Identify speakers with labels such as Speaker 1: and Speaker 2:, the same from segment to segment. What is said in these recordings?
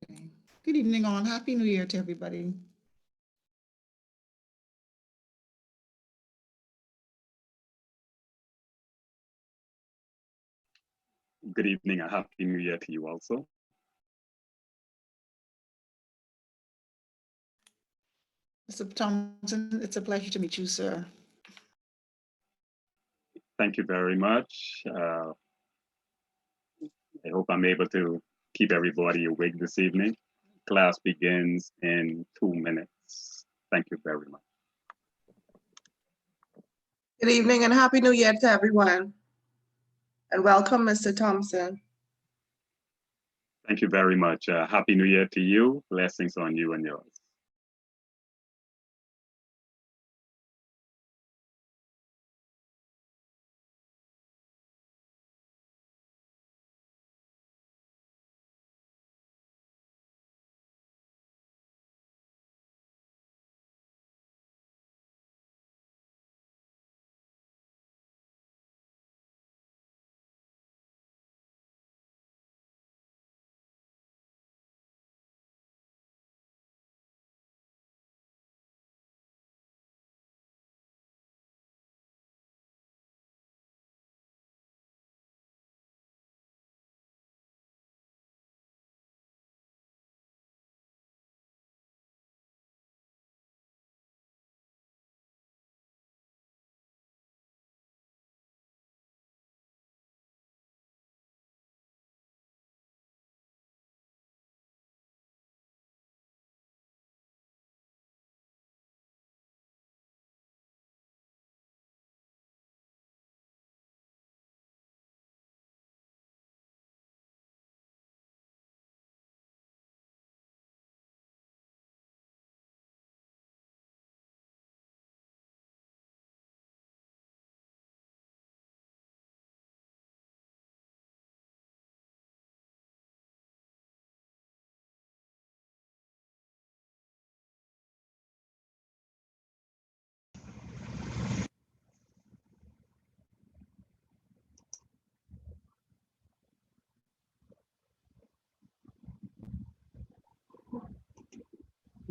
Speaker 1: Good evening, all. Happy New Year to everybody.
Speaker 2: Good evening and Happy New Year to you also.
Speaker 1: Mr. Thompson, it's a pleasure to meet you, sir.
Speaker 2: Thank you very much. I hope I'm able to keep everybody awake this evening. Class begins in 2 minutes. Thank you very much.
Speaker 3: Good evening and Happy New Year to everyone. And welcome, Mr. Thompson.
Speaker 2: Thank you very much. Happy New Year to you. Blessings on you and yours.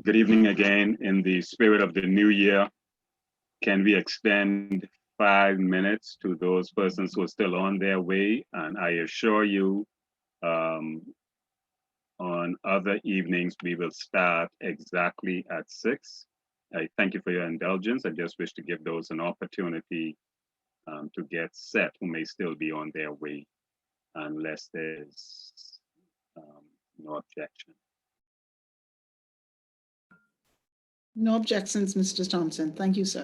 Speaker 2: Good evening again. In the spirit of the new year, can we extend 5 minutes to those persons who are still on their way? And I assure you, on other evenings, we will start exactly at 6. I thank you for your indulgence. I just wish to give those an opportunity to get set who may still be on their way, unless there's no objection.
Speaker 1: No objections, Mr. Thompson. Thank you, sir.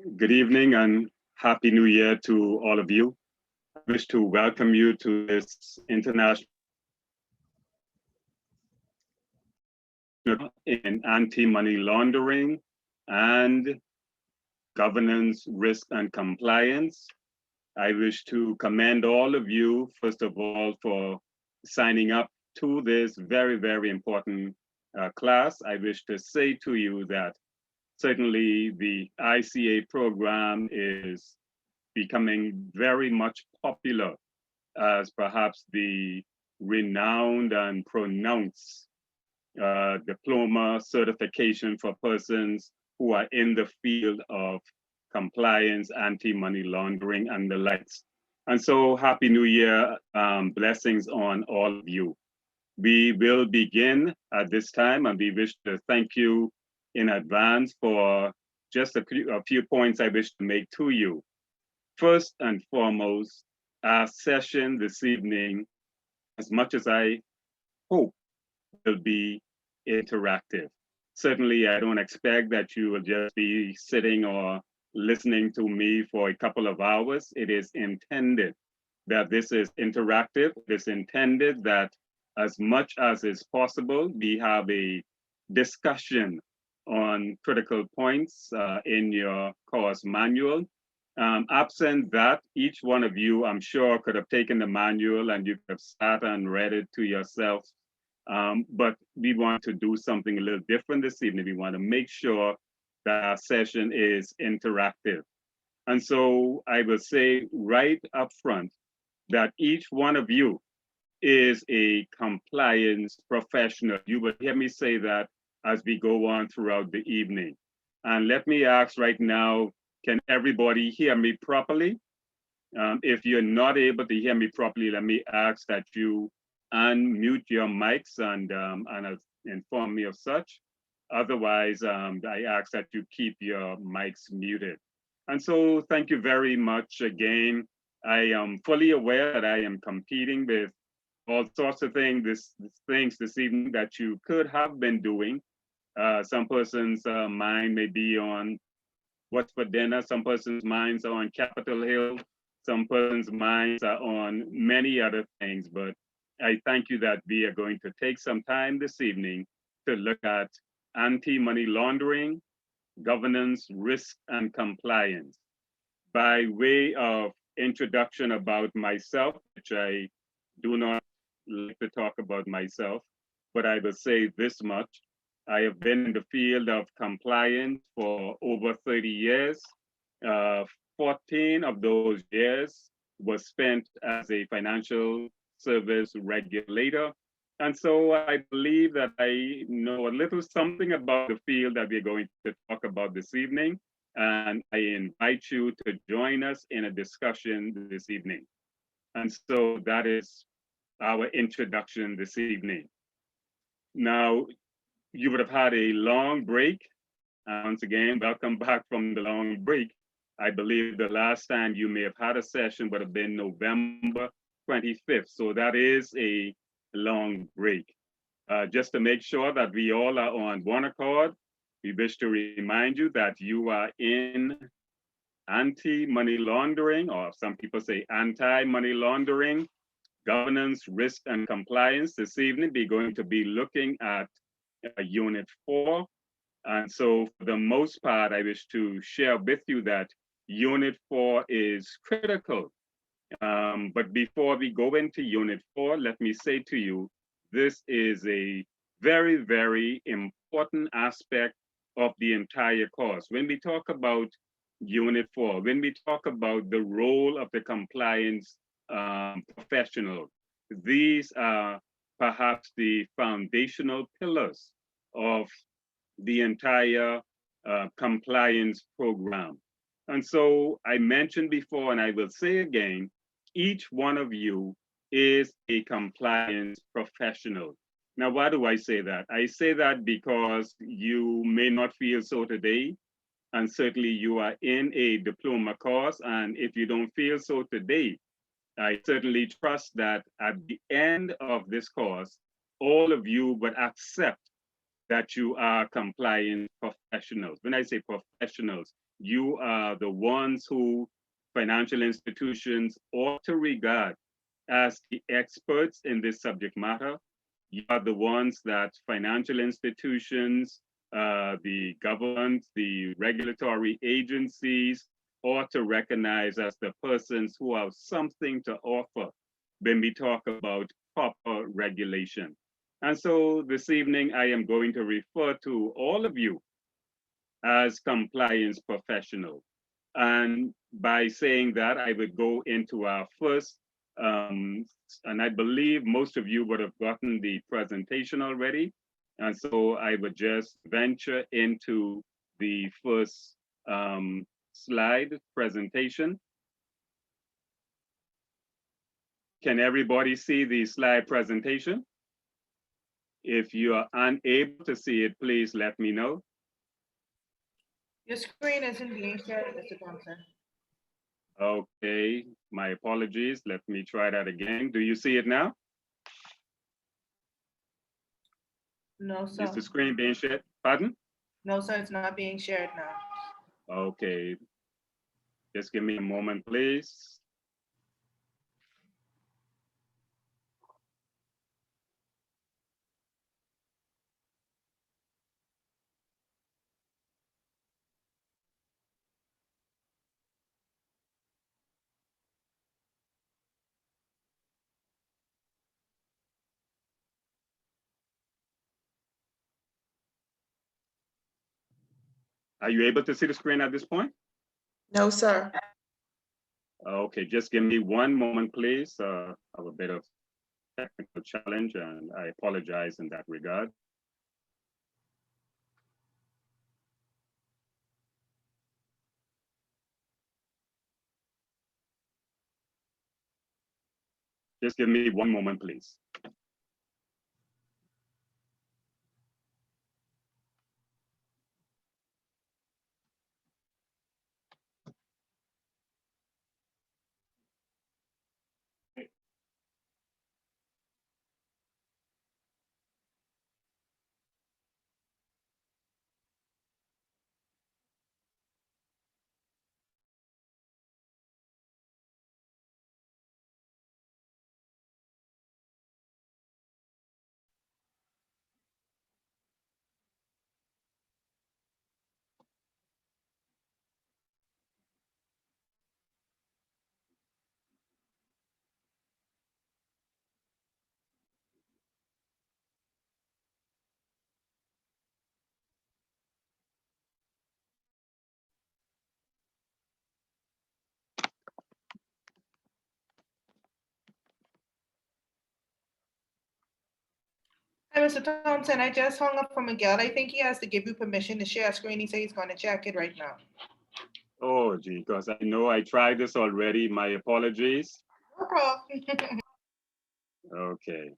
Speaker 2: Good evening and Happy New Year to all of you. I wish to welcome you to this international in anti-money laundering and governance, risk, and compliance. I wish to commend all of you, first of all, for signing up to this very, very important class. I wish to say to you that certainly the ICA program is becoming very much popular as perhaps the renowned and pronounced diploma certification for persons who are in the field of compliance, anti-money laundering, and the likes. And so Happy New Year, blessings on all of you. We will begin at this time, and we wish to thank you in advance for just a few points I wish to make to you. First and foremost, our session this evening, as much as I hope, will be interactive. Certainly, I don't expect that you will just be sitting or listening to me for a couple of hours. It is intended that this is interactive. It is intended that as much as is possible, we have a discussion on critical points in your course manual. Absent that, each one of you, I'm sure, could have taken the manual and you could have sat and read it to yourself. But we want to do something a little different this evening. We want to make sure that our session is interactive. And so I will say right up front that each one of you is a compliance professional. You will hear me say that as we go on throughout the evening. And let me ask right now, can everybody hear me properly? If you're not able to hear me properly, let me ask that you unmute your mics and inform me of such. Otherwise, I ask that you keep your mics muted. And so thank you very much again. I am fully aware that I am competing with all sorts of things this evening that you could have been doing. Some person's mind may be on what's for dinner. Some person's minds are on Capitol Hill. Some person's minds are on many other things. But I thank you that we are going to take some time this evening to look at anti-money laundering, governance, risk, and compliance. By way of introduction about myself, which I do not like to talk about myself, but I will say this much. I have been in the field of compliance for over 30 years. 14 of those years was spent as a financial service regulator. And so I believe that I know a little something about the field that we're going to talk about this evening. And I invite you to join us in a discussion this evening. And so that is our introduction this evening. Now, you would have had a long break. Once again, welcome back from the long break. I believe the last time you may have had a session would have been November 25th. So that is a long break. Just to make sure that we all are on one accord, we wish to remind you that you are in anti-money laundering, or some people say anti-money laundering, governance, risk, and compliance. This evening, we're going to be looking at Unit 4. And so for the most part, I wish to share with you that Unit 4 is critical. But before we go into Unit 4, let me say to you, this is a very, very important aspect of the entire course. When we talk about Unit 4, when we talk about the role of the compliance professional, these are perhaps the foundational pillars of the entire compliance program. And so I mentioned before, and I will say again, each one of you is a compliance professional. Now, why do I say that? I say that because you may not feel so today, and certainly you are in a diploma course, and if you don't feel so today, I certainly trust that at the end of this course, all of you would accept that you are compliance professionals. When I say professionals, you are the ones who financial institutions ought to regard as the experts in this subject matter. You are the ones that financial institutions, the government, the regulatory agencies ought to recognize as the persons who have something to offer when we talk about proper regulation. And so this evening, I am going to refer to all of you as compliance professionals. And by saying that, I would go into our first, and I believe most of you would have gotten the presentation already. And so I would just venture into the first slide presentation. Can everybody see the slide presentation? If you are unable to see it, please let me know.
Speaker 3: Your screen isn't being shared, Mr. Thompson.
Speaker 2: Okay, my apologies. Let me try that again. Do you see it now?
Speaker 3: No, sir.
Speaker 2: Is the screen being shared? Pardon?
Speaker 3: No, sir, it's not being shared now.
Speaker 2: Okay. Just give me a moment, please. Are you able to see the screen at this point?
Speaker 3: No, sir.
Speaker 2: Okay, just give me one moment, please. I have a bit of technical challenge and I apologize in that regard. Just give me one moment, please.
Speaker 3: Hi, Mr. Thompson. I just hung up from Miguel. I think he has to give you permission to share a screen. He said he's going to check it right now.
Speaker 2: Oh, gee, because I know I tried this already. My apologies.
Speaker 3: No problem.
Speaker 2: Okay.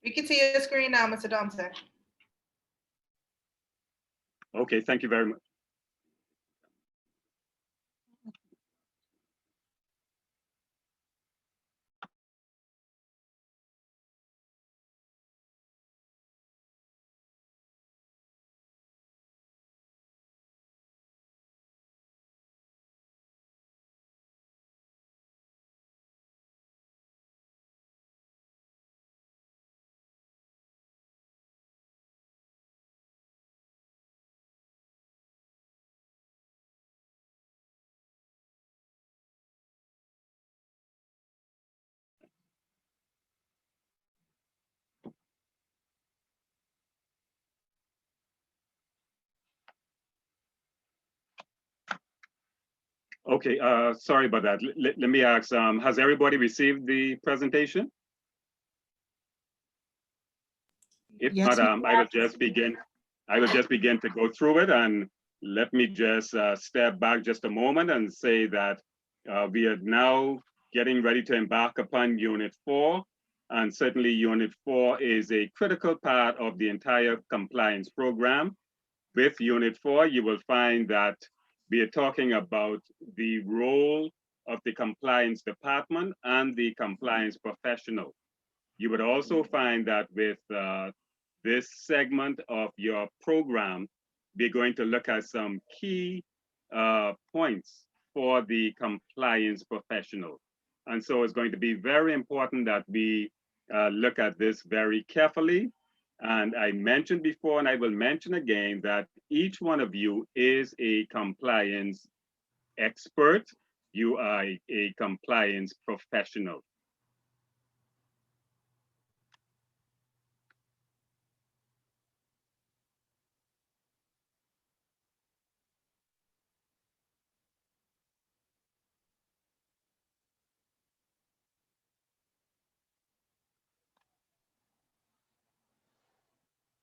Speaker 3: We can see your screen now, Mr. Thompson.
Speaker 2: Okay, thank you very much. Okay, sorry about that. Let me ask, has everybody received the presentation? If
Speaker 1: Yes,
Speaker 2: not, I will just begin. I will just begin to go through it, and let me just step back just a moment and say that we are now getting ready to embark upon Unit 4, and certainly Unit 4 is a critical part of the entire compliance program. With Unit 4, you will find that we are talking about the role of the compliance department and the compliance professional. You would also find that with this segment of your program, we're going to look at some key points for the compliance professional. And so it's going to be very important that we look at this very carefully. And I mentioned before, and I will mention again, that each one of you is a compliance expert. You are a compliance professional.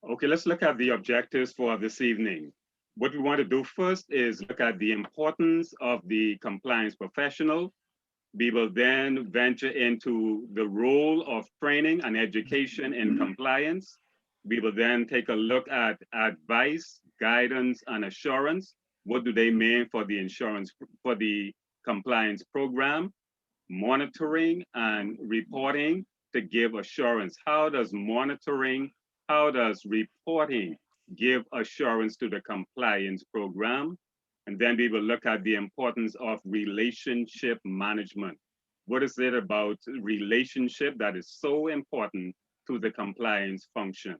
Speaker 2: Okay, let's look at the objectives for this evening. What we want to do first is look at the importance of the compliance professional. We will then venture into the role of training and education in compliance. We will then take a look at advice, guidance, and assurance. What do they mean for the insurance, for the compliance program? Monitoring and reporting to give assurance. How does monitoring, how does reporting give assurance to the compliance program? And then we will look at the importance of relationship management. What is it about relationship that is so important to the compliance function?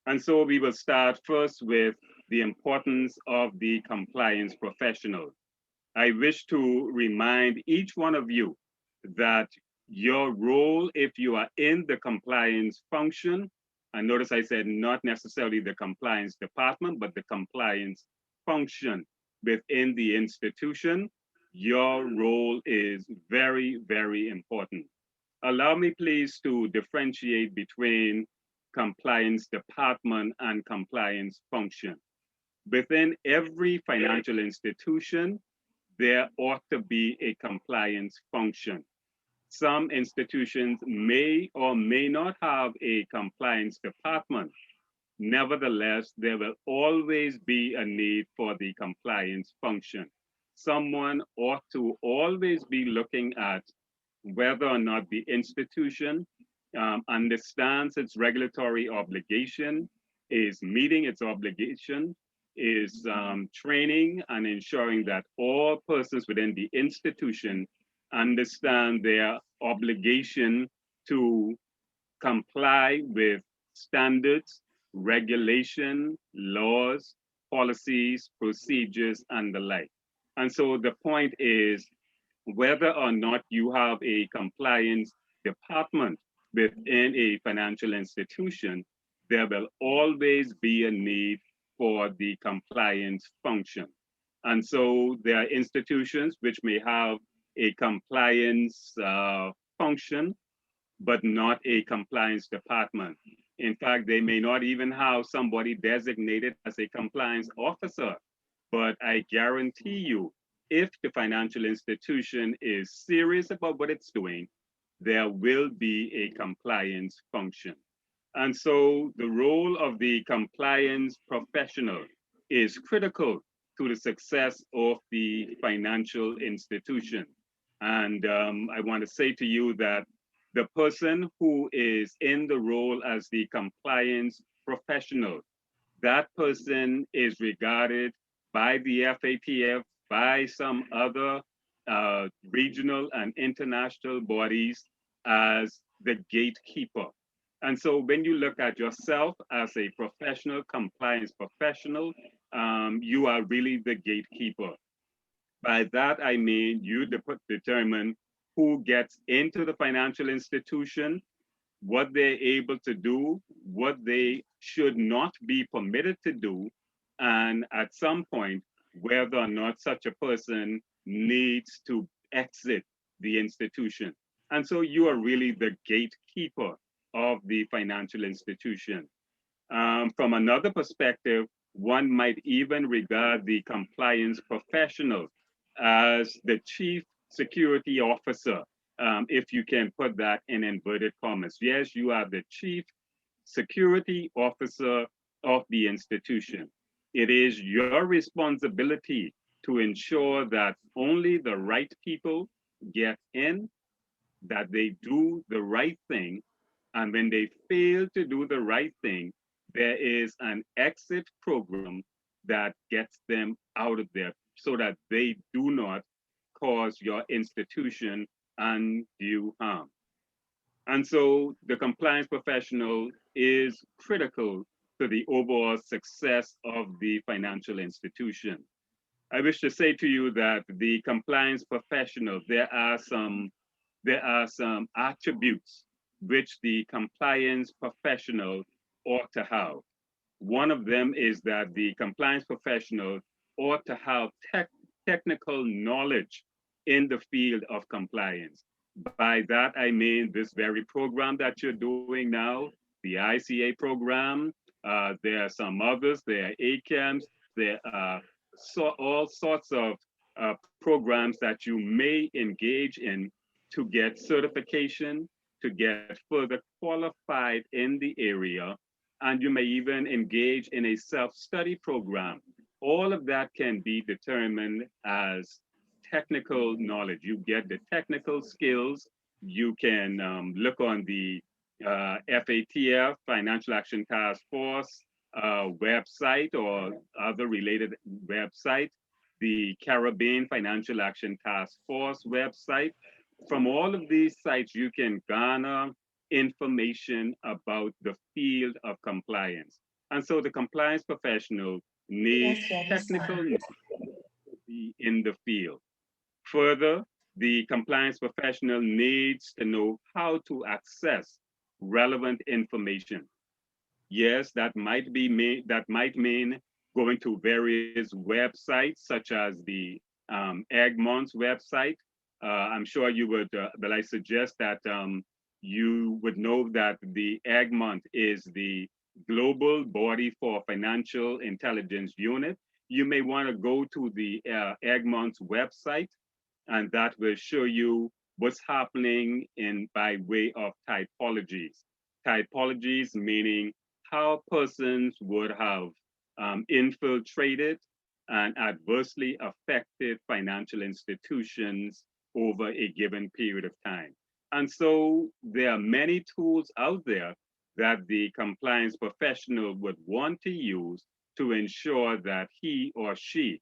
Speaker 2: And so we will start first with the importance of the compliance professional. I wish to remind each one of you that your role, if you are in the compliance function, and notice I said not necessarily the compliance department, but the compliance function within the institution, your role is very, very important. Allow me please to differentiate between compliance department and compliance function. Within every financial institution, there ought to be a compliance function. Some institutions may or may not have a compliance department. Nevertheless, there will always be a need for the compliance function. Someone ought to always be looking at whether or not the institution understands its regulatory obligation, is meeting its obligation, is training and ensuring that all persons within the institution understand their obligation to comply with standards, regulation, laws, policies, procedures, and the like. And so the point is whether or not you have a compliance department within a financial institution, there will always be a need for the compliance function. And so there are institutions which may have a compliance function, but not a compliance department. In fact, they may not even have somebody designated as a compliance officer. But I guarantee you, if the financial institution is serious about what it's doing, there will be a compliance function. And so the role of the compliance professional is critical to the success of the financial institution. And I want to say to you that the person who is in the role as the compliance professional, that person is regarded by the FATF, by some other regional and international bodies as the gatekeeper. And so when you look at yourself as a professional, compliance professional, you are really the gatekeeper. By that, I mean you determine who gets into the financial institution, what they're able to do, what they should not be permitted to do, and at some point, whether or not such a person needs to exit the institution. And so you are really the gatekeeper of the financial institution. From another perspective, one might even regard the compliance professional as the chief security officer, if you can put that in inverted commas. Yes, you are the chief security officer of the institution. It is your responsibility to ensure that only the right people get in, that they do the right thing, and when they fail to do the right thing, there is an exit program that gets them out of there so that they do not cause your institution undue harm. And so the compliance professional is critical to the overall success of the financial institution. I wish to say to you that the compliance professional, there are some attributes which the compliance professional ought to have. One of them is that the compliance professional ought to have technical knowledge in the field of compliance. By that, I mean this very program that you're doing now, the ICA program. There are some others, there are ACAMs, there are all sorts of programs that you may engage in to get certification, to get further qualified in the area, and you may even engage in a self-study program. All of that can be determined as technical knowledge. You get the technical skills. You can look on the FATF, Financial Action Task Force website or other related website, the Caribbean Financial Action Task Force website. From all of these sites, you can garner information about the field of compliance. And so the compliance professional needs technical knowledge to be in the field. Further, the compliance professional needs to know how to access relevant information. Yes, that might mean going to various websites such as the Egmont's website. I'm sure you would, but I suggest that you would know that the Egmont is the global body for financial intelligence unit. You may want to go to the Egmont's website, and that will show you what's happening in by way of typologies. Typologies meaning how persons would have infiltrated and adversely affected financial institutions over a given period of time. And so there are many tools out there that the compliance professional would want to use to ensure that he or she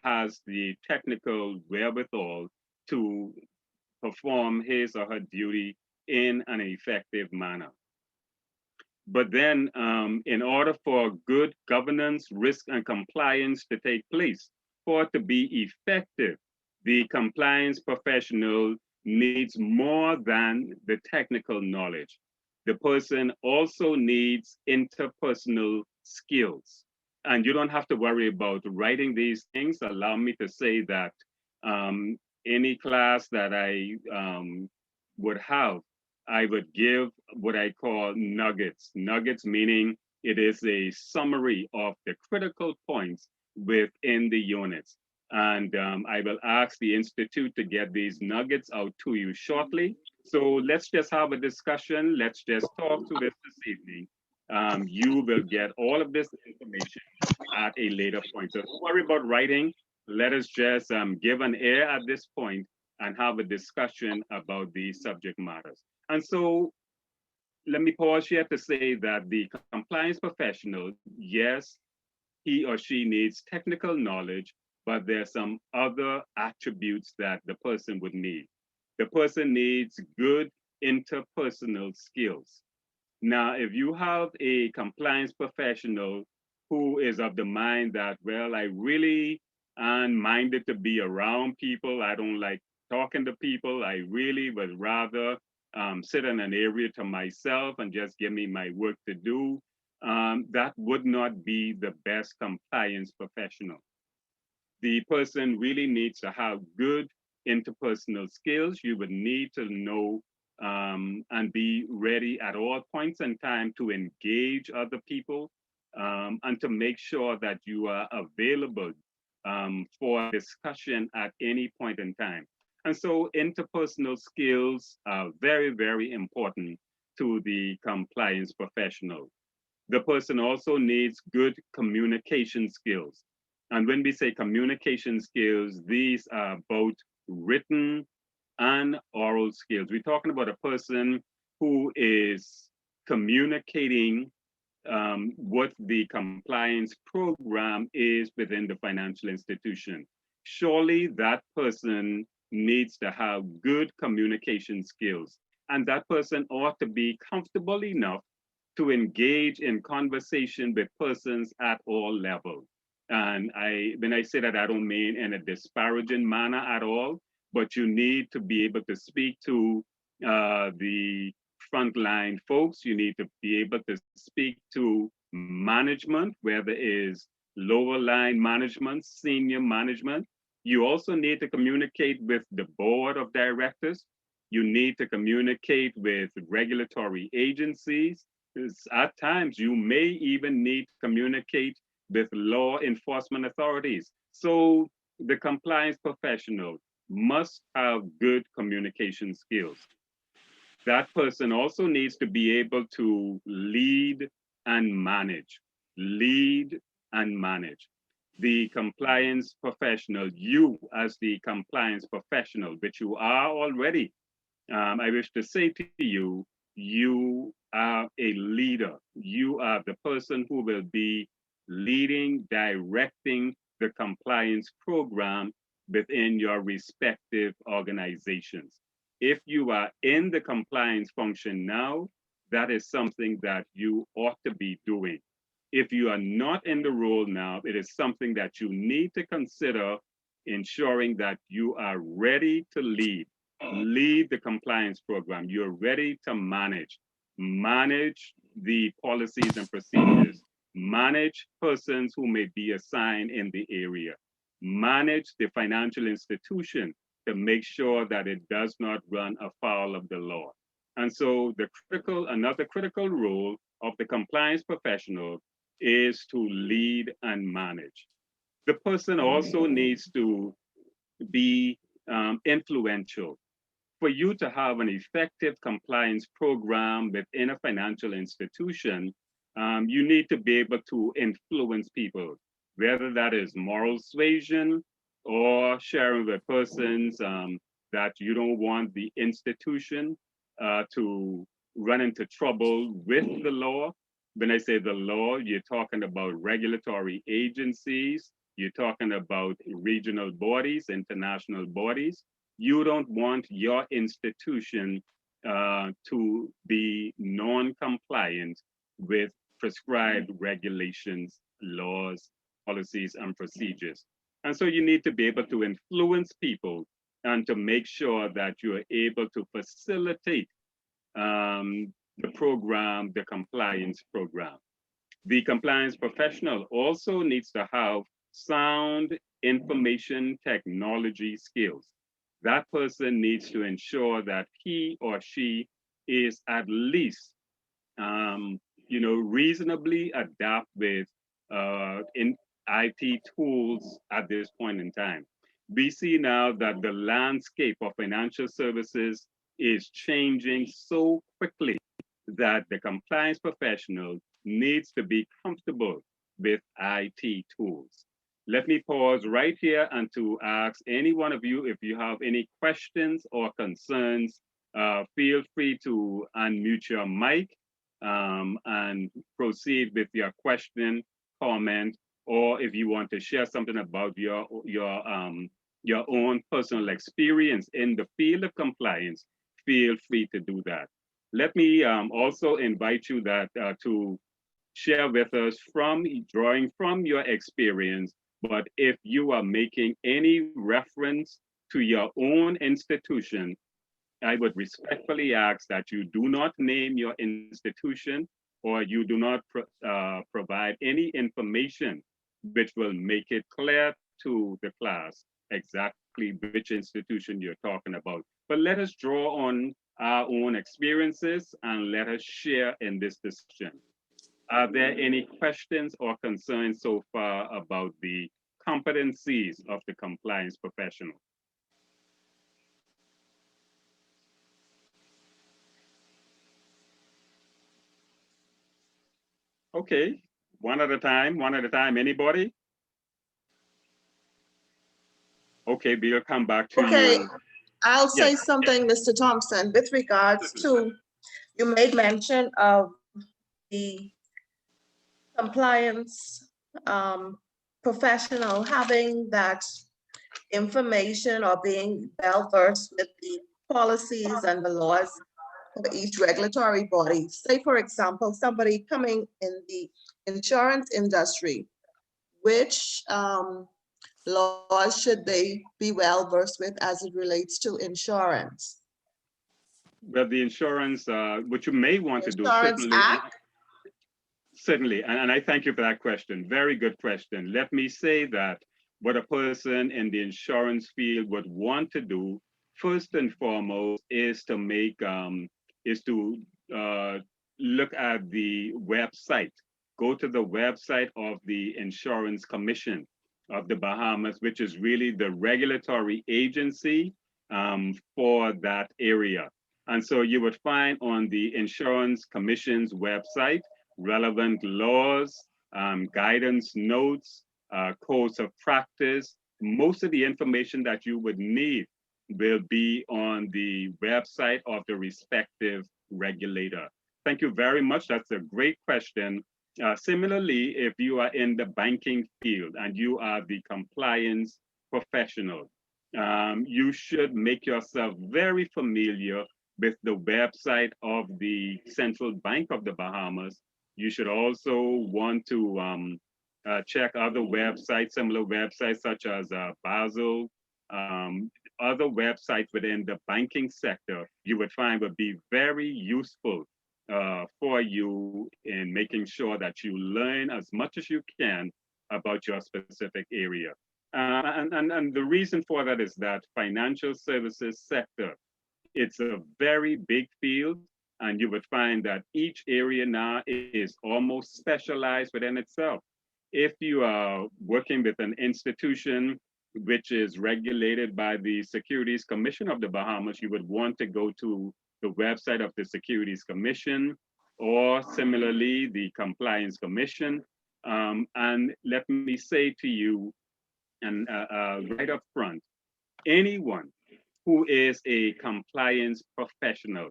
Speaker 2: has the technical wherewithal to perform his or her duty in an effective manner. But then, in order for good governance, risk, and compliance to take place, for it to be effective, the compliance professional needs more than the technical knowledge. The person also needs interpersonal skills. And you don't have to worry about writing these things. Allow me to say that any class that I would have, I would give what I call nuggets. Nuggets meaning it is a summary of the critical points within the units. And I will ask the Institute to get these nuggets out to you shortly. So let's just have a discussion. Let's just talk through this evening. You will get all of this information at a later point. So don't worry about writing. Let us just give an air at this point and have a discussion about the subject matters. And so let me pause here to say that the compliance professional, yes, he or she needs technical knowledge, but there's some other attributes that the person would need. The person needs good interpersonal skills. Now, if you have a compliance professional who is of the mind that, well, I really am minded to be around people, I don't like talking to people, I really would rather sit in an area to myself and just give me my work to do, that would not be the best compliance professional. The person really needs to have good interpersonal skills. You would need to know and be ready at all points in time to engage other people, and to make sure that you are available for discussion at any point in time. And so interpersonal skills are very, very important to the compliance professional. The person also needs good communication skills. And when we say communication skills, these are both written and oral skills. We're talking about a person who is communicating what the compliance program is within the financial institution. Surely that person needs to have good communication skills, and that person ought to be comfortable enough to engage in conversation with persons at all levels. And when I say that, I don't mean in a disparaging manner at all, but you need to be able to speak to the frontline folks. You need to be able to speak to management, whether it is lower line management, senior management. You also need to communicate with the board of directors. You need to communicate with regulatory agencies. At times, you may even need to communicate with law enforcement authorities. So the compliance professional must have good communication skills. That person also needs to be able to lead and manage. Lead and manage. The compliance professional, you as the compliance professional, which you are already, I wish to say to you, you are a leader. You are the person who will be leading, directing the compliance program within your respective organizations. If you are in the compliance function now, that is something that you ought to be doing. If you are not in the role now, it is something that you need to consider ensuring that you are ready to lead the compliance program. You're ready to manage the policies and procedures, manage persons who may be assigned in the area, manage the financial institution to make sure that it does not run afoul of the law. And so another critical role of the compliance professional is to lead and manage. The person also needs to be influential. For you to have an effective compliance program within a financial institution, you need to be able to influence people, whether that is moral suasion or sharing with persons that you don't want the institution to run into trouble with the law. When I say the law, you're talking about regulatory agencies, you're talking about regional bodies, international bodies. You don't want your institution to be non-compliant with prescribed regulations, laws, policies, and procedures. And so you need to be able to influence people and to make sure that you're able to facilitate the program, the compliance program. The compliance professional also needs to have sound information technology skills. That person needs to ensure that he or she is at least, reasonably adapt with in IT tools at this point in time. We see now that the landscape of financial services is changing so quickly that the compliance professional needs to be comfortable with IT tools. Let me pause right here and to ask any one of you if you have any questions or concerns, feel free to unmute your mic and proceed with your question, comment, or if you want to share something about your own personal experience in the field of compliance, feel free to do that. Let me also invite you to share with us drawing from your experience, but if you are making any reference to your own institution, I would respectfully ask that you do not name your institution or you do not provide any information which will make it clear to the class exactly which institution you're talking about. But let us draw on our own experiences and let us share in this discussion. Are there any questions or concerns so far about the competencies of the compliance professional? Okay, one at a time, Anybody? Okay, we'll come back to
Speaker 4: Okay,
Speaker 2: you.
Speaker 4: I'll say
Speaker 2: Yes.
Speaker 4: something, Mr. Thompson, with regards to, you made mention of the compliance professional having that information or being well versed with the policies and the laws of each regulatory body. Say, for example, somebody coming in the insurance industry, which laws should they be well versed with as it relates to insurance?
Speaker 2: Well, the insurance, what you may want to do,
Speaker 4: Insurance
Speaker 2: certainly,
Speaker 4: Act?
Speaker 2: certainly, and I thank you for that question. Very good question. Let me say that what a person in the insurance field would want to do, first and foremost, is to look at the website. Go to the website of the Insurance Commission of the Bahamas, which is really the regulatory agency for that area. And so you would find on the Insurance Commission's website relevant laws, guidance notes, codes of practice. Most of the information that you would need will be on the website of the respective regulator. Thank you very much. That's a great question. Similarly, if you are in the banking field and you are the compliance professional, you should make yourself very familiar with the website of the Central Bank of the Bahamas. You should also want to check other websites, similar websites such as Basel, other websites within the banking sector you would find would be very useful for you in making sure that you learn as much as you can about your specific area. And the reason for that is that financial services sector, it's a very big field, and you would find that each area now is almost specialized within itself. If you are working with an institution which is regulated by the Securities Commission of the Bahamas, you would want to go to the website of the Securities Commission, or similarly, the Compliance Commission. And let me say to you, and right up front, anyone who is a compliance professional,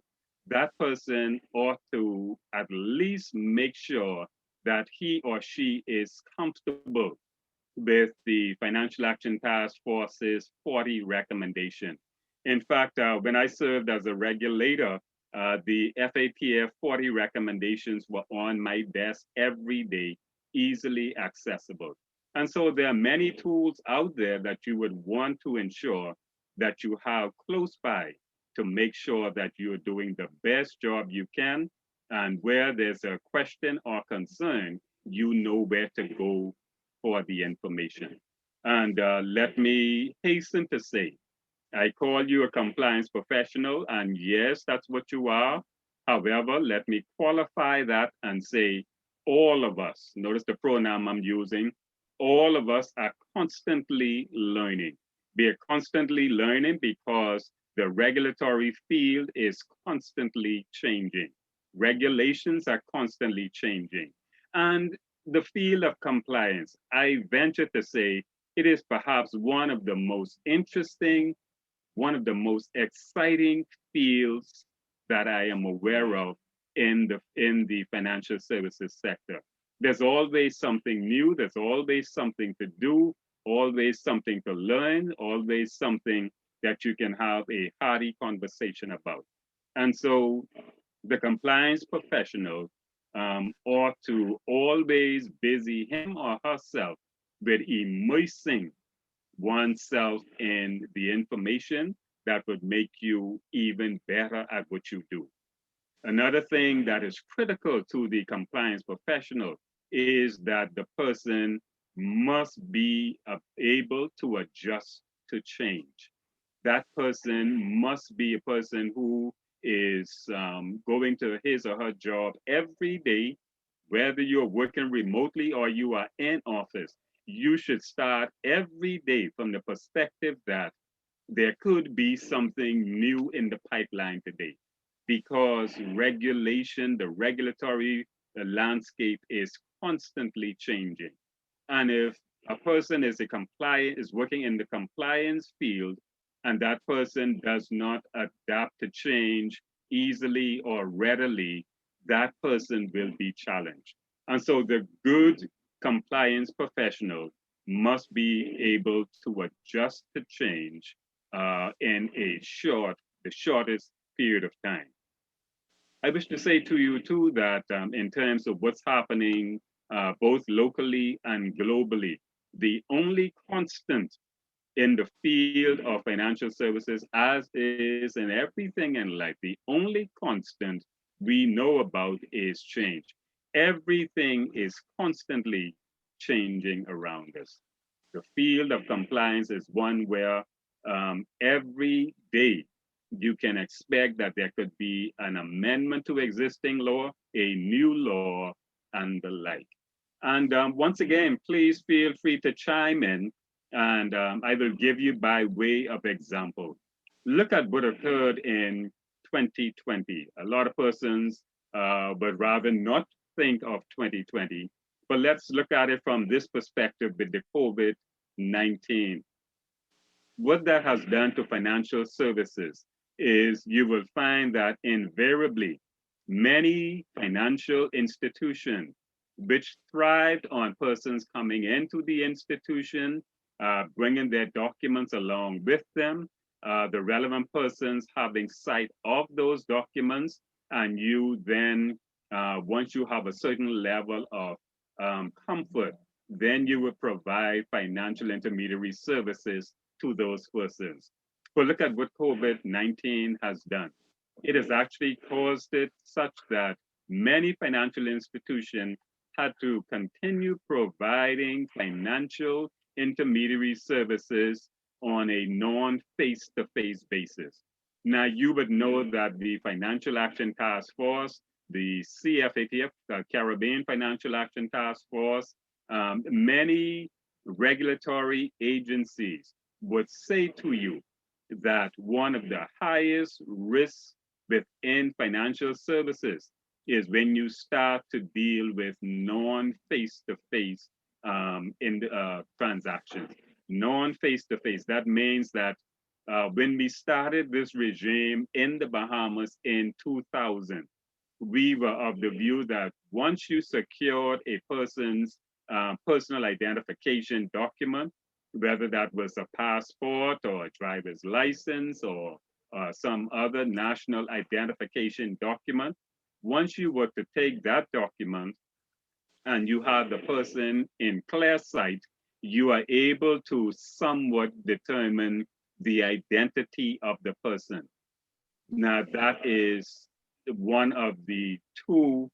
Speaker 2: that person ought to at least make sure that he or she is comfortable with the Financial Action Task Force's 40 recommendation. In fact, when I served as a regulator, the FATF 40 recommendations were on my desk every day, easily accessible. And so there are many tools out there that you would want to ensure that you have close by to make sure that you're doing the best job you can. And where there's a question or concern, you know where to go for the information. And let me hasten to say, I call you a compliance professional, and yes, that's what you are. However, let me qualify that and say all of us, notice the pronoun I'm using, all of us are constantly learning. We are constantly learning because the regulatory field is constantly changing. Regulations are constantly changing. And the field of compliance, I venture to say, it is perhaps one of the most interesting, one of the most exciting fields that I am aware of in the financial services sector. There's always something new, there's always something to do, always something to learn, always something that you can have a hearty conversation about. And so the compliance professional ought to always busy him or herself with immersing oneself in the information that would make you even better at what you do. Another thing that is critical to the compliance professional is that the person must be able to adjust to change. That person must be a person who is going to his or her job every day, whether you're working remotely or you are in office, you should start every day from the perspective that there could be something new in the pipeline today, because regulation, the regulatory landscape is constantly changing. And if a person is working in the compliance field, and that person does not adapt to change easily or readily, that person will be challenged. And so the good compliance professional must be able to adjust to change in the shortest period of time. I wish to say to you too that in terms of what's happening both locally and globally, the only constant in the field of financial services, as is in everything in life, the only constant we know about is change. Everything is constantly changing around us. The field of compliance is one where every day you can expect that there could be an amendment to existing law, a new law, and the like. And once again, please feel free to chime in, and I will give you by way of example. Look at what occurred in 2020. A lot of persons would rather not think of 2020, but let's look at it from this perspective with the COVID-19. What that has done to financial services is you will find that invariably many financial institutions which thrived on persons coming into the institution, bringing their documents along with them, the relevant persons having sight of those documents, and you then, once you have a certain level of comfort, then you will provide financial intermediary services to those persons. But look at what COVID-19 has done. It has actually caused it such that many financial institutions had to continue providing financial intermediary services on a non-face-to-face basis. Now, you would know that the Financial Action Task Force, the CFATF, the Caribbean Financial Action Task Force, many regulatory agencies would say to you that one of the highest risks within financial services is when you start to deal with non-face-to-face transactions. Non-face-to-face, that means that when we started this regime in the Bahamas in 2000, we were of the view that once you secured a person's personal identification document, whether that was a passport or a driver's license or some other national identification document, once you were to take that document and you have the person in clear sight, you are able to somewhat determine the identity of the person. Now, that is one of the two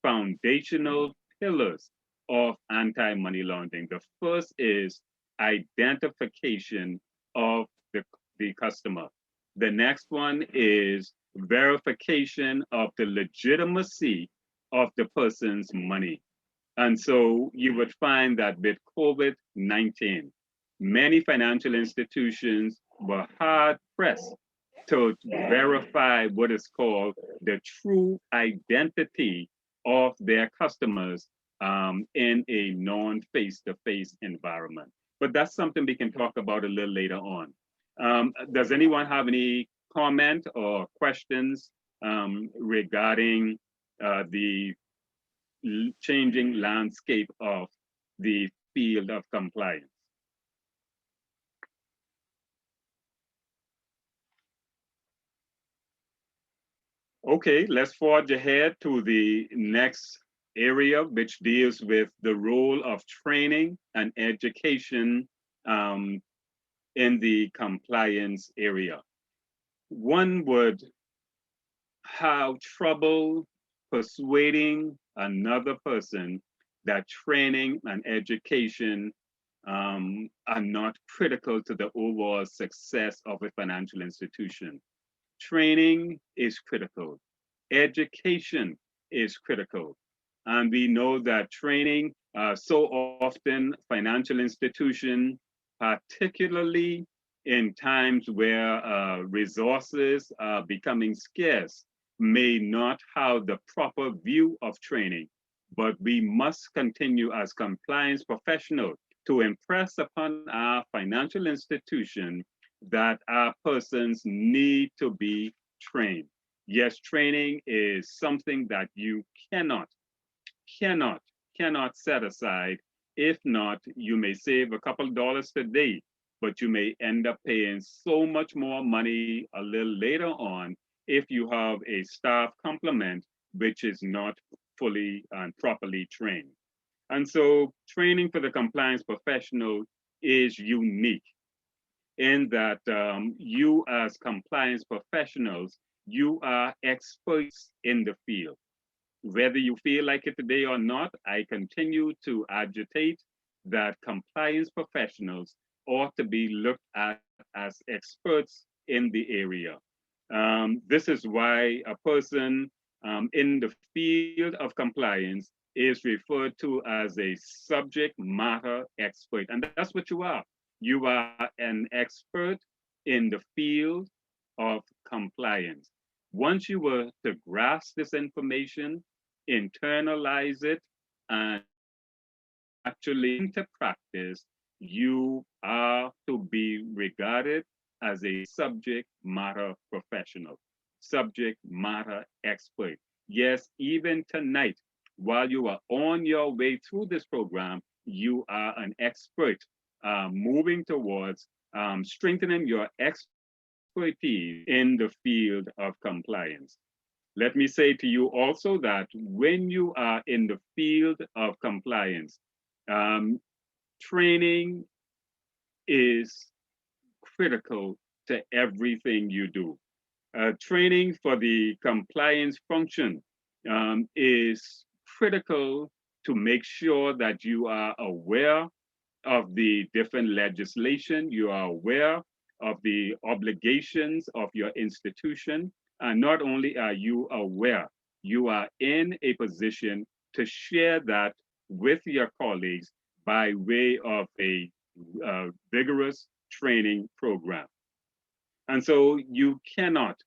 Speaker 2: foundational pillars of anti-money laundering. The first is identification of the customer. The next one is verification of the legitimacy of the person's money. And so you would find that with COVID-19, many financial institutions were hard pressed to verify what is called the true identity of their customers in a non-face-to-face environment. But that's something we can talk about a little later on. Does anyone have any comment or questions regarding the changing landscape of the field of compliance? Okay, let's forge ahead to the next area, which deals with the role of training and education in the compliance area. One would have trouble persuading another person that training and education are not critical to the overall success of a financial institution. Training is critical. Education is critical. And we know that training, so often financial institution, particularly in times where resources are becoming scarce, may not have the proper view of training. But we must continue as compliance professionals to impress upon our financial institution that our persons need to be trained. Yes, training is something that you cannot set aside. If not, you may save a couple dollars today, but you may end up paying so much more money a little later on if you have a staff complement which is not fully and properly trained. And so training for the compliance professional is unique in that you as compliance professionals, you are experts in the field. Whether you feel like it today or not, I continue to agitate that compliance professionals ought to be looked at as experts in the area. This is why a person in the field of compliance is referred to as a subject matter expert. And that's what you are. You are an expert in the field of compliance. Once you were to grasp this information, internalize it, and actually into practice, you are to be regarded as a subject matter professional, subject matter expert. Yes, even tonight, while you are on your way through this program, you are an expert moving towards strengthening your expertise in the field of compliance. Let me say to you also that when you are in the field of compliance, training is critical to everything you do. Training for the compliance function is critical to make sure that you are aware of the different legislation, you are aware of the obligations of your institution, and not only are you aware, you are in a position to share that with your colleagues by way of a vigorous training program. And so you cannot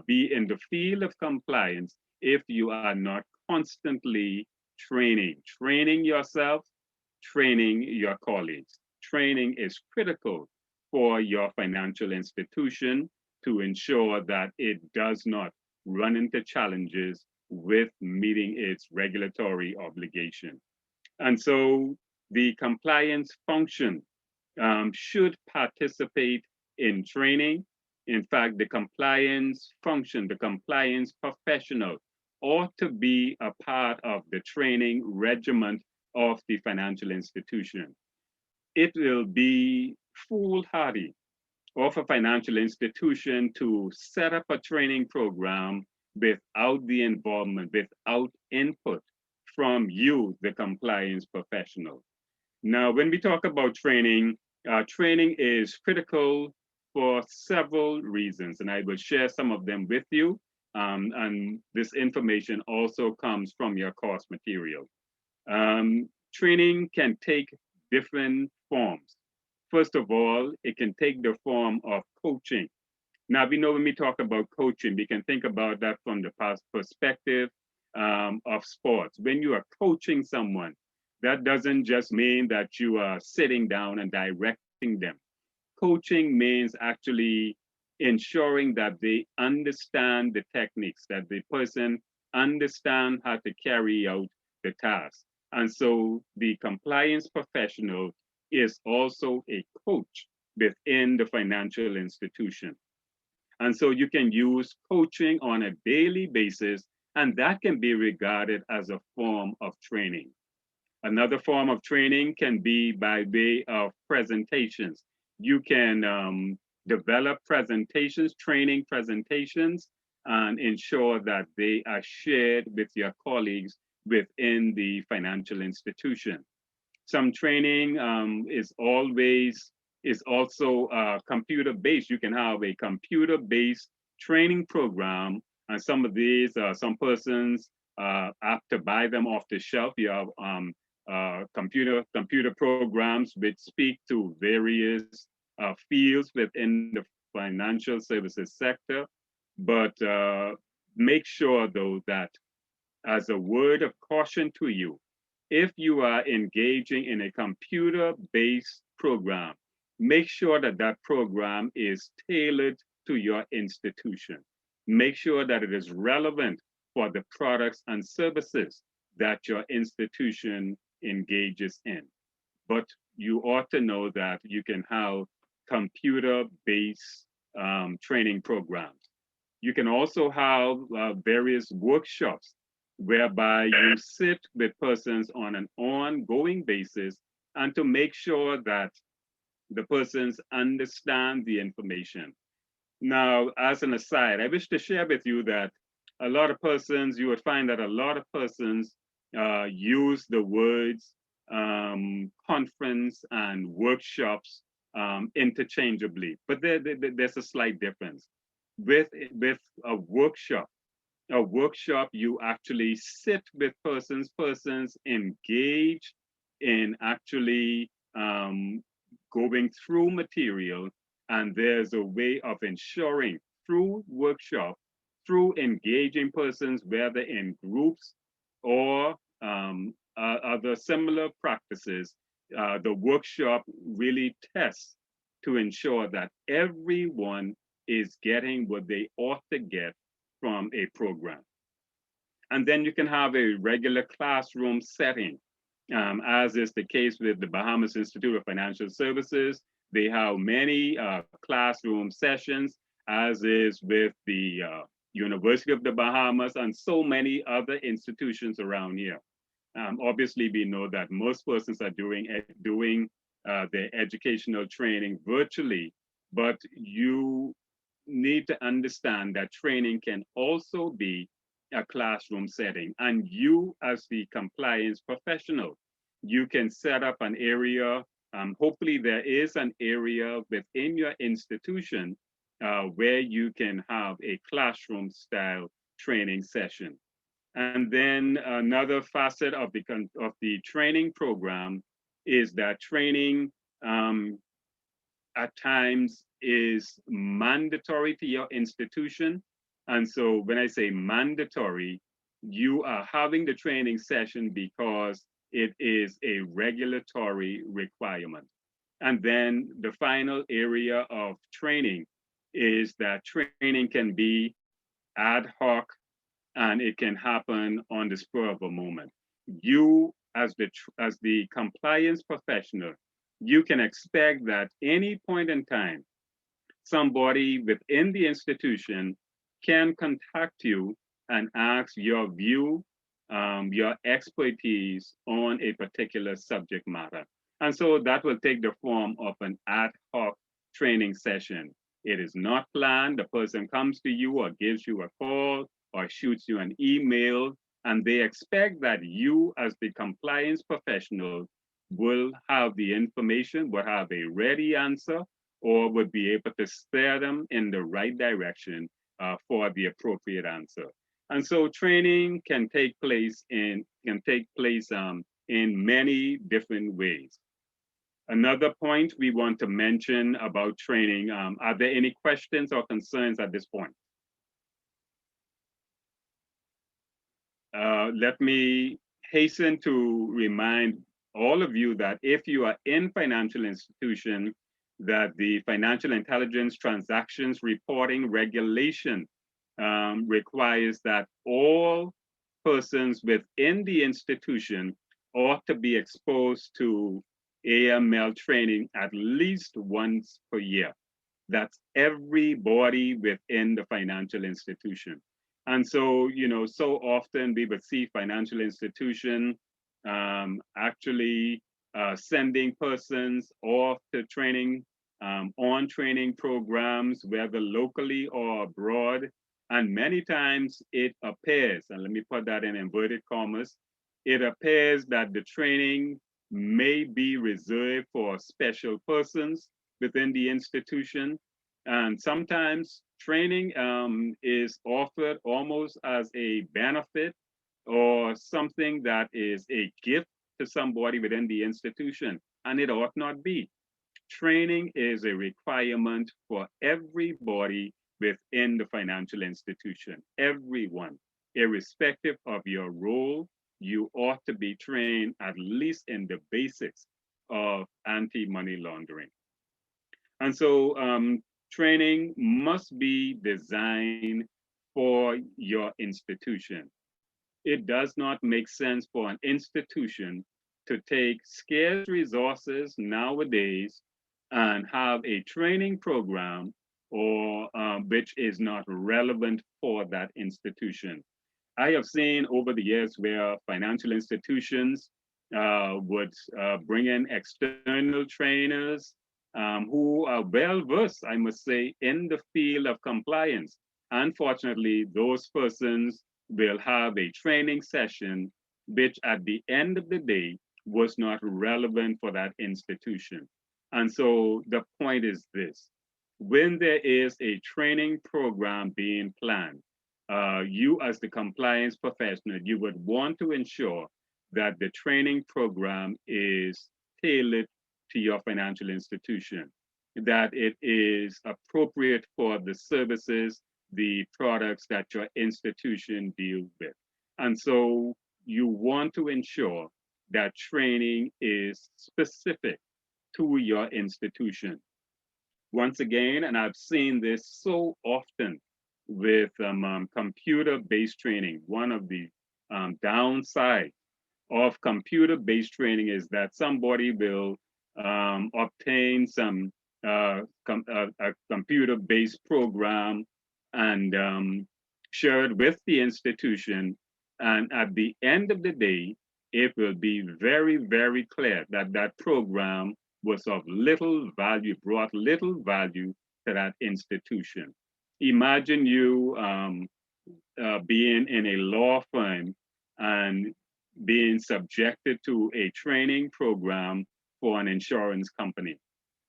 Speaker 2: be in the field of compliance if you are not constantly training yourself, training your colleagues. Training is critical for your financial institution to ensure that it does not run into challenges with meeting its regulatory obligation. And so the compliance function should participate in training. In fact, the compliance function, the compliance professional ought to be a part of the training regimen of the financial institution. It will be foolhardy of a financial institution to set up a training program without the involvement, without input from you, the compliance professional. Now, when we talk about training, training is critical for several reasons, and I will share some of them with you. And this information also comes from your course material. Training can take different forms. First of all, it can take the form of coaching. Now, we know when we talk about coaching, we can think about that from the past perspective of sports. When you are coaching someone, that doesn't just mean that you are sitting down and directing them. Coaching means actually ensuring that they understand the techniques, that the person understand how to carry out the task. And so the compliance professional is also a coach within the financial institution. And so you can use coaching on a daily basis, and that can be regarded as a form of training. Another form of training can be by way of presentations. You can develop presentations, training presentations, and ensure that they are shared with your colleagues within the financial institution. Some training is also computer-based. You can have a computer-based training program, and some of these, some persons have to buy them off the shelf. You have computer programs which speak to various fields within the financial services sector. But make sure though that, as a word of caution to you, if you are engaging in a computer-based program, make sure that that program is tailored to your institution. Make sure that it is relevant for the products and services that your institution engages in. But you ought to know that you can have computer-based training programs. You can also have various workshops whereby you sit with persons on an ongoing basis and to make sure that the persons understand the information. Now, as an aside, I wish to share with you that a lot of persons, you would find that a lot of persons use the words conference and workshops interchangeably, but there's a slight difference. With a workshop, you actually sit with persons engage in actually going through material, and there's a way of ensuring through workshop, through engaging persons, whether in groups or other similar practices, the workshop really tests to ensure that everyone is getting what they ought to get from a program. And then you can have a regular classroom setting, as is the case with the Bahamas Institute of Financial Services. They have many classroom sessions, as is with the University of the Bahamas and so many other institutions around here. Obviously, we know that most persons are doing their educational training virtually, but you need to understand that training can also be a classroom setting. And you, as the compliance professional, you can set up an area. Hopefully there is an area within your institution where you can have a classroom style training session. And then another facet of the training program is that training at times is mandatory to your institution. And so when I say mandatory, you are having the training session because it is a regulatory requirement. And then the final area of training is that training can be ad hoc and it can happen on the spur of a moment. You, as the compliance professional, you can expect that any point in time, somebody within the institution can contact you and ask your view, your expertise on a particular subject matter. And so that will take the form of an ad hoc training session. It is not planned. The person comes to you or gives you a call or shoots you an email, and they expect that you, as the compliance professional, will have the information, will have a ready answer, or would be able to steer them in the right direction for the appropriate answer. And so training can take place in many different ways. Another point we want to mention about training, are there any questions or concerns at this point? Let me hasten to remind all of you that if you are in financial institution, that the Financial Intelligence Transactions Reporting Regulation requires that all persons within the institution ought to be exposed to AML training at least once per year. That's everybody within the financial institution. And so, so often we would see financial institution actually sending persons off to training, on training programs, whether locally or abroad. And many times it appears, and let me put that in inverted commas, it appears that the training may be reserved for special persons within the institution. And sometimes training is offered almost as a benefit or something that is a gift to somebody within the institution, and it ought not be. Training is a requirement for everybody within the financial institution, everyone, irrespective of your role. You ought to be trained at least in the basics of anti-money laundering. And so training must be designed for your institution. It does not make sense for an institution to take scarce resources nowadays and have a training program or which is not relevant for that institution. I have seen over the years where financial institutions would bring in external trainers who are well versed, I must say, in the field of compliance. Unfortunately, those persons will have a training session which at the end of the day was not relevant for that institution. And so the point is this: when there is a training program being planned, you as the compliance professional, you would want to ensure that the training program is tailored to your financial institution, that it is appropriate for the services, the products that your institution deals with. And so you want to ensure that training is specific to your institution. Once again, and I've seen this so often with computer-based training, one of the downside of computer-based training is that somebody will obtain some a computer-based program and share it with the institution. And at the end of the day, it will be very, very clear that that program was of little value, brought little value to that institution. Imagine you being in a law firm and being subjected to a training program for an insurance company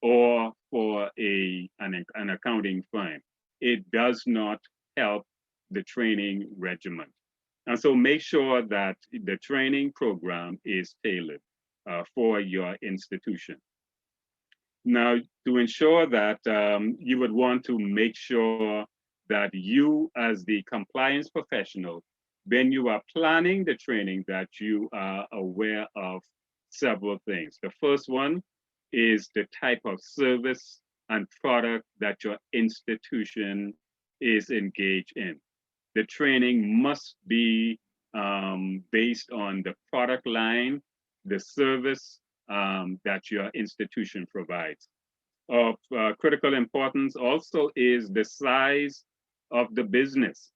Speaker 2: or for an accounting firm. It does not help the training regimen. And so make sure that the training program is tailored for your institution. Now, to ensure that you would want to make sure that you as the compliance professional, when you are planning the training, that you are aware of several things. The first one is the type of service and product that your institution is engaged in. The training must be based on the product line, the service that your institution provides. Of critical importance also is the size of the business.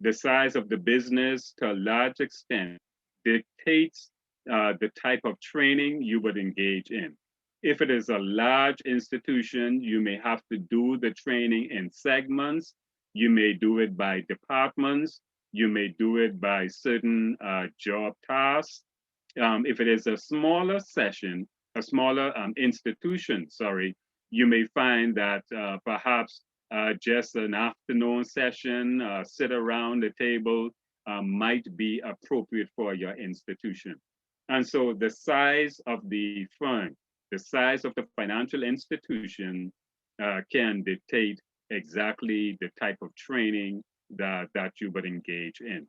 Speaker 2: The size of the business, to a large extent, dictates the type of training you would engage in. If it is a large institution, you may have to do the training in segments. You may do it by departments. You may do it by certain job tasks. If it is a smaller session, a smaller institution, sorry, you may find that perhaps just an afternoon session, sit around the table might be appropriate for your institution. And so the size of the firm, the size of the financial institution can dictate exactly the type of training that you would engage in.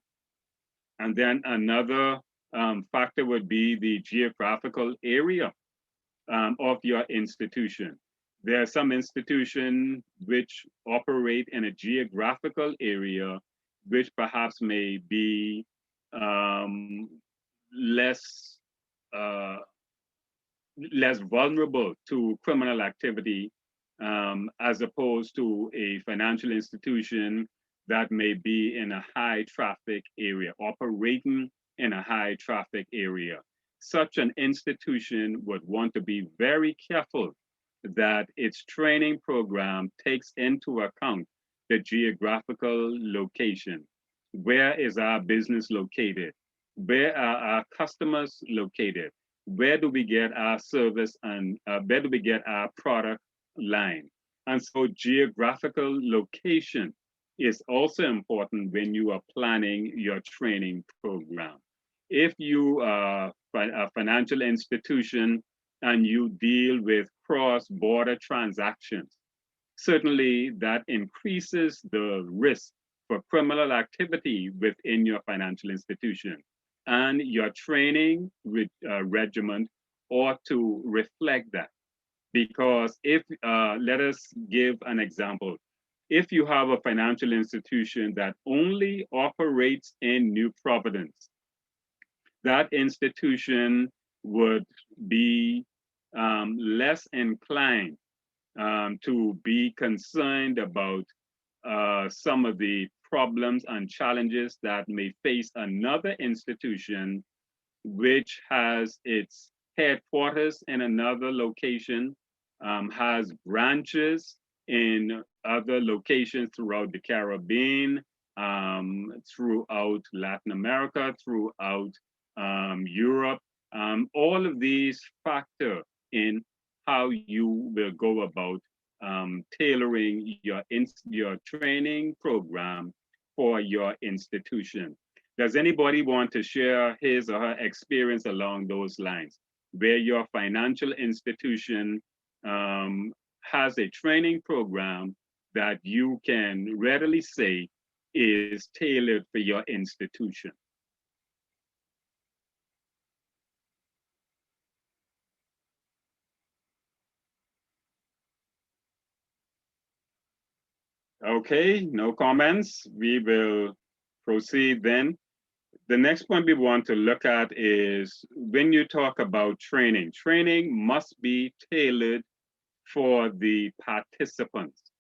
Speaker 2: And then another factor would be the geographical area of your institution. There are some institutions which operate in a geographical area which perhaps may be less vulnerable to criminal activity as opposed to a financial institution that may be in a high traffic area, operating in a high traffic area. Such an institution would want to be very careful that its training program takes into account the geographical location. Where is our business located? Where are our customers located? Where do we get our service and where do we get our product line? And so geographical location is also important when you are planning your training program. If you are a financial institution and you deal with cross-border transactions, certainly that increases the risk for criminal activity within your financial institution. And your training regimen ought to reflect that. Because if, let us give an example. If you have a financial institution that only operates in New Providence, that institution would be less inclined to be concerned about some of the problems and challenges that may face another institution which has its headquarters in another location, has branches in other locations throughout the Caribbean, throughout Latin America, throughout Europe. All of these factor in how you will go about tailoring your training program for your institution. Does anybody want to share his or her experience along those lines, where your financial institution has a training program that you can readily say is tailored for your institution? Okay, no comments. We will proceed then. The next point we want to look at is when you talk about training, training must be tailored for the participants.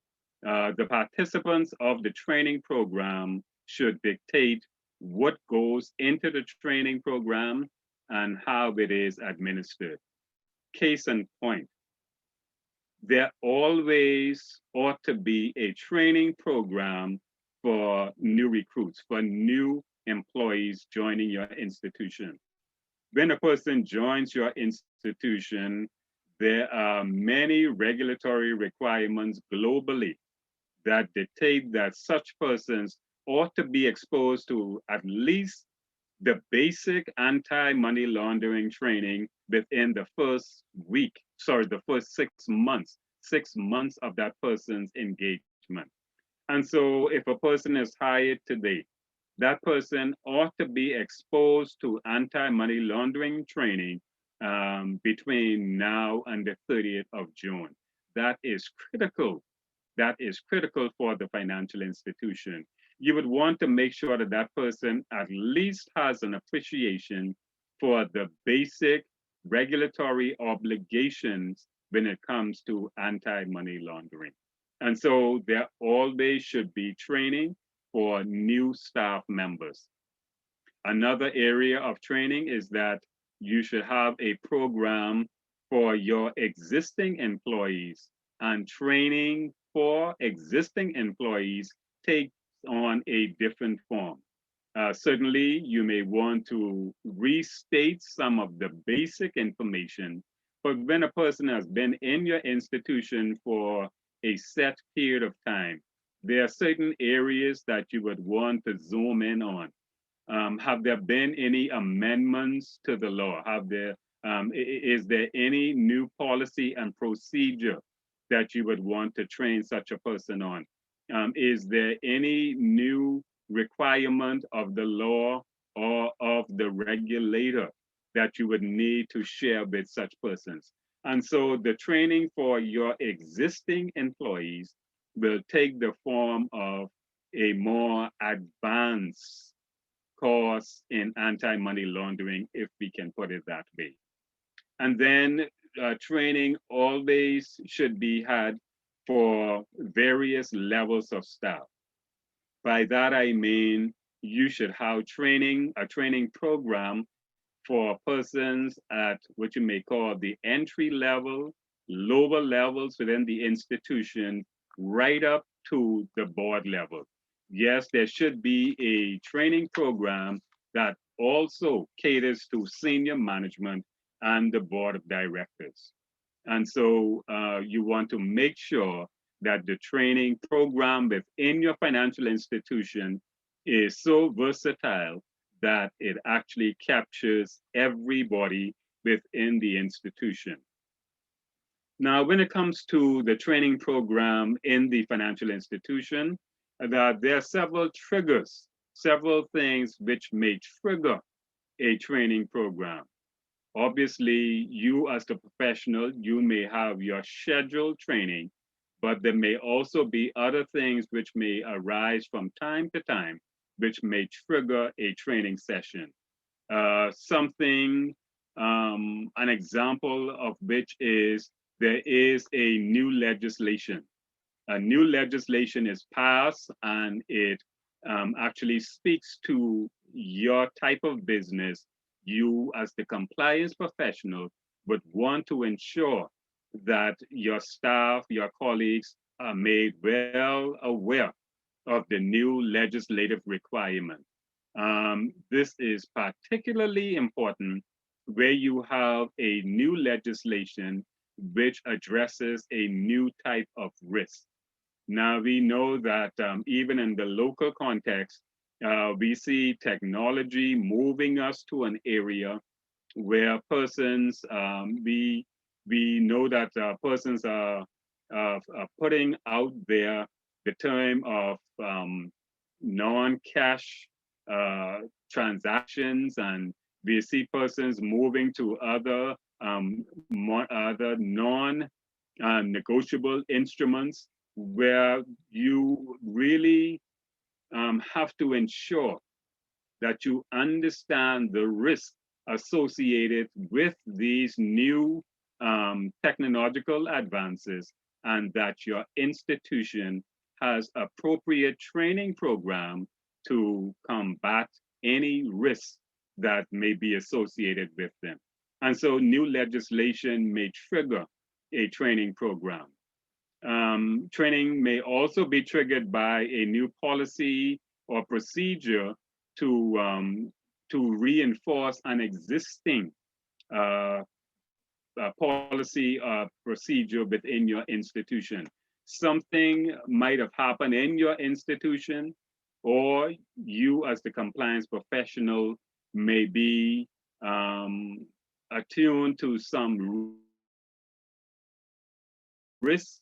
Speaker 2: The participants of the training program should dictate what goes into the training program and how it is administered. Case in point, there always ought to be a training program for new recruits, for new employees joining your institution. When a person joins your institution, there are many regulatory requirements globally that dictate that such persons ought to be exposed to at least the basic anti-money laundering training within the first the first 6 months of that person's engagement. And so if a person is hired today, that person ought to be exposed to anti-money laundering training between now and the 30th of June. That is critical. That is critical for the financial institution. You would want to make sure that that person at least has an appreciation for the basic regulatory obligations when it comes to anti-money laundering. And so there always should be training for new staff members. Another area of training is that you should have a program for your existing employees, and training for existing employees takes on a different form. Certainly, you may want to restate some of the basic information, but when a person has been in your institution for a set period of time, there are certain areas that you would want to zoom in on. Have there been any amendments to the law? Is there any new policy and procedure that you would want to train such a person on? Is there any new requirement of the law or of the regulator that you would need to share with such persons? And so the training for your existing employees will take the form of a more advanced course in anti-money laundering, if we can put it that way. And then training always should be had for various levels of staff. By that I mean you should have a training program for persons at what you may call the entry level, lower levels within the institution, right up to the board level. Yes, there should be a training program that also caters to senior management and the board of directors. And so you want to make sure that the training program within your financial institution is so versatile that it actually captures everybody within the institution. Now, when it comes to the training program in the financial institution, that there are several triggers, several things which may trigger a training program. Obviously, you as the professional, you may have your scheduled training, but there may also be other things which may arise from time to time, which may trigger a training session. An example of which is there is a new legislation. A new legislation is passed and it actually speaks to your type of business. You as the compliance professional would want to ensure that your staff, your colleagues are made well aware of the new legislative requirement. This is particularly important where you have a new legislation which addresses a new type of risk. Now, we know that even in the local context, we see technology moving us to an area where persons, we know that persons are putting out there the term of non-cash transactions, and we see persons moving to other non-negotiable instruments where you really have to ensure that you understand the risk associated with these new technological advances, and that your institution has appropriate training program to combat any risks that may be associated with them. And so new legislation may trigger a training program. Training may also be triggered by a new policy or procedure to reinforce an existing policy or procedure within your institution. Something might have happened in your institution, or you as the compliance professional may be attuned to some risk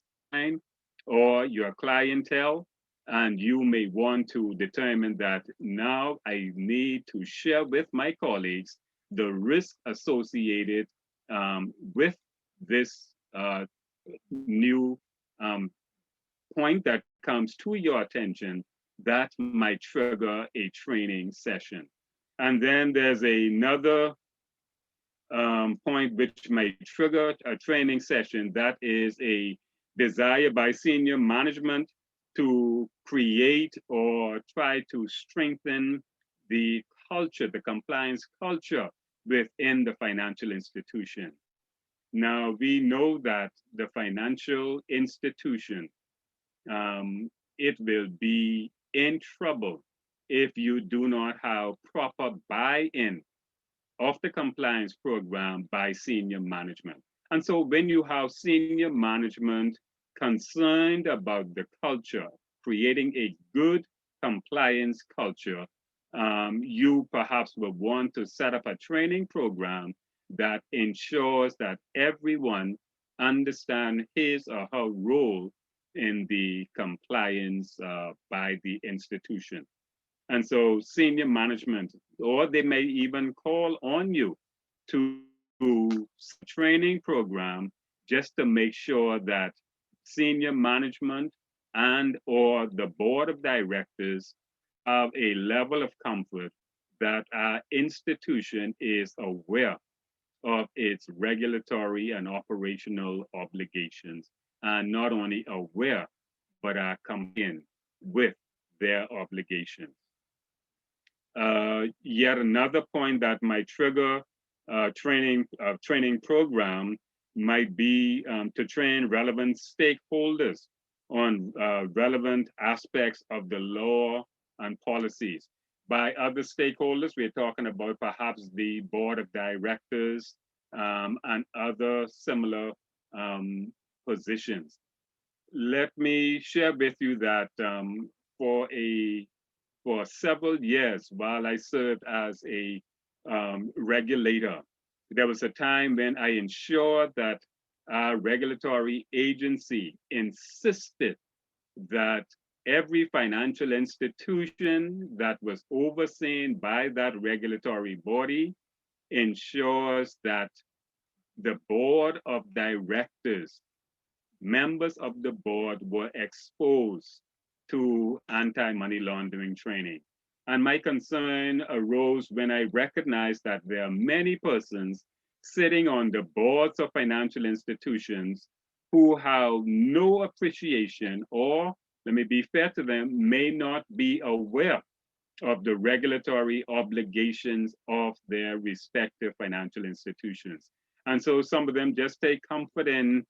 Speaker 2: or your clientele, and you may want to determine that now I need to share with my colleagues the risk associated with this new point that comes to your attention that might trigger a training session. And then there's another point which might trigger a training session, that is a desire by senior management to create or try to strengthen the culture, the compliance culture within the financial institution. Now, we know that the financial institution, it will be in trouble if you do not have proper buy-in of the compliance program by senior management. And so when you have senior management concerned about the culture, creating a good compliance culture, you perhaps will want to set up a training program that ensures that everyone understands his or her role in the compliance by the institution. And so senior management, or they may even call on you to training program just to make sure that senior management and or the board of directors have a level of comfort that our institution is aware of its regulatory and operational obligations, and not only aware, but are compliant with their obligations. Yet another point that might trigger training program might be to train relevant stakeholders on relevant aspects of the law and policies. By other stakeholders, we're talking about perhaps the board of directors and other similar positions. let me share with you that for several years while I served as a regulator, there was a time when I ensured that our regulatory agency insisted that every financial institution that was overseen by that regulatory body ensures that the board of directors, members of the board were exposed to anti-money laundering training. And my concern arose when I recognized that there are many persons sitting on the boards of financial institutions who have no appreciation, or let me be fair to them, may not be aware of the regulatory obligations of their respective financial institutions. And so some of them just take comfort in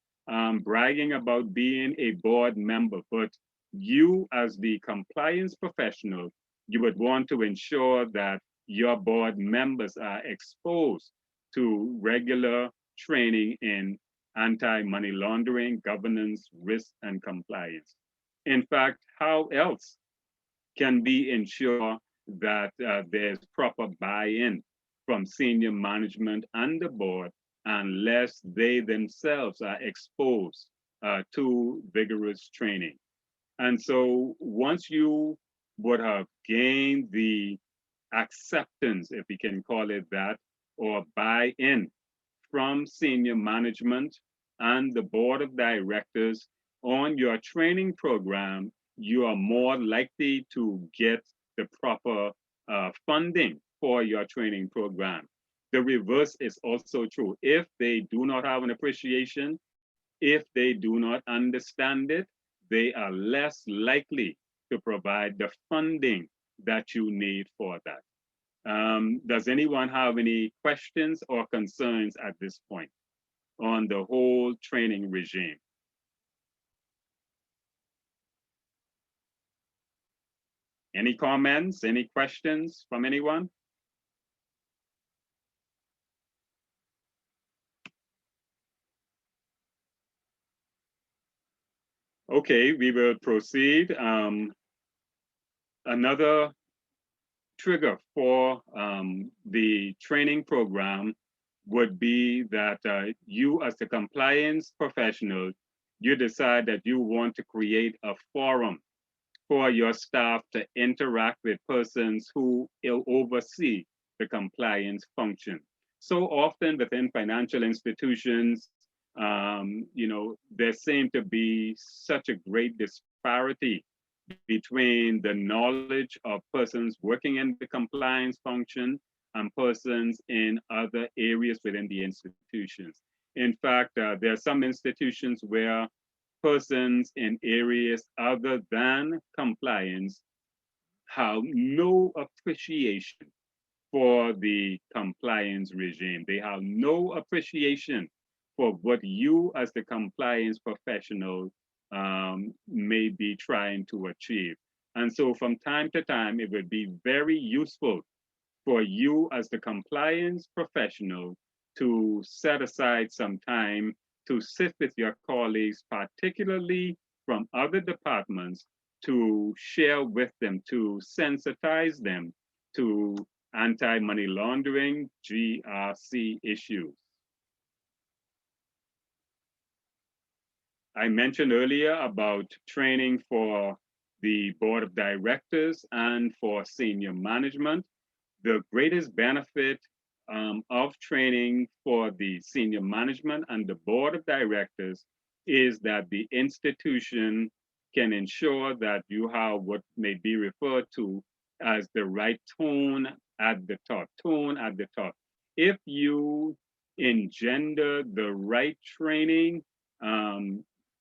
Speaker 2: bragging about being a board member, but you as the compliance professional, you would want to ensure that your board members are exposed to regular training in anti-money laundering, governance, risk, and compliance. In fact, how else can we ensure that there's proper buy-in from senior management and the board unless they themselves are exposed to vigorous training? And so once you would have gained the acceptance, if we can call it that, or buy-in from senior management and the board of directors on your training program, you are more likely to get the proper funding for your training program. The reverse is also true. If they do not have an appreciation, if they do not understand it, they are less likely to provide the funding that you need for that. Does anyone have any questions or concerns at this point on the whole training regime? Any comments, any questions from anyone? Okay, we will proceed. Another trigger for the training program would be that you as the compliance professional, you decide that you want to create a forum for your staff to interact with persons who will oversee the compliance function. So often within financial institutions, there seem to be such a great disparity between the knowledge of persons working in the compliance function and persons in other areas within the institutions. In fact, there are some institutions where persons in areas other than compliance have no appreciation for the compliance regime. They have no appreciation for what you as the compliance professional may be trying to achieve. And so from time to time, it would be very useful for you as the compliance professional to set aside some time to sit with your colleagues, particularly from other departments, to share with them, to sensitize them to anti-money laundering, GRC issues. I mentioned earlier about training for the board of directors and for senior management. The greatest benefit of training for the senior management and the board of directors is that the institution can ensure that you have what may be referred to as the right tone at the top, If you engender the right training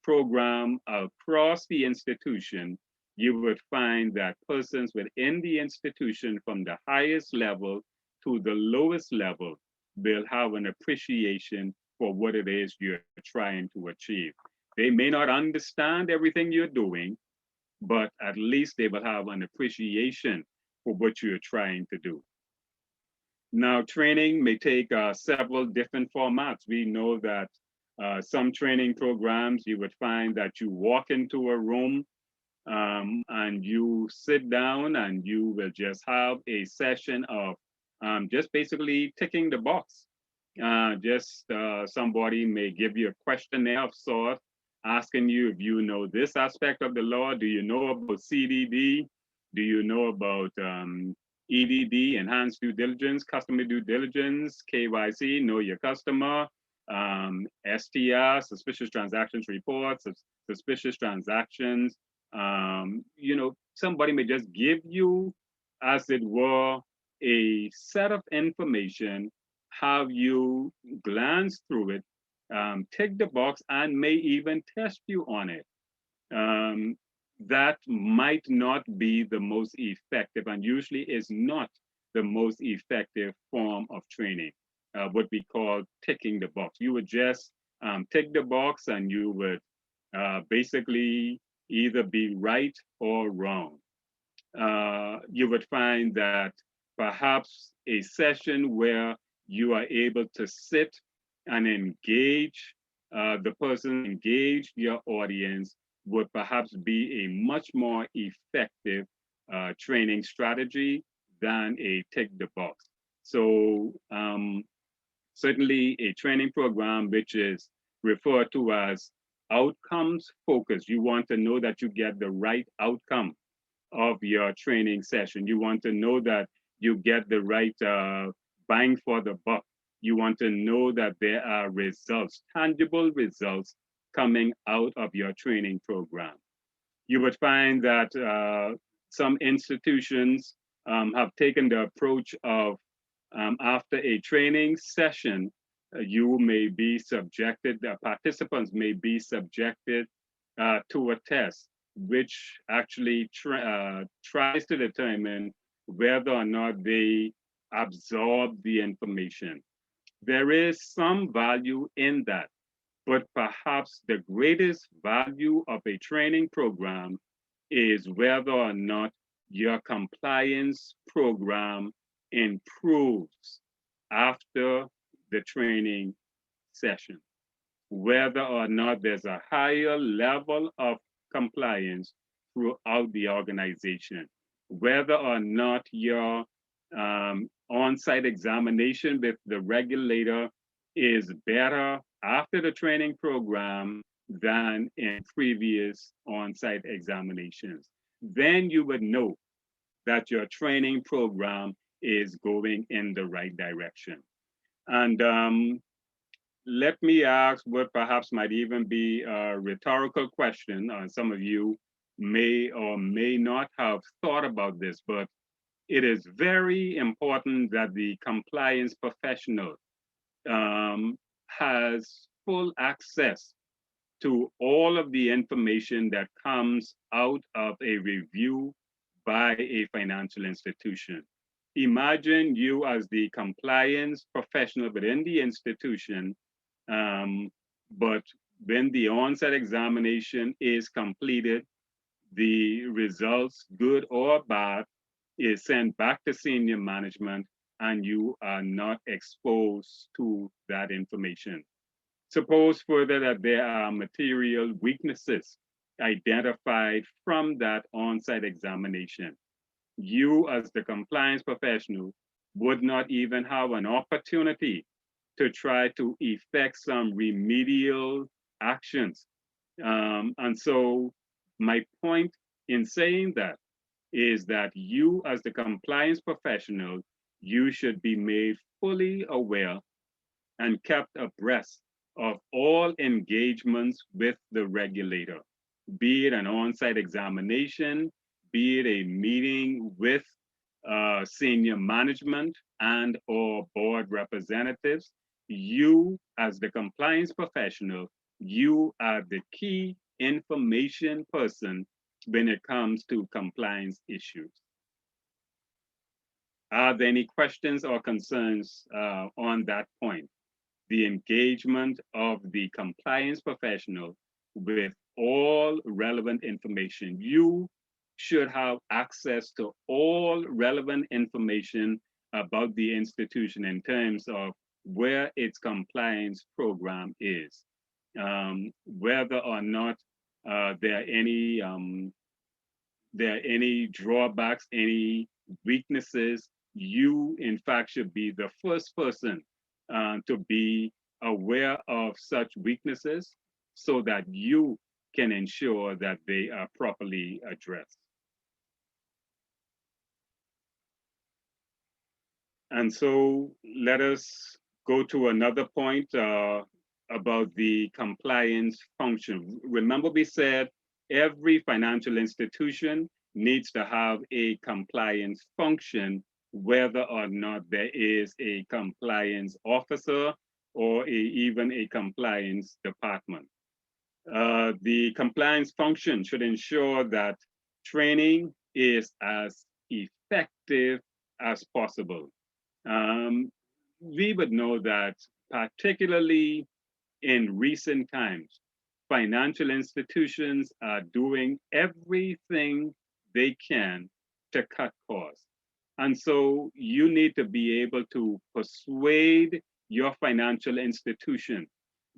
Speaker 2: program across the institution, you would find that persons within the institution from the highest level to the lowest level will have an appreciation for what it is you're trying to achieve. They may not understand everything you're doing, but at least they will have an appreciation for what you're trying to do. Now, training may take several different formats. We know that Some training programs, you would find that you walk into a room and you sit down and you will just have a session of just basically ticking the box. Somebody may give you a questionnaire of sort, asking you if you know this aspect of the law. Do you know about CDD? Do you know about EDD, enhanced due diligence, customer due diligence, KYC, know your customer, STR, suspicious transactions reports, suspicious transactions. Somebody may just give you, as it were, a set of information, have you glance through it, tick the box, and may even test you on it. That might not be the most effective, and usually is not the most effective form of training, what we call ticking the box. You would just tick the box and you would basically either be right or wrong. You would find that perhaps a session where you are able to sit and engage the person, engage your audience, would perhaps be a much more effective training strategy than a tick the box. So certainly a training program which is referred to as outcomes focused. You want to know that you get the right outcome of your training session. You want to know that you get the right bang for the buck. You want to know that there are results, tangible results coming out of your training program. You would find that some institutions have taken the approach of after a training session, you may be subjected, the participants may be subjected to a test, which actually tries to determine whether or not they absorb the information. There is some value in that, but perhaps the greatest value of a training program is whether or not your compliance program improves after the training session, whether or not there's a higher level of compliance throughout the organization, whether or not your on-site examination with the regulator is better after the training program than in previous on-site examinations. Then you would know that your training program is going in the right direction. And let me ask what perhaps might even be a rhetorical question. Some of you may or may not have thought about this, but it is very important that the compliance professional has full access to all of the information that comes out of a review by a financial institution. Imagine you as the compliance professional within the institution, but when the on-site examination is completed, the results, good or bad, is sent back to senior management and you are not exposed to that information. Suppose further that there are material weaknesses identified from that on-site examination. You as the compliance professional would not even have an opportunity to try to effect some remedial actions. And so my point in saying that is that you as the compliance professional, you should be made fully aware and kept abreast of all engagements with the regulator, be it an on-site examination, be it a meeting with senior management and or board representatives. You as the compliance professional, you are the key information person when it comes to compliance issues. Are there any questions or concerns on that point? The engagement of the compliance professional with all relevant information. You should have access to all relevant information about the institution in terms of where its compliance program is. whether or not there are any drawbacks, any weaknesses, you in fact should be the first person to be aware of such weaknesses so that you can ensure that they are properly addressed. And so let us go to another point about the compliance function. Remember we said every financial institution needs to have a compliance function, whether or not there is a compliance officer or even a compliance department. The compliance function should ensure that training is as effective as possible. We would know that particularly in recent times, financial institutions are doing everything they can to cut costs. And so you need to be able to persuade your financial institution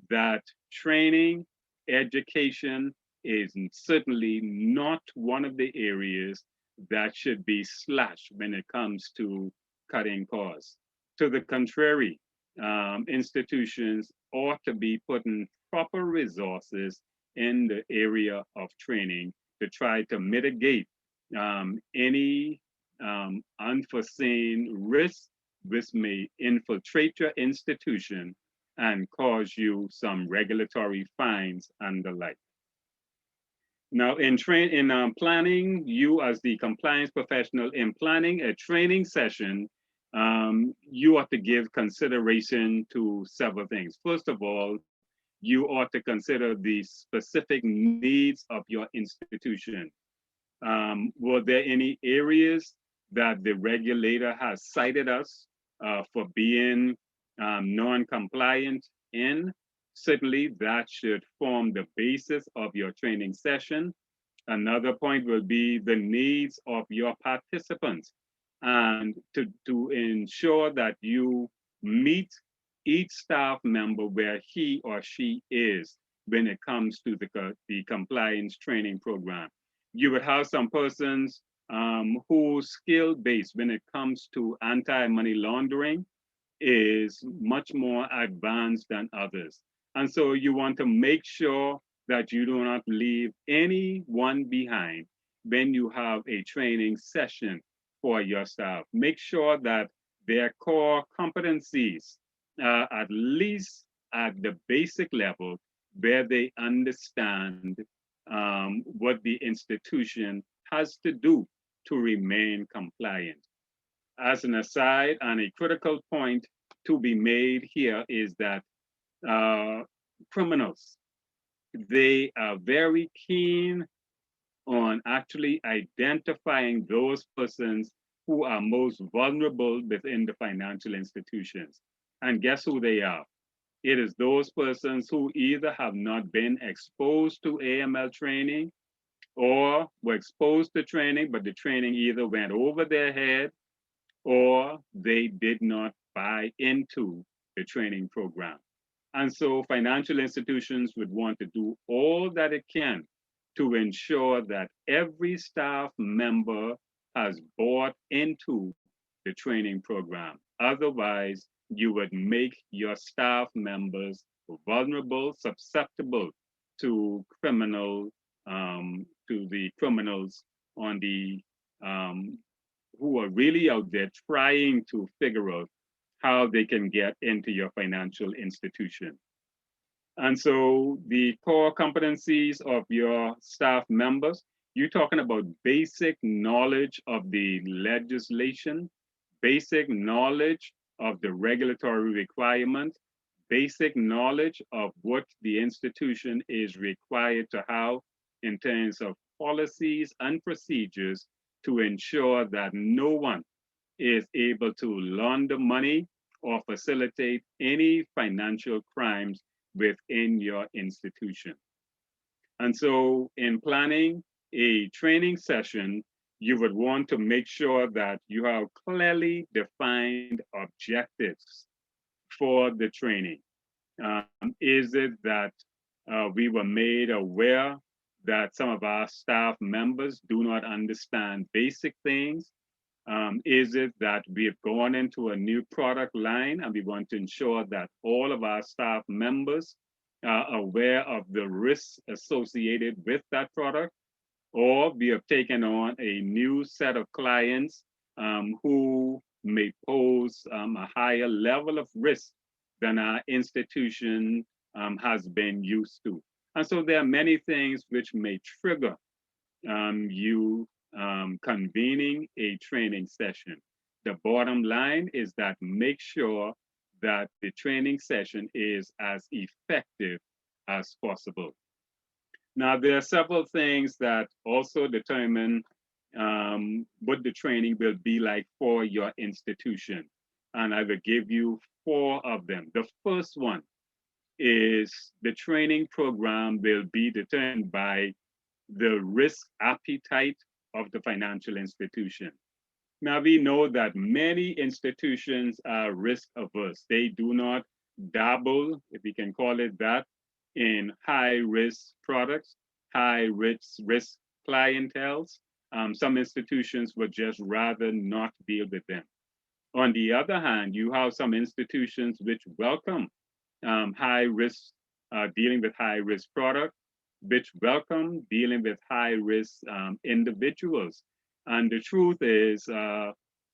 Speaker 2: that training, education is certainly not one of the areas that should be slashed when it comes to cutting costs. To the contrary, institutions ought to be putting proper resources in the area of training to try to mitigate any unforeseen risks which may infiltrate your institution and cause you some regulatory fines and the like. Now, in planning, you as the compliance professional in planning a training session, you ought to give consideration to several things. First of all, you ought to consider the specific needs of your institution. Were there any areas that the regulator has cited us for being non-compliant in? Certainly that should form the basis of your training session. Another point will be the needs of your participants and to ensure that you meet each staff member where he or she is when it comes to the compliance training program. You would have some persons whose skill base when it comes to anti-money laundering is much more advanced than others. And so you want to make sure that you do not leave anyone behind when you have a training session for your staff. Make sure that their core competencies are at least at the basic level where they understand what the institution has to do to remain compliant. As an aside, and a critical point to be made here is that criminals, they are very keen on actually identifying those persons who are most vulnerable within the financial institutions. And guess who they are? It is those persons who either have not been exposed to AML training or were exposed to training, but the training either went over their head or they did not buy into the training program. And so financial institutions would want to do all that it can to ensure that every staff member has bought into the training program. Otherwise, you would make your staff members vulnerable, susceptible to the criminals on the who are really out there trying to figure out how they can get into your financial institution. And so the core competencies of your staff members, you're talking about basic knowledge of the legislation, basic knowledge of the regulatory requirement, basic knowledge of what the institution is required to have in terms of policies and procedures to ensure that no one is able to launder money or facilitate any financial crimes within your institution. And so in planning a training session, you would want to make sure that you have clearly defined objectives for the training. Is it that we were made aware that some of our staff members do not understand basic things. Is it that we've gone into a new product line and we want to ensure that all of our staff members are aware of the risks associated with that product? Or we have taken on a new set of clients who may pose a higher level of risk than our institution has been used to. And so there are many things which may trigger you convening a training session. The bottom line is that make sure that the training session is as effective as possible. Now, there are several things that also determine what the training will be like for your institution. And I will give you 4 of them. The first one is the training program will be determined by the risk appetite of the financial institution. Now, we know that many institutions are risk averse. They do not dabble, if we can call it that, in high risk products, high risk clienteles. Some institutions would just rather not deal with them. On the other hand, you have some institutions which welcome high risk, dealing with high risk product, which welcome dealing with high risk individuals. And the truth is,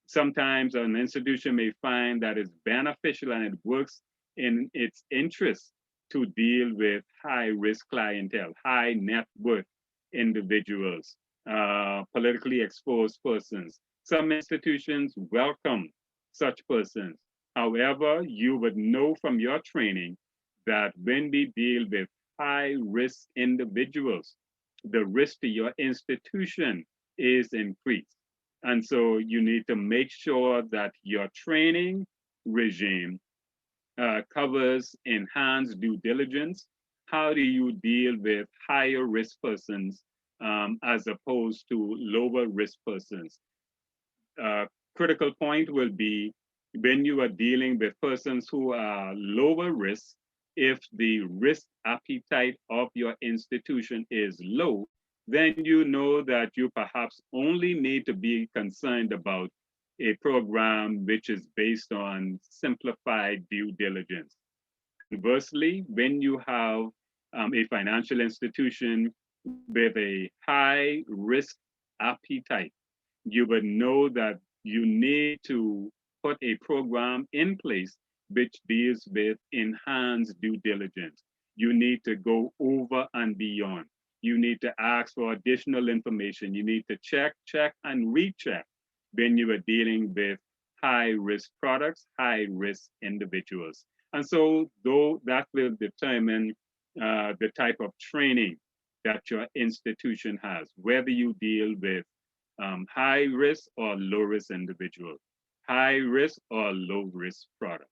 Speaker 2: sometimes an institution may find that it's beneficial and it works in its interest to deal with high risk clientele, high net worth individuals, politically exposed persons. Some institutions welcome such persons. However, you would know from your training that when we deal with high risk individuals, the risk to your institution is increased. And so you need to make sure that your training regime covers enhanced due diligence. How do you deal with higher risk persons as opposed to lower risk persons? Critical point will be when you are dealing with persons who are lower risk, if the risk appetite of your institution is low, then you know that you perhaps only need to be concerned about a program which is based on simplified due diligence. Conversely, when you have a financial institution with a high risk appetite, you would know that you need to put a program in place which deals with enhanced due diligence. You need to go over and beyond. You need to ask for additional information. You need to check, and recheck when you are dealing with high risk products, high risk individuals. And so though that will determine the type of training that your institution has, whether you deal with high risk or low risk individuals, high risk or low risk product.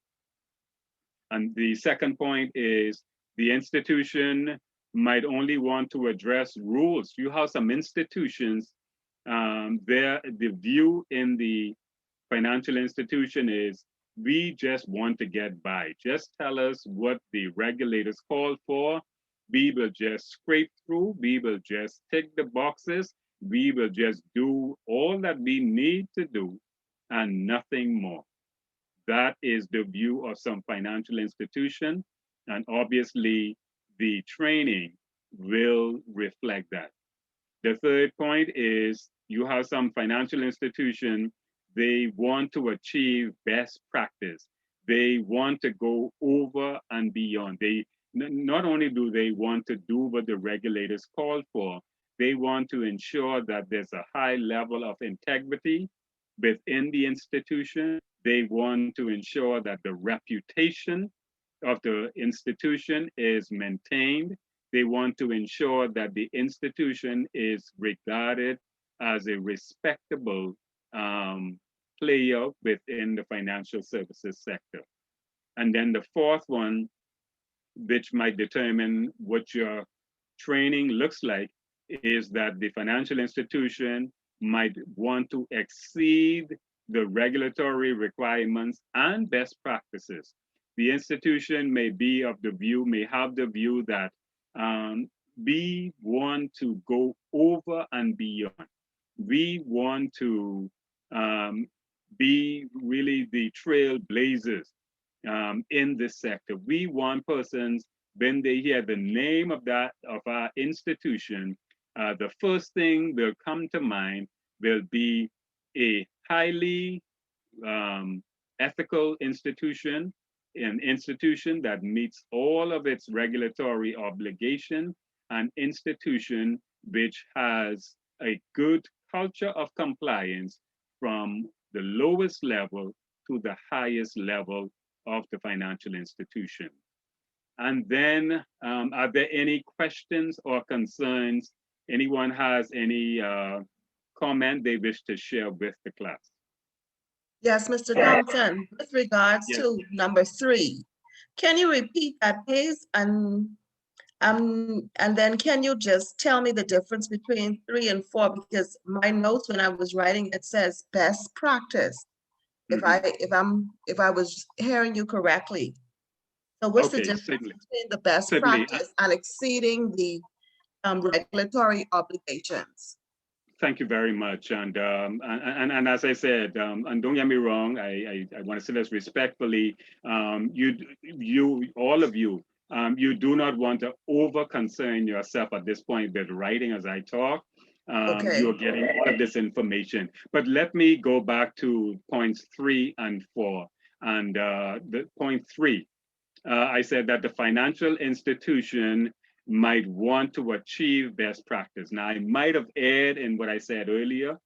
Speaker 2: And the second point is the institution might only want to address rules. You have some institutions, the view in the financial institution is, we just want to get by. Just tell us what the regulators call for. We will just scrape through. We will just tick the boxes. We will just do all that we need to do and nothing more. That is the view of some financial institution. And obviously, the training will reflect that. The third point is you have some financial institution, they want to achieve best practice. They want to go over and beyond. They not only do they want to do what the regulators call for, they want to ensure that there's a high level of integrity within the institution. They want to ensure that the reputation of the institution is maintained. They want to ensure that the institution is regarded as a respectable player within the financial services sector. And then the fourth one, which might determine what your training looks like, is that the financial institution might want to exceed the regulatory requirements and best practices. The institution may have the view that we want to go over and beyond. We want to be really the trailblazers in this sector. We want persons, when they hear the name of our institution, the first thing will come to mind will be a highly ethical institution, an institution that meets all of its regulatory obligation, an institution which has a good culture of compliance from the lowest level to the highest level of the financial institution. And then, are there any questions or concerns? Anyone has any comment they wish to share with the class?
Speaker 4: Yes, Mr. Thompson, with regards
Speaker 2: Yes.
Speaker 4: to number 3, can you repeat that, please? And then can you just tell me the difference between 3 and 4? Because my notes when I was writing, it says best practice. If I was hearing you correctly. So what's the
Speaker 2: Okay,
Speaker 4: difference
Speaker 2: certainly.
Speaker 4: between the best
Speaker 2: Certainly.
Speaker 4: practice and exceeding the regulatory obligations?
Speaker 2: Thank you very much. And as I said, and don't get me wrong, I want to say this respectfully. You all of you, you do not want to over concern yourself at this point with writing as I talk.
Speaker 4: Okay.
Speaker 2: You're getting all of this information. But let me go back to points 3 and 4. And the point 3, I said that the financial institution might want to achieve best practice. Now, I might have erred in what I said earlier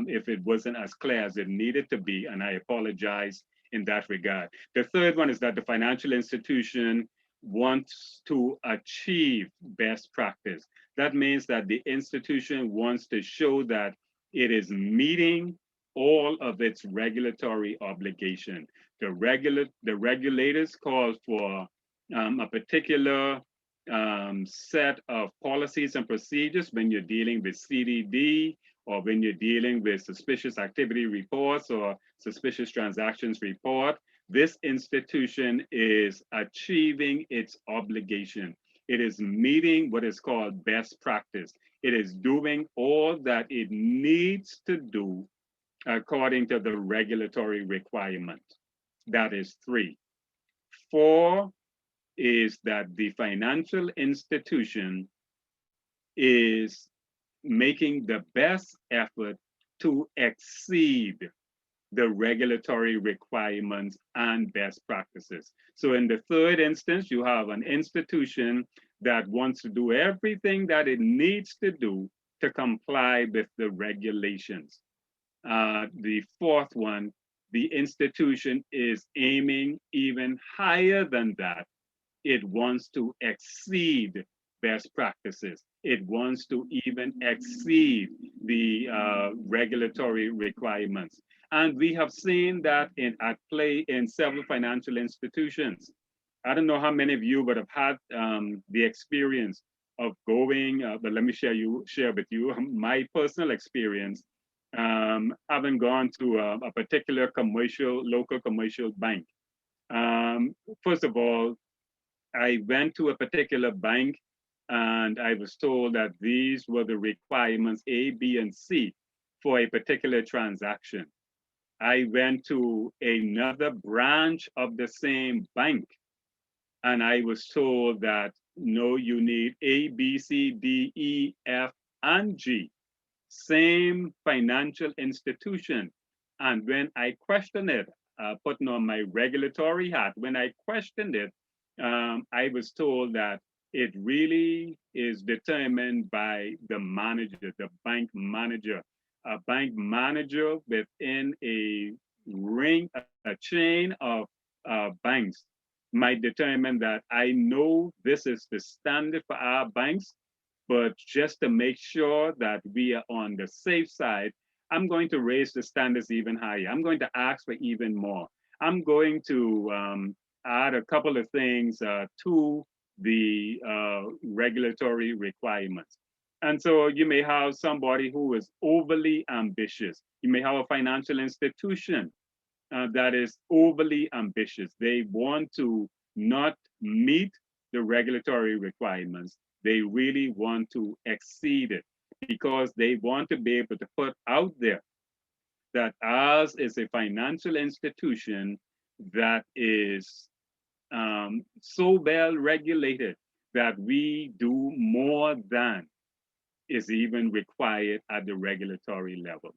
Speaker 2: if it wasn't as clear as it needed to be, and I apologize in that regard. The third one is that the financial institution wants to achieve best practice. That means that the institution wants to show that it is meeting all of its regulatory obligation. The regulators call for a particular set of policies and procedures when you're dealing with CDD or when you're dealing with suspicious activity reports or suspicious transactions report. This institution is achieving its obligation. It is meeting what is called best practice. It is doing all that it needs to do according to the regulatory requirement. That is 3. 4 is that the financial institution is making the best effort to exceed the regulatory requirements and best practices. So in the third instance, you have an institution that wants to do everything that it needs to do to comply with the regulations. The fourth one, the institution is aiming even higher than that. It wants to exceed best practices. It wants to even exceed the regulatory requirements. And we have seen that at play in several financial institutions. I don't know how many of you would have had the experience of going, but let me share with you my personal experience, having gone to a particular local commercial bank. First of all, I went to a particular bank and I was told that these were the requirements A, B, and C for a particular transaction. I went to another branch of the same bank and I was told that no, you need A, B, C, D, E, F, and G. Same financial institution. And when I questioned it, putting on my regulatory hat, when I questioned it, I was told that it really is determined by the manager, the bank manager. A bank manager within a chain of banks might determine that I know this is the standard for our banks, but just to make sure that we are on the safe side, I'm going to raise the standards even higher. I'm going to ask for even more. I'm going to add a couple of things to the regulatory requirements. And so you may have somebody who is overly ambitious. You may have a financial institution that is overly ambitious. They want to not meet the regulatory requirements. They really want to exceed it because they want to be able to put out there that ours is a financial institution that is so well regulated that we do more than is even required at the regulatory level.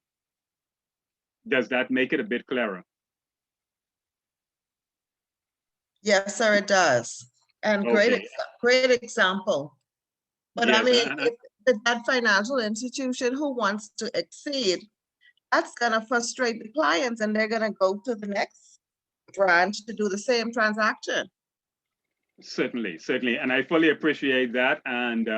Speaker 2: Does that make it a bit clearer?
Speaker 4: Yes, sir, it does. And
Speaker 2: Okay.
Speaker 4: great example. But I
Speaker 2: Yes,
Speaker 4: mean, if that financial institution who wants to exceed, that's gonna frustrate the clients and they're gonna go to the next branch to do the same transaction.
Speaker 2: certainly, certainly, and I fully appreciate that, and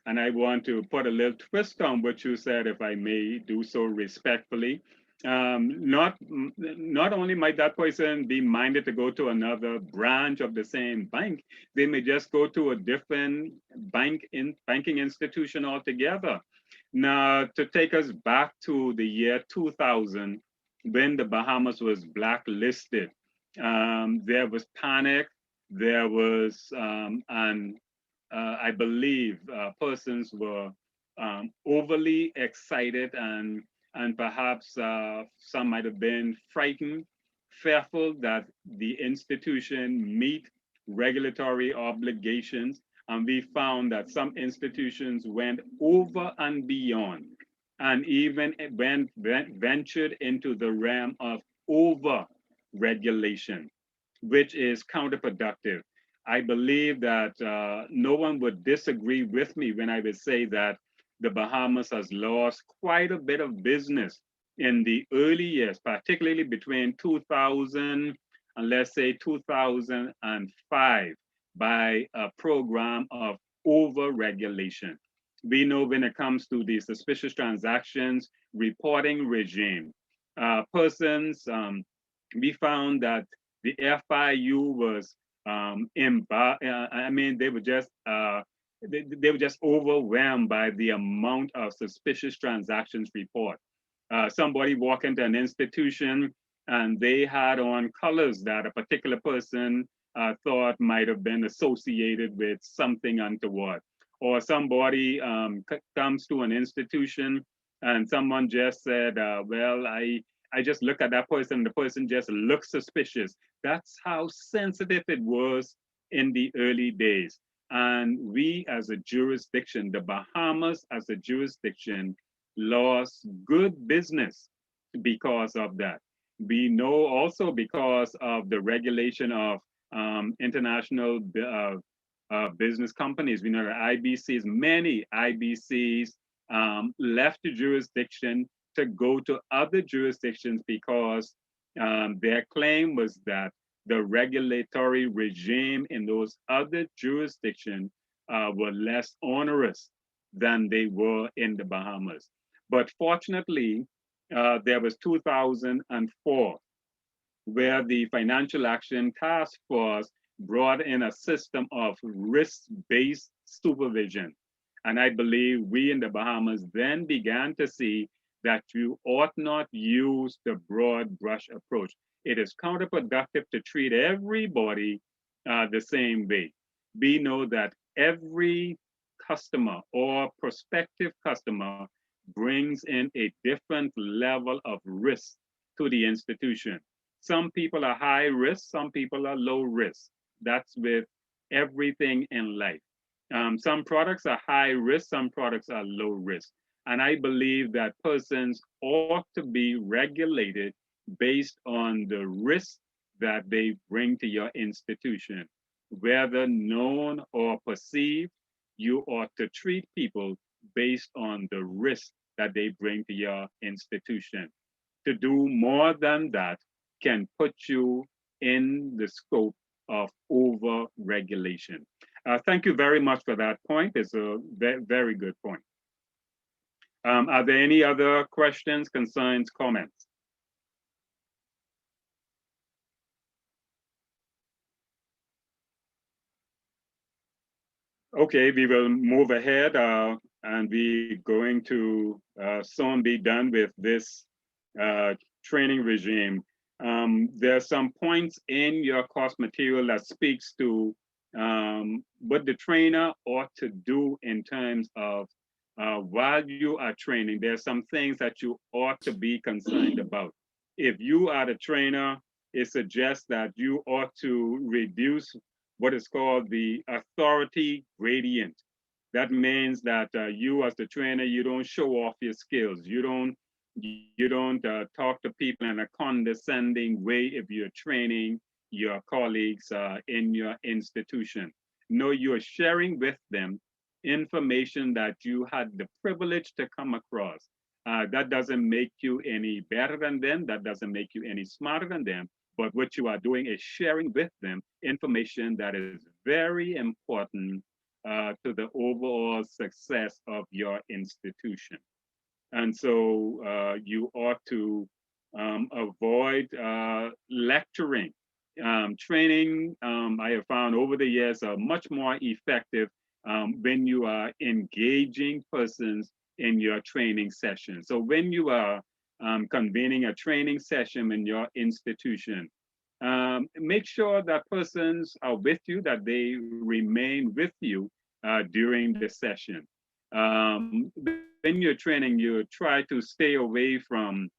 Speaker 2: I want to put a little twist on what you said, if I may do so respectfully. Not only might that person be minded to go to another branch of the same bank, they may just go to a different banking institution altogether. Now, to take us back to the year 2000, when the Bahamas was blacklisted, there was panic. There was, I believe, persons were overly excited and perhaps some might have been frightened, fearful that the institution meet regulatory obligations. And we found that some institutions went over and beyond and even ventured into the realm of over regulation, which is counterproductive. I believe that no one would disagree with me when I would say that the Bahamas has lost quite a bit of business in the early years, particularly between 2000 and let's say 2005, by a program of over-regulation. We know when it comes to the suspicious transactions reporting regime, we found that the FIU was I mean, they were just overwhelmed by the amount of suspicious transactions report. Somebody walk into an institution and they had on colors that a particular person thought might have been associated with something untoward. Or somebody comes to an institution and someone just said, well, I just look at that person, the person just looks suspicious. That's how sensitive it was in the early days. And we as a jurisdiction, the Bahamas as a jurisdiction, lost good business because of that. We know also because of the regulation of international business companies. We know that IBCs, many IBCs left the jurisdiction to go to other jurisdictions because their claim was that the regulatory regime in those other jurisdictions were less onerous than they were in the Bahamas. But fortunately, there was 2004, where the Financial Action Task Force brought in a system of risk-based supervision. And I believe we in the Bahamas then began to see that you ought not use the broad brush approach. It is counterproductive to treat everybody the same way. We know that every customer or prospective customer brings in a different level of risk to the institution. Some people are high risk, some people are low risk. That's with everything in life. Some products are high risk, some products are low risk. And I believe that persons ought to be regulated based on the risk that they bring to your institution. Whether known or perceived, you ought to treat people based on the risk that they bring to your institution. To do more than that can put you in the scope of over-regulation. Thank you very much for that point. It's a very good point. Are there any other questions, concerns, comments? Okay, we will move ahead and we're going to soon be done with this training regime. There are some points in your course material that speaks to what the trainer ought to do in terms of while you are training, there's some things that you ought to be concerned about. If you are the trainer, it suggests that you ought to reduce what is called the authority gradient. That means that you as the trainer, you don't show off your skills. You don't talk to people in a condescending way if you're training your colleagues in your institution. No, you're sharing with them information that you had the privilege to come across. That doesn't make you any better than them. That doesn't make you any smarter than them. But what you are doing is sharing with them information that is very important to the overall success of your institution. And so you ought to avoid lecturing. Training, I have found over the years, are much more effective when you are engaging persons in your training session. So when you are convening a training session in your institution, make sure that persons are with you, that they remain with you during the session. When you're training, you try to stay away from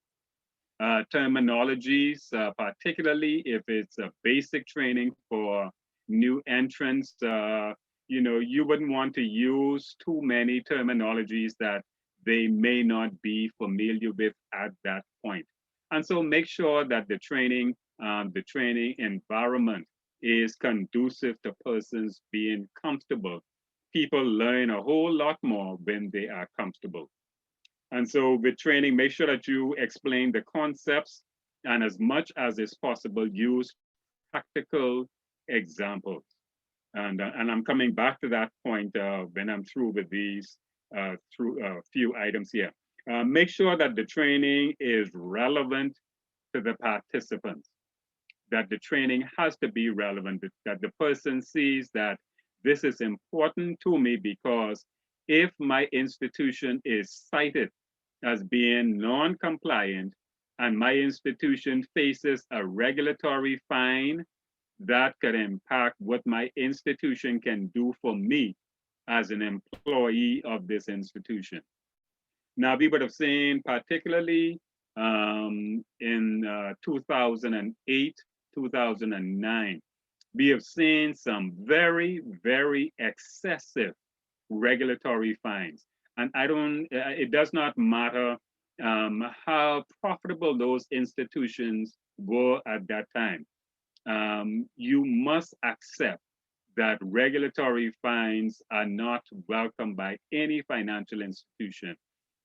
Speaker 2: terminologies, particularly if it's a basic training for new entrants. You wouldn't want to use too many terminologies that they may not be familiar with at that point. And so make sure that the training environment is conducive to persons being comfortable. People learn a whole lot more when they are comfortable. And so with training, make sure that you explain the concepts and as much as is possible, use practical examples. And I'm coming back to that point when I'm through with these through a few items here. Make sure that the training is relevant to the participants, that the training has to be relevant, that the person sees that this is important to me because if my institution is cited as being non-compliant and my institution faces a regulatory fine, that could impact what my institution can do for me as an employee of this institution. Now, we would have seen, particularly in 2008, 2009, we have seen some very, very excessive regulatory fines. And it does not matter how profitable those institutions were at that time. You must accept that regulatory fines are not welcome by any financial institution.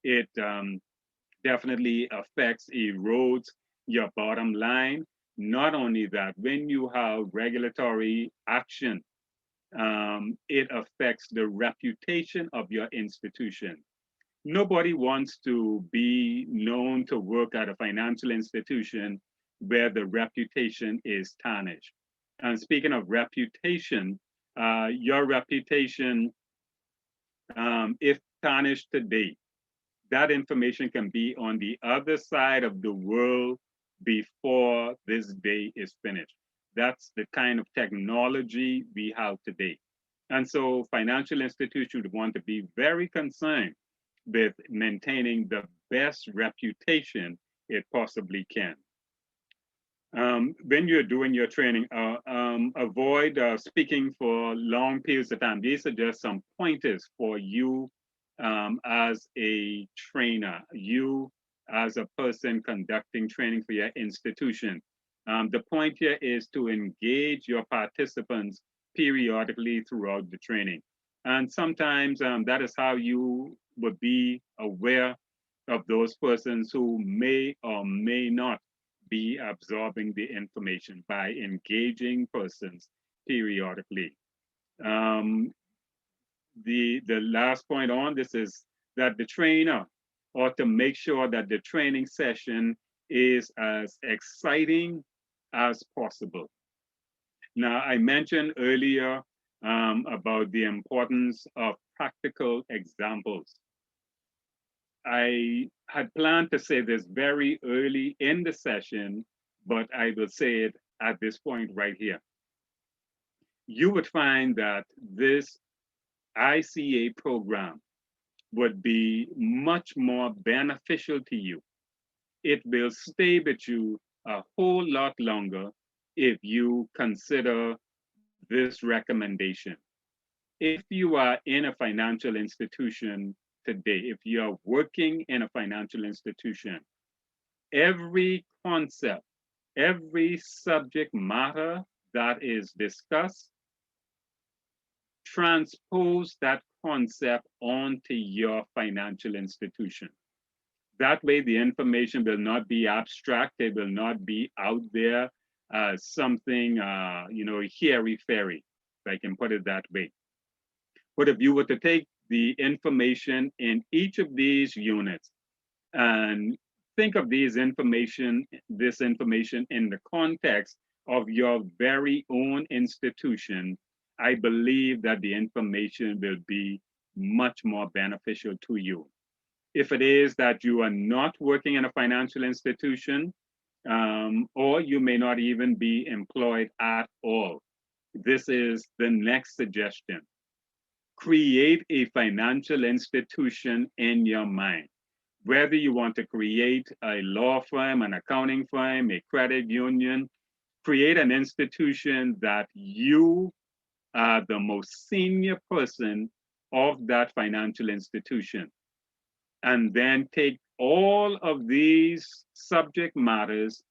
Speaker 2: It definitely affects, erodes your bottom line. Not only that, when you have regulatory action, it affects the reputation of your institution. Nobody wants to be known to work at a financial institution where the reputation is tarnished. And speaking of reputation, your reputation, if tarnished today, that information can be on the other side of the world before this day is finished. That's the kind of technology we have today. And so financial institutions would want to be very concerned with maintaining the best reputation it possibly can. When you're doing your training, avoid speaking for long periods of time. These are just some pointers for you as a trainer, you as a person conducting training for your institution. The point here is to engage your participants periodically throughout the training. And sometimes that is how you would be aware of those persons who may or may not be absorbing the information by engaging persons periodically. The last point on this is that the trainer ought to make sure that the training session is as exciting as possible. Now, I mentioned earlier about the importance of practical examples. I had planned to say this very early in the session, but I will say it at this point right here. you would find that this ICA program would be much more beneficial to you. It will stay with you a whole lot longer if you consider this recommendation. If you are in a financial institution today, if you are working in a financial institution, every concept, every subject matter that is discussed, transpose that concept onto your financial institution. That way, the information will not be abstract. It will not be out there something, hairy-fairy, if I can put it that way. But if you were to take the information in each of these units and think of this information in the context of your very own institution, I believe that the information will be much more beneficial to you. If it is that you are not working in a financial institution, or you may not even be employed at all, this is the next suggestion. Create a financial institution in your mind. Whether you want to create a law firm, an accounting firm, a credit union, create an institution that you are the most senior person of that financial institution. And then take all of these subject matters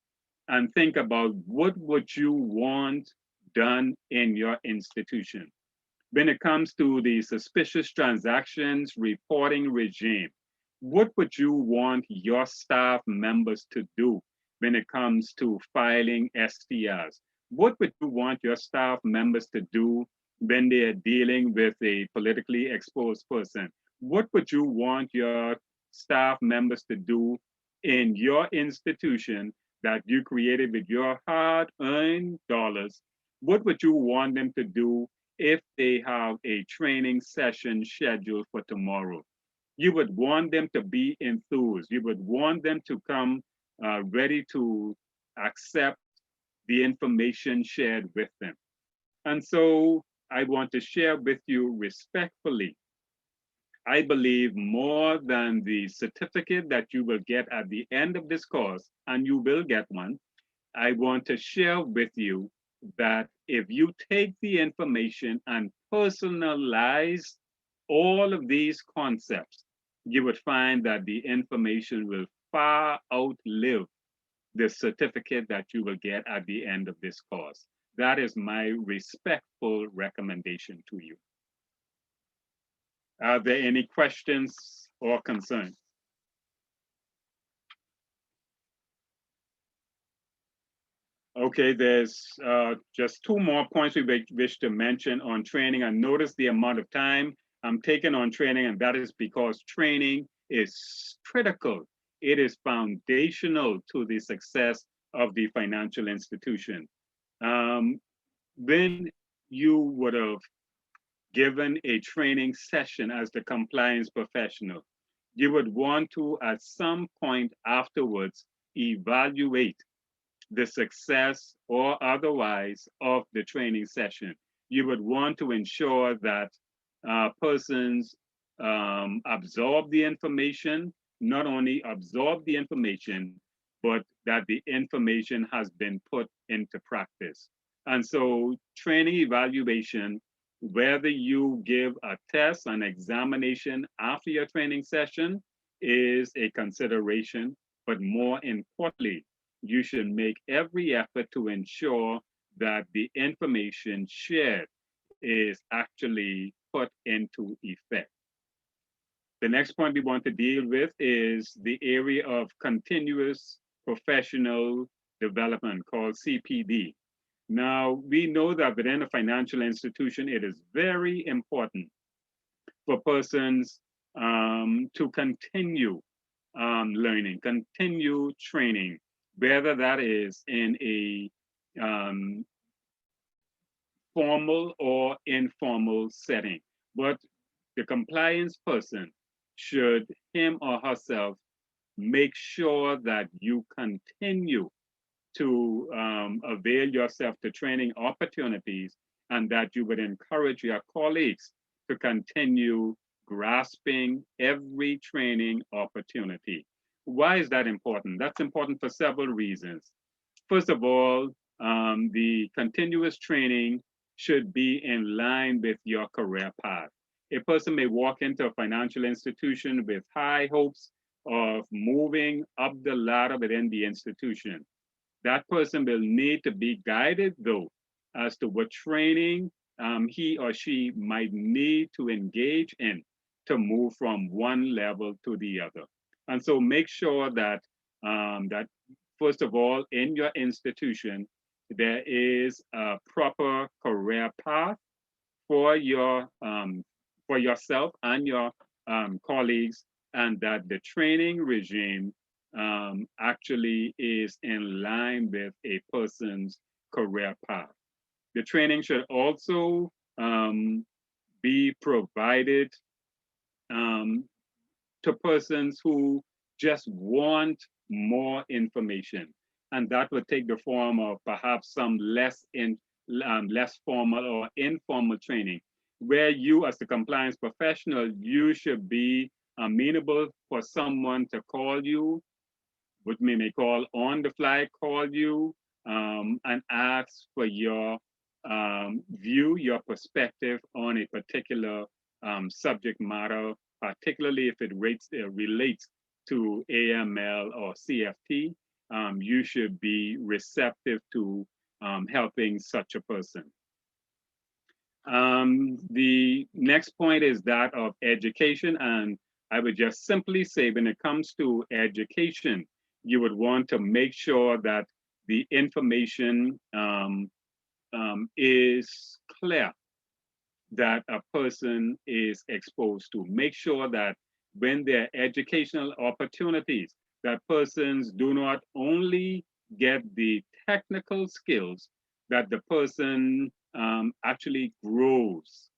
Speaker 2: and think about what would you want done in your institution. When it comes to the suspicious transactions reporting regime, what would you want your staff members to do when it comes to filing STRs? What would you want your staff members to do when they are dealing with a politically exposed person? What would you want your staff members to do in your institution that you created with your hard-earned dollars? What would you want them to do if they have a training session scheduled for tomorrow? You would want them to be enthused. You would want them to come ready to accept the information shared with them. And so I want to share with you respectfully, I believe more than the certificate that you will get at the end of this course, and you will get one, I want to share with you that if you take the information and personalize all of these concepts, you would find that the information will far outlive the certificate that you will get at the end of this course. That is my respectful recommendation to you. Are there any questions or concerns? Okay, there's just two more points we wish to mention on training. I noticed the amount of time I'm taking on training, and that is because training is critical. It is foundational to the success of the financial institution. When you would have given a training session as the compliance professional, you would want to, at some point afterwards, evaluate the success or otherwise of the training session. You would want to ensure that persons absorb the information, not only absorb the information, but that the information has been put into practice. And so training evaluation, whether you give a test, an examination after your training session, is a consideration, but more importantly, you should make every effort to ensure that the information shared is actually put into effect. The next point we want to deal with is the area of continuous professional development called CPD. Now, we know that within a financial institution, it is very important for persons to continue learning, continue training, whether that is in a formal or informal setting. But the compliance person should him or herself make sure that you continue to avail yourself to training opportunities and that you would encourage your colleagues to continue grasping every training opportunity. Why is that important? That's important for several reasons. First of all, the continuous training should be in line with your career path. A person may walk into a financial institution with high hopes of moving up the ladder within the institution. That person will need to be guided, though, as to what training he or she might need to engage in to move from one level to the other. And so make sure that, that first of all, in your institution, there is a proper career path for yourself and your colleagues, and that the training regime actually is in line with a person's career path. The training should also be provided to persons who just want more information. And that would take the form of perhaps some less formal or informal training, where you as the compliance professional, you should be amenable for someone to call you, what we may call on the fly, call you and ask for your view, your perspective on a particular subject matter, particularly if it relates to AML or CFT. You should be receptive to helping such a person. The next point is that of education, and I would just simply say when it comes to education, you would want to make sure that the information is clear that a person is exposed to. Make sure that when there are educational opportunities, that persons do not only get the technical skills, that the person actually grows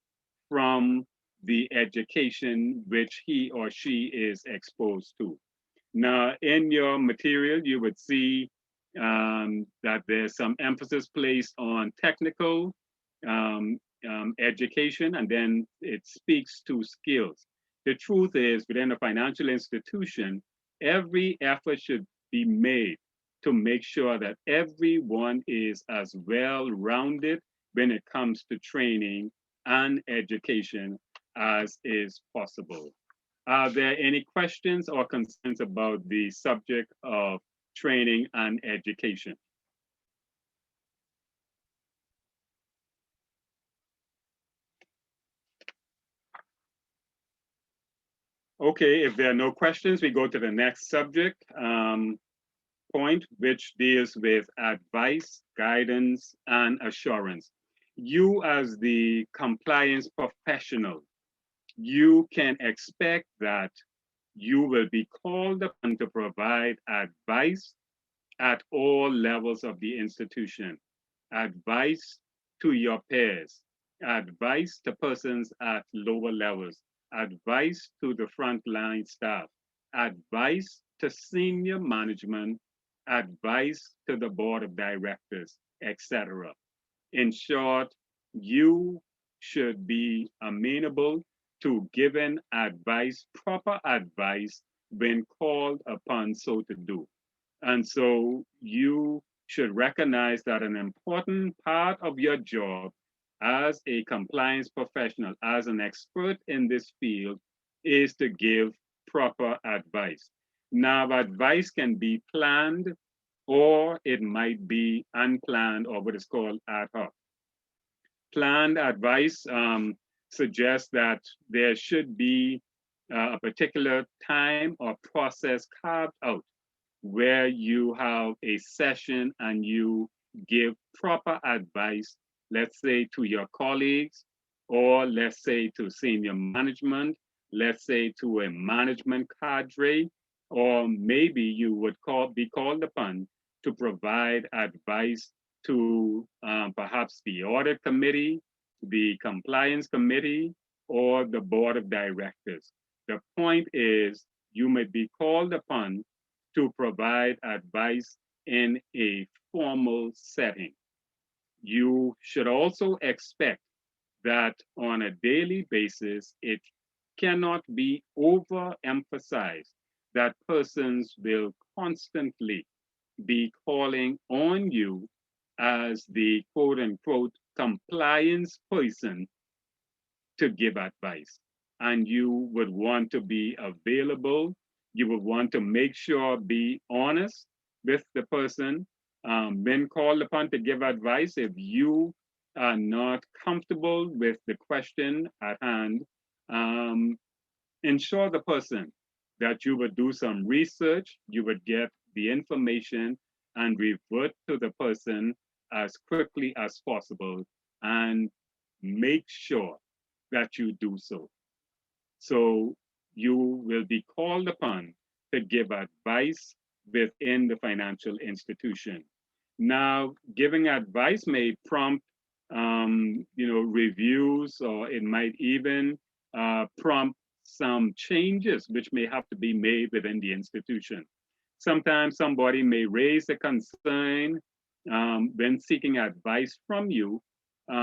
Speaker 2: from the education which he or she is exposed to. Now, in your material, you would see that there's some emphasis placed on technical education, and then it speaks to skills. The truth is, within a financial institution, every effort should be made to make sure that everyone is as well-rounded when it comes to training and education as is possible. Are there any questions or concerns about the subject of training and education? Okay, if there are no questions, we go to the next subject point, which deals with advice, guidance, and assurance. You as the compliance professional, you can expect that you will be called upon to provide advice at all levels of the institution, advice to your peers, advice to persons at lower levels, advice to the frontline staff, advice to senior management, advice to the board of directors, etc. In short, you should be amenable to giving advice, proper advice, when called upon so to do. And so you should recognize that an important part of your job as a compliance professional, as an expert in this field, is to give proper advice. Now, advice can be planned, or it might be unplanned, or what is called ad hoc. Planned advice suggests that there should be a particular time or process carved out where you have a session and you give proper advice, let's say to your colleagues, or let's say to senior management, let's say to a management cadre, or maybe you would be called upon to provide advice to perhaps the audit committee, the compliance committee, or the board of directors. The point is, you may be called upon to provide advice in a formal setting. you should also expect that on a daily basis, it cannot be overemphasized that persons will constantly be calling on you as the quote unquote compliance person to give advice. And you would want to be available. You would want to make sure, be honest with the person. When called upon to give advice, if you are not comfortable with the question at hand, um, ensure the person that you would do some research, you would get the information and revert to the person as quickly as possible and make sure that you do so. So you will be called upon to give advice within the financial institution. Now, giving advice may prompt, reviews, or it might even prompt some changes which may have to be made within the institution. Sometimes somebody may raise a concern when seeking advice from you.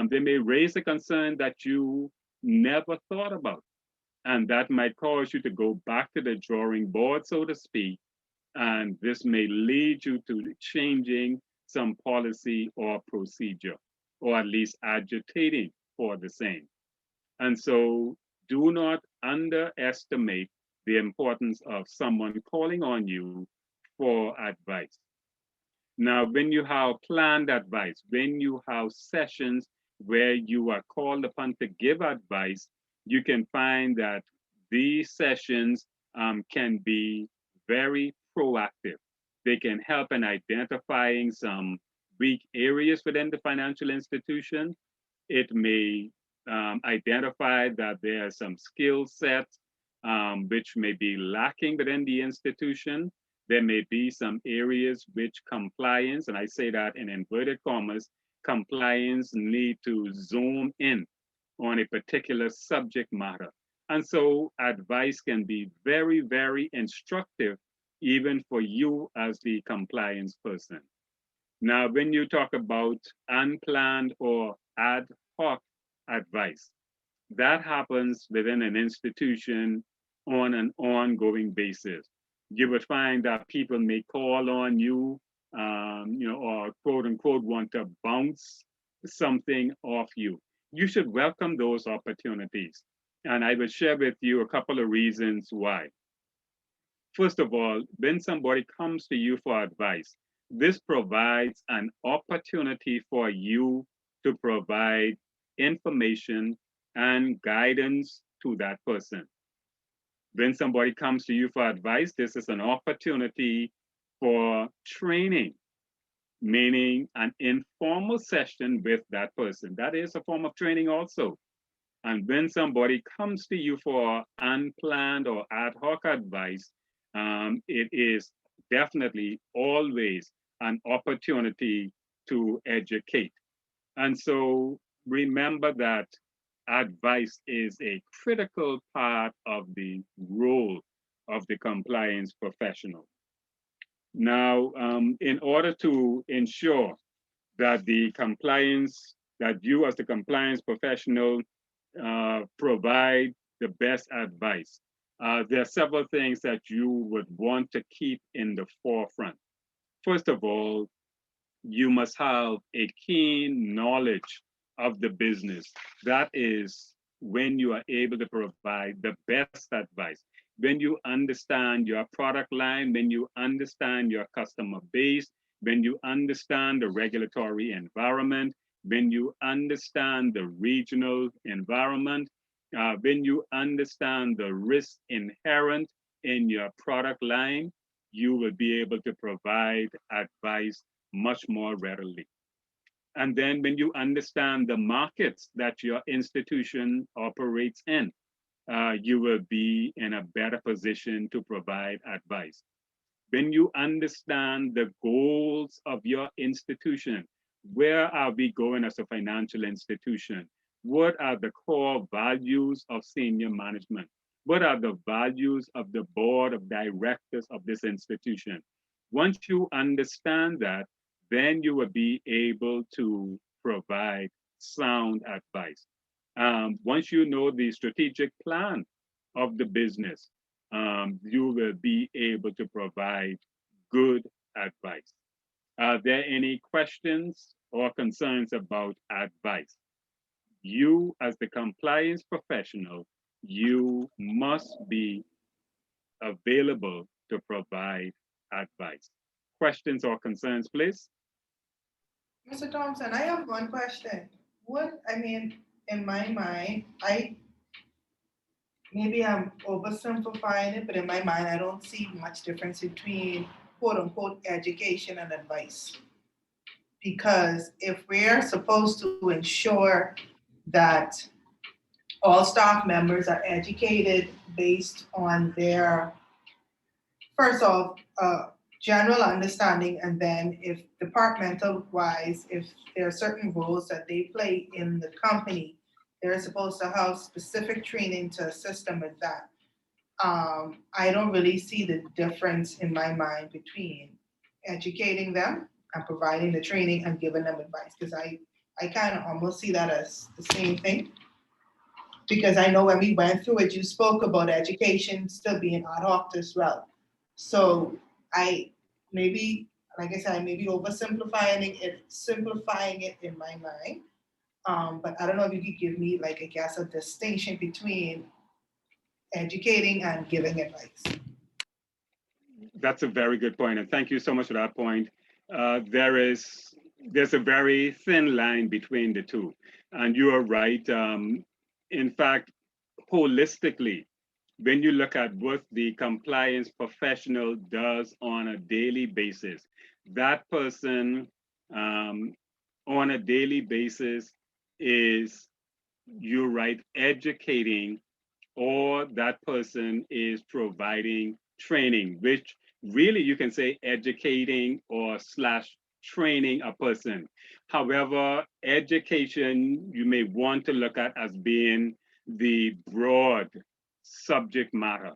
Speaker 2: They may raise a concern that you never thought about. And that might cause you to go back to the drawing board, so to speak. And this may lead you to changing some policy or procedure, or at least agitating for the same. And so do not underestimate the importance of someone calling on you for advice. Now, when you have planned advice, when you have sessions where you are called upon to give advice, you can find that these sessions can be very proactive. They can help in identifying some weak areas within the financial institution. It may identify that there are some skill sets which may be lacking within the institution. There may be some areas which compliance, and I say that in inverted commas, compliance need to zoom in on a particular subject matter. And so advice can be very, very instructive, even for you as the compliance person. Now, when you talk about unplanned or ad hoc advice, that happens within an institution on an ongoing basis. You would find that people may call on you, or quote unquote want to bounce something off you. You should welcome those opportunities. And I will share with you a couple of reasons why. First of all, when somebody comes to you for advice, this provides an opportunity for you to provide information and guidance to that person. When somebody comes to you for advice, this is an opportunity for training, meaning an informal session with that person. That is a form of training also. And when somebody comes to you for unplanned or ad hoc advice, it is definitely always an opportunity to educate. And so remember that advice is a critical part of the role of the compliance professional. Now, in order to ensure that that you as the compliance professional provide the best advice, there are several things that you would want to keep in the forefront. First of all, you must have a keen knowledge of the business. That is when you are able to provide the best advice. When you understand your product line, when you understand your customer base, when you understand the regulatory environment, when you understand the regional environment, when you understand the risk inherent in your product line, you will be able to provide advice much more readily. And then when you understand the markets that your institution operates in, you will be in a better position to provide advice. When you understand the goals of your institution, where are we going as a financial institution? What are the core values of senior management? What are the values of the board of directors of this institution? Once you understand that, then you will be able to provide sound advice. Once you know the strategic plan of the business, you will be able to provide good advice. Are there any questions or concerns about advice? You, as the compliance professional, you must be available to provide advice. Questions or concerns, please?
Speaker 3: Mr. Thompson, I have one question. In my mind, maybe I'm oversimplifying it, but in my mind, I don't see much difference between quote unquote education and advice. Because if we're supposed to ensure that all staff members are educated based on their, first off, general understanding, and then if departmental wise, if there are certain roles that they play in the company, they're supposed to have specific training to assist them with that. I don't really see the difference in my mind between educating them and providing the training and giving them advice, because I kind of almost see that as the same thing. Because I know when we went through it, you spoke about education still being ad hoc as well. So I maybe, like I said, I may be oversimplifying it in my mind. But I don't know if you could give me like, I guess, a distinction between educating and giving advice.
Speaker 2: That's a very good point, and thank you so much for that point. There's a very thin line between the two, and you are right. In fact, holistically, when you look at what the compliance professional does on a daily basis, that person on a daily basis is, you're right, educating, or that person is providing training, which really you can say educating or slash training a person. However, education you may want to look at as being the broad subject matter.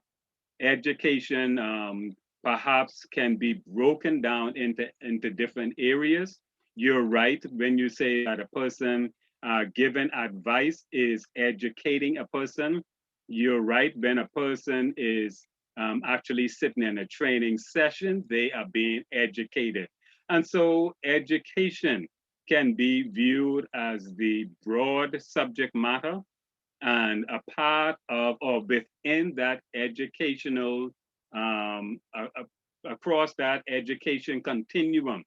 Speaker 2: Education perhaps can be broken down into different areas. You're right when you say that a person given advice is educating a person. You're right when a person is actually sitting in a training session, they are being educated. And so education can be viewed as the broad subject matter, and a part of or within that educational, across that education continuum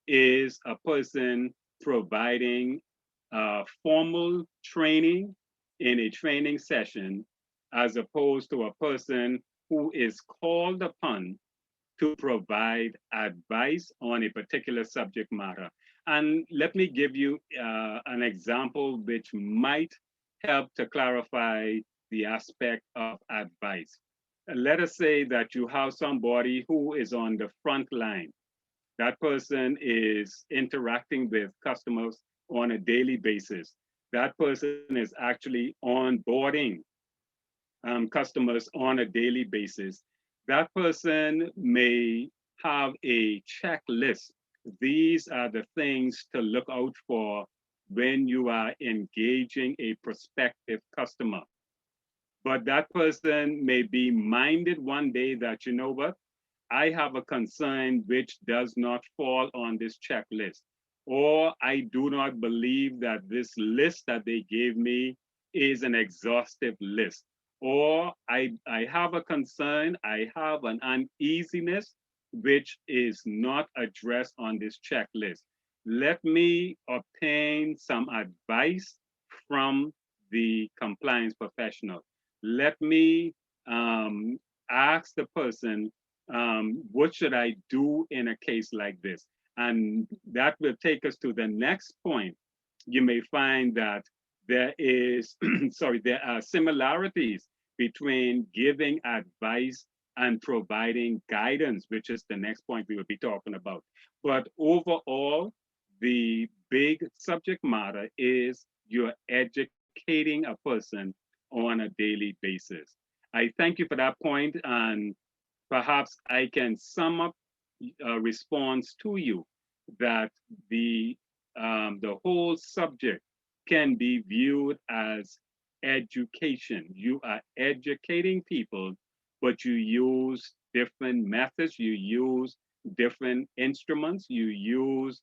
Speaker 2: is a person providing formal training in a training session, as opposed to a person who is called upon to provide advice on a particular subject matter. And let me give you an example which might help to clarify the aspect of advice. Let us say that you have somebody who is on the front line. That person is interacting with customers on a daily basis. That person is actually onboarding customers on a daily basis. That person may have a checklist. These are the things to look out for when you are engaging a prospective customer. But that person may be minded one day that, you know what, I have a concern which does not fall on this checklist, or I do not believe that this list that they gave me is an exhaustive list, or I have a concern, I have an uneasiness which is not addressed on this checklist. Let me obtain some advice from the compliance professional. Let me ask the person, what should I do in a case like this? And that will take us to the next point. You may find that there is, there are similarities between giving advice and providing guidance, which is the next point we will be talking about. But overall, the big subject matter is you're educating a person on a daily basis. I thank you for that point, and perhaps I can sum up a response to you that the the whole subject can be viewed as education. You are educating people, but you use different methods, you use different instruments, you use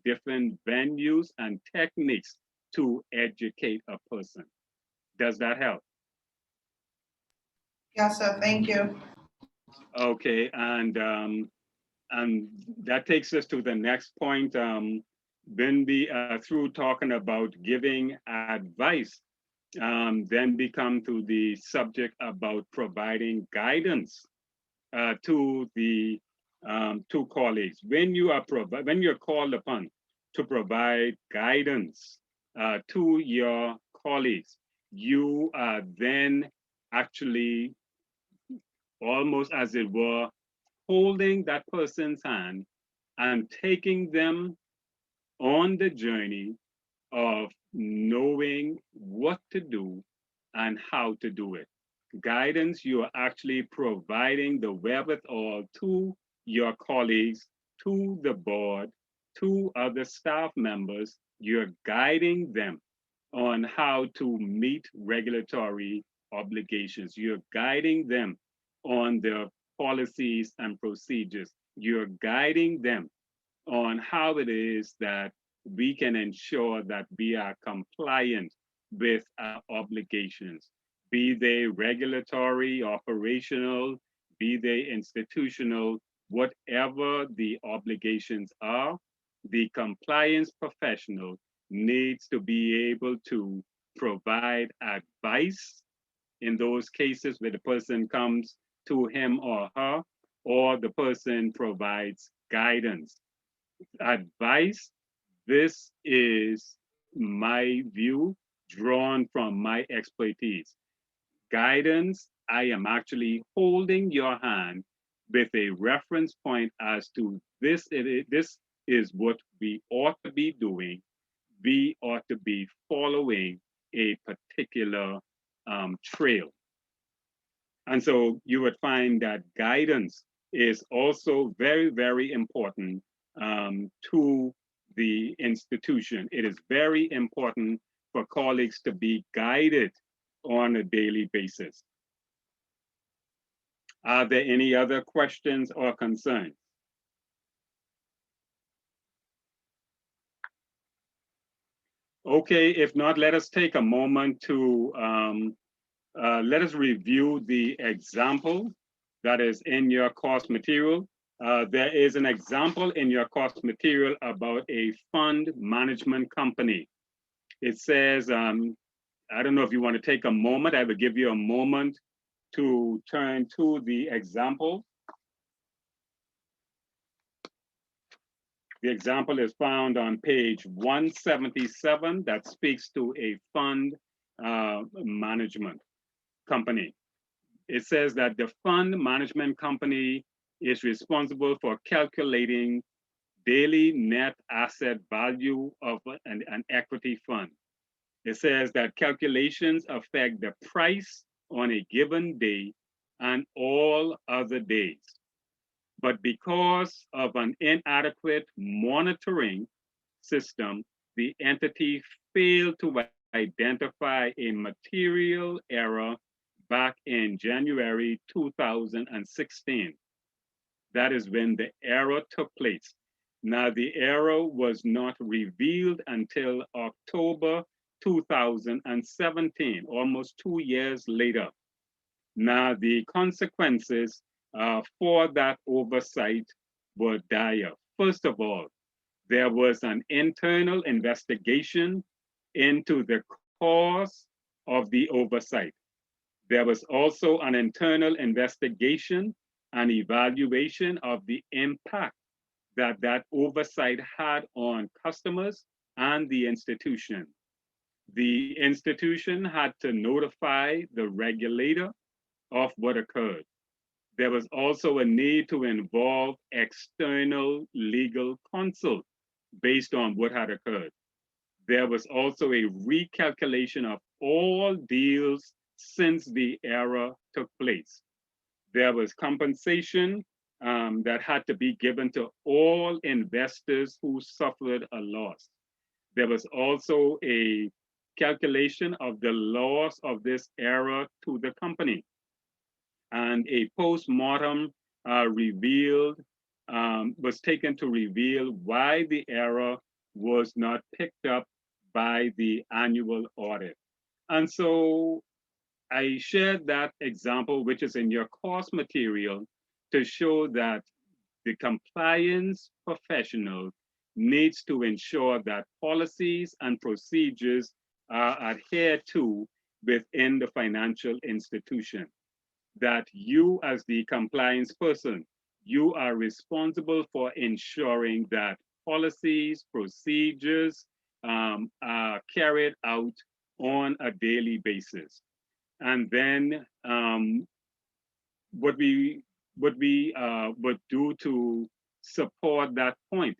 Speaker 2: different venues and techniques to educate a person. Does that help?
Speaker 3: Yes, sir, thank you.
Speaker 2: Okay, and that takes us to the next point. When we are through talking about giving advice, then we come to the subject about providing guidance to the to colleagues. When you're called upon to provide guidance to your colleagues, you are then actually almost as it were holding that person's hand and taking them on the journey of knowing what to do and how to do it. Guidance, you are actually providing the wherewithal to your colleagues, to the board, to other staff members. You're guiding them on how to meet regulatory obligations. You're guiding them on the policies and procedures. You're guiding them on how it is that we can ensure that we are compliant with our obligations, be they regulatory, operational, be they institutional, whatever the obligations are, the compliance professional needs to be able to provide advice in those cases where the person comes to him or the person provides guidance. Advice, this is my view drawn from my expertise. Guidance, I am actually holding your hand with a reference point as to this is what we ought to be doing. We ought to be following a particular trail. And so you would find that guidance is also very, very important to the institution. It is very important for colleagues to be guided on a daily basis. Are there any other questions or concerns? Okay, if not, let us take a moment to let us review the example that is in your course material. There is an example in your course material about a fund management company. It says, I don't know if you want to take a moment, I will give you a moment to turn to the example. The example is found on page 177 that speaks to a fund management company. It says that the fund management company is responsible for calculating daily net asset value of an equity fund. It says that calculations affect the price on a given day and all other days. But because of an inadequate monitoring system, the entity failed to identify a material error back in January 2016. That is when the error took place. Now, the error was not revealed until October 2017, almost 2 years later. Now, the consequences for that oversight were dire. First of all, there was an internal investigation into the cause of the oversight. There was also an internal investigation and evaluation of the impact that that oversight had on customers and the institution. The institution had to notify the regulator of what occurred. There was also a need to involve external legal counsel based on what had occurred. There was also a recalculation of all deals since the error took place. There was compensation that had to be given to all investors who suffered a loss. There was also a calculation of the loss of this error to the company. And a post-mortem was taken to reveal why the error was not picked up by the annual audit. And so I shared that example, which is in your course material, to show that the compliance professional needs to ensure that policies and procedures are adhered to within the financial institution. That you, as the compliance person, you are responsible for ensuring that policies, procedures are carried out on a daily basis. And then what we would do to support that point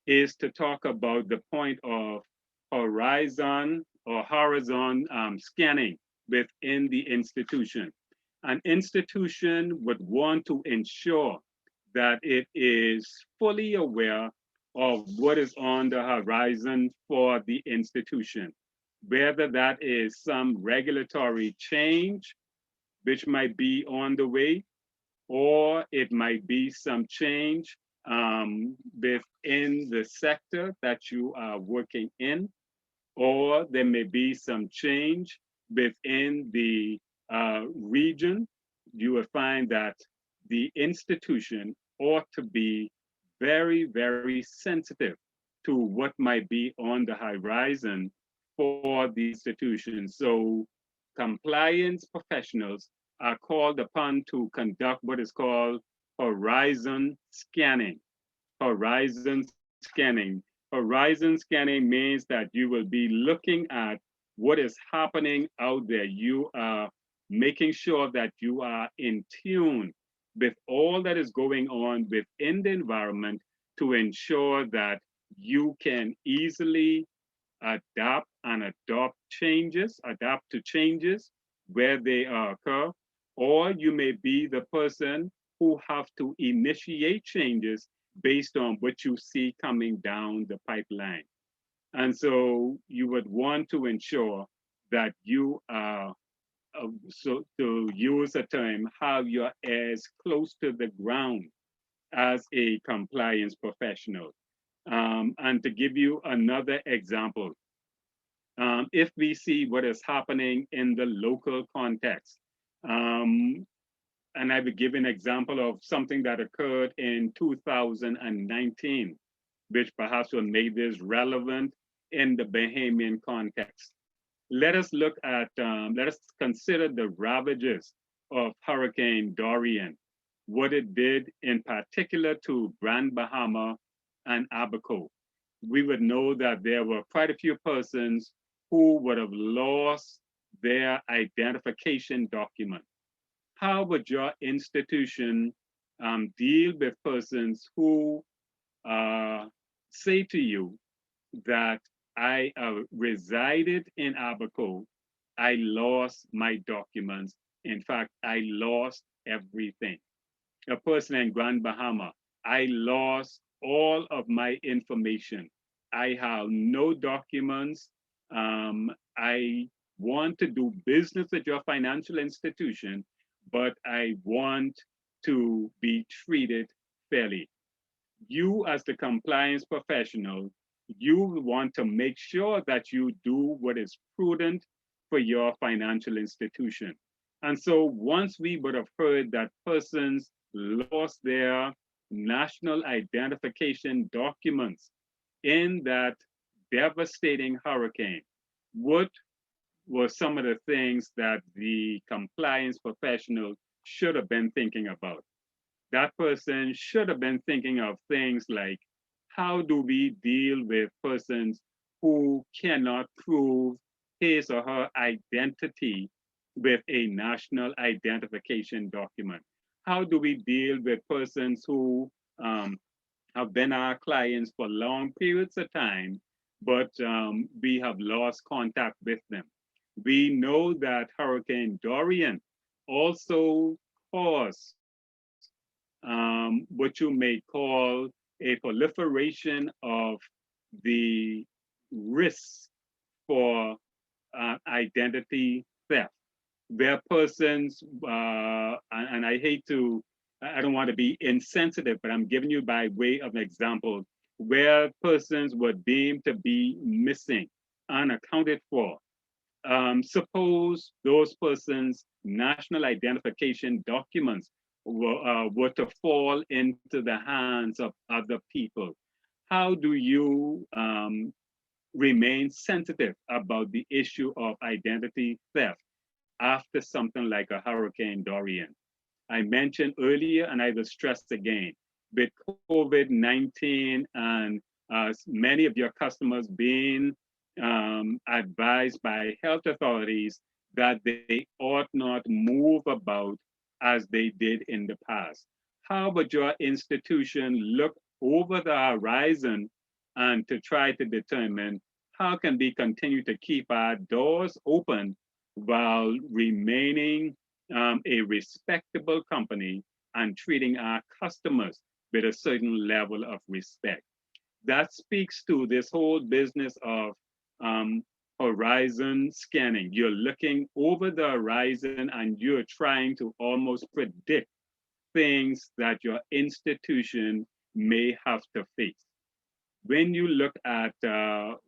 Speaker 2: is to talk about the point of horizon scanning within the institution. An institution would want to ensure that it is fully aware of what is on the horizon for the institution, whether that is some regulatory change which might be on the way, or it might be some change within the sector that you are working in, or there may be some change within the region. You will find that the institution ought to be very, very sensitive to what might be on the horizon for the institution. So compliance professionals are called upon to conduct what is called horizon scanning. Horizon scanning. Horizon scanning means that you will be looking at what is happening out there. You are making sure that you are in tune with all that is going on within the environment to ensure that you can easily adapt and adapt to changes where they occur, or you may be the person who have to initiate changes based on what you see coming down the pipeline. And so you would want to ensure that you are, so to use a term, have your ears close to the ground as a compliance professional. And to give you another example, if we see what is happening in the local context, and I will give an example of something that occurred in 2019, which perhaps will make this relevant in the Bahamian context. Let us consider the ravages of Hurricane Dorian, what it did in particular to Grand Bahama and Abaco. We would know that there were quite a few persons who would have lost their identification document. How would your institution deal with persons who say to you that I resided in Abaco, I lost my documents. In fact, I lost everything. A person in Grand Bahama, I lost all of my information. I have no documents. I want to do business with your financial institution, but I want to be treated fairly. You, as the compliance professional, you want to make sure that you do what is prudent for your financial institution. And so once we would have heard that persons lost their national identification documents in that devastating hurricane, what were some of the things that the compliance professional should have been thinking about? That person should have been thinking of things like, how do we deal with persons who cannot prove his or her identity with a national identification document? How do we deal with persons who have been our clients for long periods of time, but we have lost contact with them? We know that Hurricane Dorian also caused what you may call a proliferation of the risks for identity theft, where persons, and I hate to, I don't want to be insensitive, but I'm giving you by way of an example, where persons were deemed to be missing, unaccounted for. Suppose those persons' national identification documents were to fall into the hands of other people. How do you remain sensitive about the issue of identity theft after something like a Hurricane Dorian? I mentioned earlier, and I will stress again, with COVID-19 and many of your customers being advised by health authorities that they ought not move about as they did in the past. How would your institution look over the horizon and to try to determine how can we continue to keep our doors open while remaining a respectable company and treating our customers with a certain level of respect? That speaks to this whole business of horizon scanning. You're looking over the horizon and you're trying to almost predict things that your institution may have to face. When you look at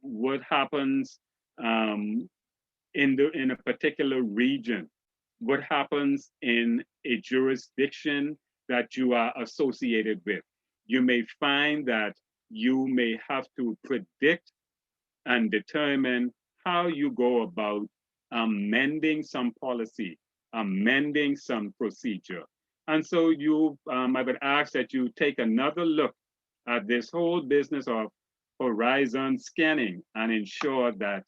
Speaker 2: what happens in a particular region, what happens in a jurisdiction that you are associated with, you may find that you may have to predict and determine how you go about amending some policy, amending some procedure. And so I would ask that you take another look at this whole business of horizon scanning and ensure that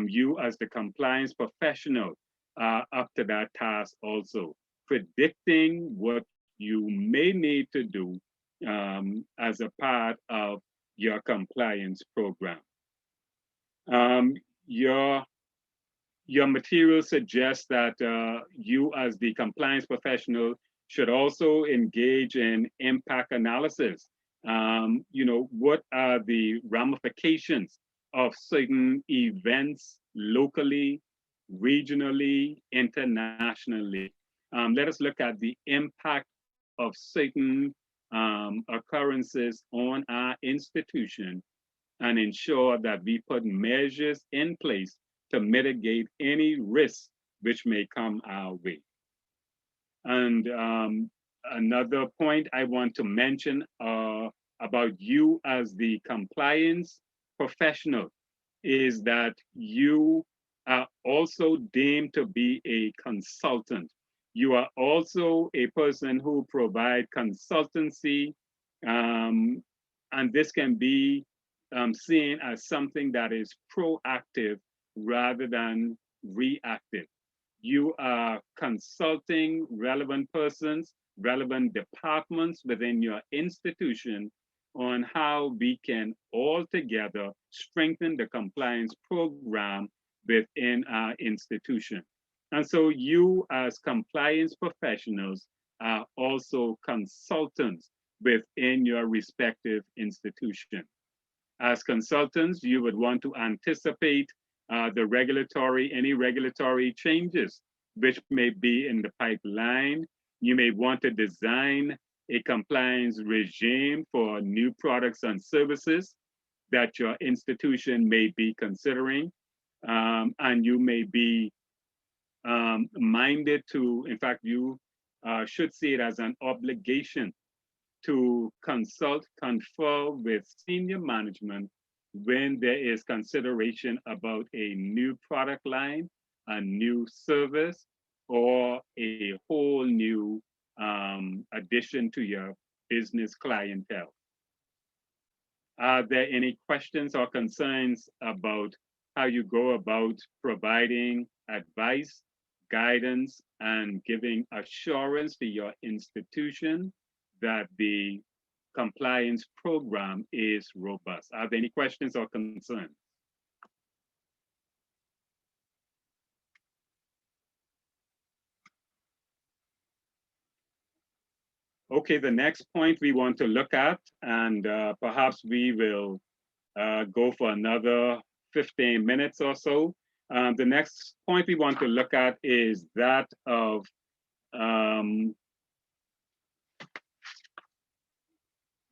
Speaker 2: you as the compliance professional are up to that task also, predicting what you may need to do as a part of your compliance program. Your material suggests that you as the compliance professional should also engage in impact analysis. What are the ramifications of certain events locally, regionally, internationally? Let us look at the impact of certain occurrences on our institution and ensure that we put measures in place to mitigate any risks which may come our way. And another point I want to mention about you as the compliance professional is that you are also deemed to be a consultant. You are also a person who provides consultancy, and this can be seen as something that is proactive rather than reactive. You are consulting relevant persons, relevant departments within your institution on how we can all together strengthen the compliance program within our institution. And so you as compliance professionals are also consultants within your respective institution. As consultants, you would want to anticipate any regulatory changes which may be in the pipeline. You may want to design a compliance regime for new products and services that your institution may be considering. And you may be minded to, in fact, you should see it as an obligation to confer with senior management when there is consideration about a new product line, a new service, or a whole new addition to your business clientele. Are there any questions or concerns about how you go about providing advice, guidance, and giving assurance to your institution that the compliance program is robust? Are there any questions or concerns? Okay, the next point we want to look at, and perhaps we will go for another 15 minutes or so. The next point we want to look at is that of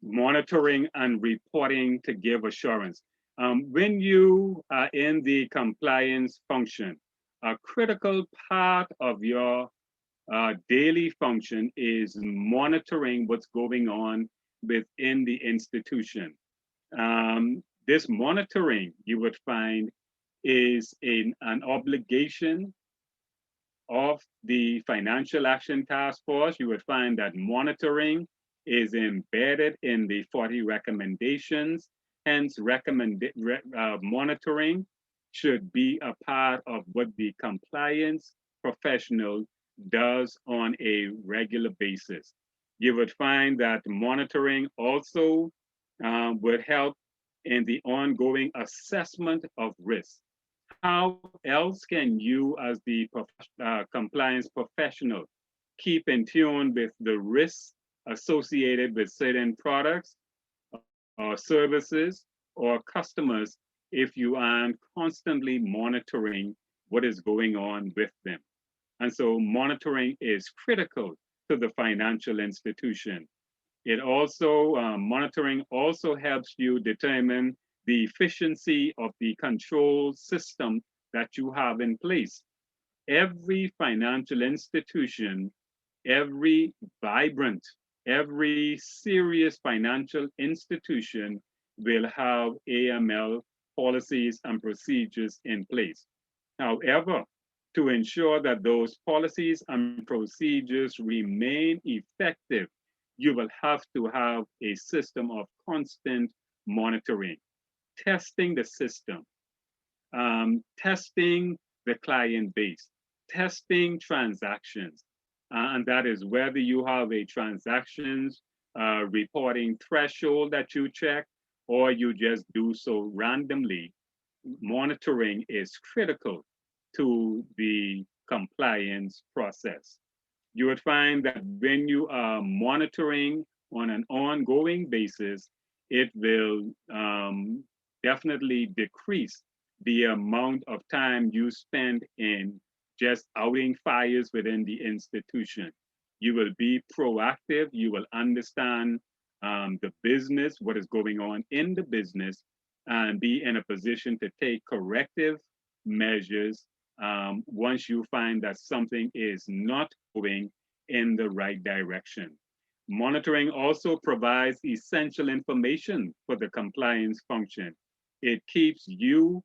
Speaker 2: monitoring and reporting to give assurance. When you are in the compliance function, a critical part of your daily function is monitoring what's going on within the institution. This monitoring, you would find, is an obligation of the Financial Action Task Force. You would find that monitoring is embedded in the 40 recommendations. Hence, monitoring should be a part of what the compliance professional does on a regular basis. You would find that monitoring also would help in the ongoing assessment of risk. How else can you, as the compliance professional, keep in tune with the risks associated with certain products or services or customers if you aren't constantly monitoring what is going on with them? And so monitoring is critical to the financial institution. It also, monitoring also helps you determine the efficiency of the control system that you have in place. Every financial institution, every vibrant, every serious financial institution will have AML policies and procedures in place. However, to ensure that those policies and procedures remain effective, you will have to have a system of constant monitoring, testing the system, testing the client base, testing transactions. And that is whether you have a transactions reporting threshold that you check, or you just do so randomly. Monitoring is critical to the compliance process. You would find that when you are monitoring on an ongoing basis, it will definitely decrease the amount of time you spend in just outing fires within the institution. You will be proactive, you will understand the business, what is going on in the business, and be in a position to take corrective measures once you find that something is not going in the right direction. Monitoring also provides essential information for the compliance function. It keeps you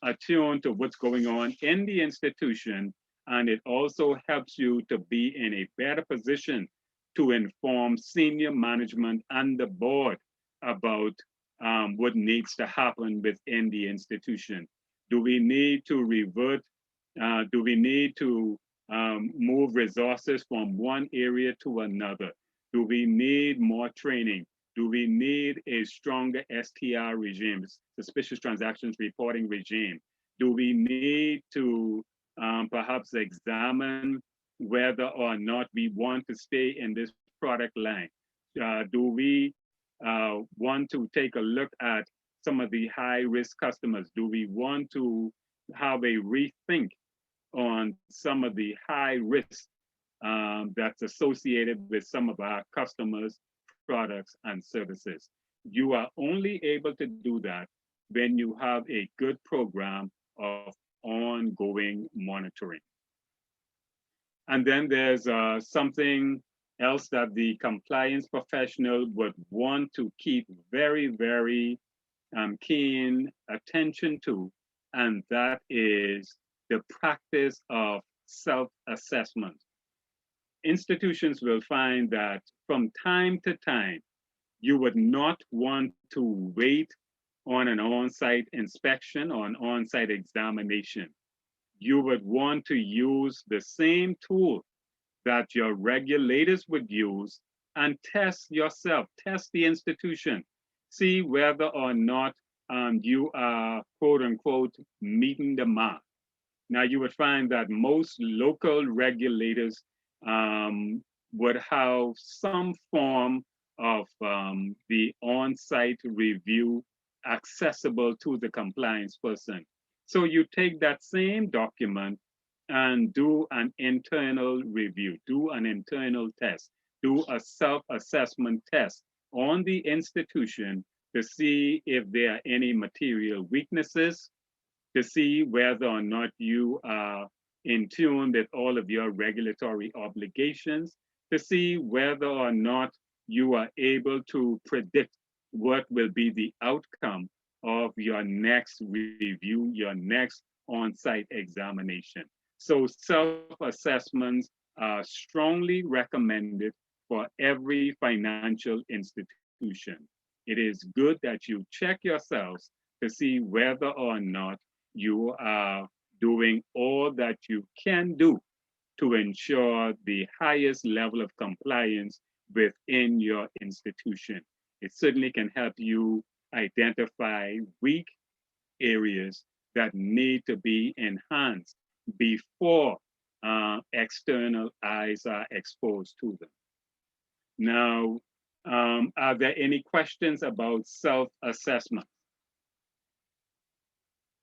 Speaker 2: attuned to what's going on in the institution, and it also helps you to be in a better position to inform senior management and the board about what needs to happen within the institution. Do we need to revert? Do we need to move resources from one area to another? Do we need more training? Do we need a stronger STR regime, suspicious transactions reporting regime? Do we need to perhaps examine whether or not we want to stay in this product line? Do we want to take a look at some of the high-risk customers? Do we want to have a rethink on some of the high risk that's associated with some of our customers, products, and services? You are only able to do that when you have a good program of ongoing monitoring. And then there's something else that the compliance professional would want to keep very, very keen attention to, and that is the practice of self-assessment. Institutions will find that from time to time, you would not want to wait on an on-site inspection or an on-site examination. You would want to use the same tool that your regulators would use and test yourself, test the institution, see whether or not you are, quote unquote, meeting the mark. Now, you would find that most local regulators would have some form of the on-site review accessible to the compliance person. So you take that same document and do an internal review, do an internal test, do a self-assessment test on the institution to see if there are any material weaknesses, to see whether or not you are in tune with all of your regulatory obligations, to see whether or not you are able to predict what will be the outcome of your next review, your next on-site examination. So self-assessments are strongly recommended for every financial institution. It is good that you check yourselves to see whether or not you are doing all that you can do to ensure the highest level of compliance within your institution. It certainly can help you identify weak areas that need to be enhanced before external eyes are exposed to them. Now, are there any questions about self-assessment?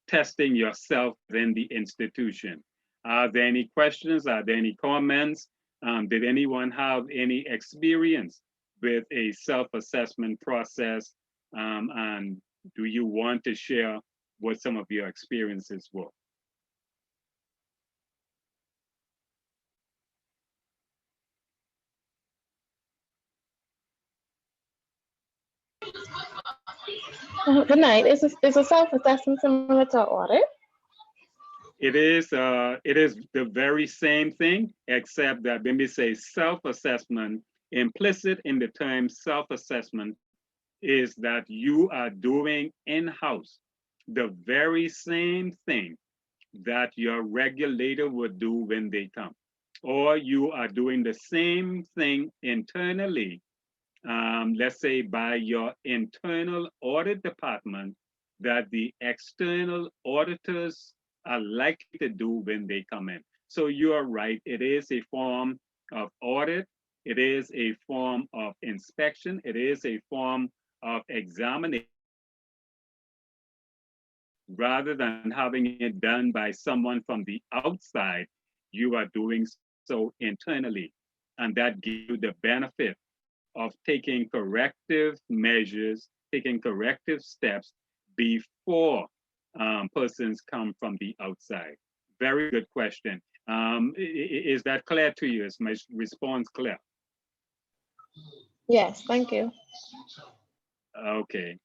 Speaker 2: Testing yourself within the institution. Are there any questions? Are there any comments? Did anyone have any experience with a self-assessment process? And do you want to share what some of your experiences were?
Speaker 5: Good night. Is a self-assessment similar to audit?
Speaker 2: It is the very same thing, except that when we say self-assessment, implicit in the term self-assessment is that you are doing in-house the very same thing that your regulator would do when they come, or you are doing the same thing internally, let's say by your internal audit department, that the external auditors are likely to do when they come in. So you are right, it is a form of audit, it is a form of inspection, it is a form of examination, rather than having it done by someone from the outside, you are doing so internally. And that gives you the benefit of taking corrective measures, taking corrective steps before persons come from the outside. Very good question. Is that clear to you? Is my response clear?
Speaker 5: Yes, thank you.
Speaker 2: Okay.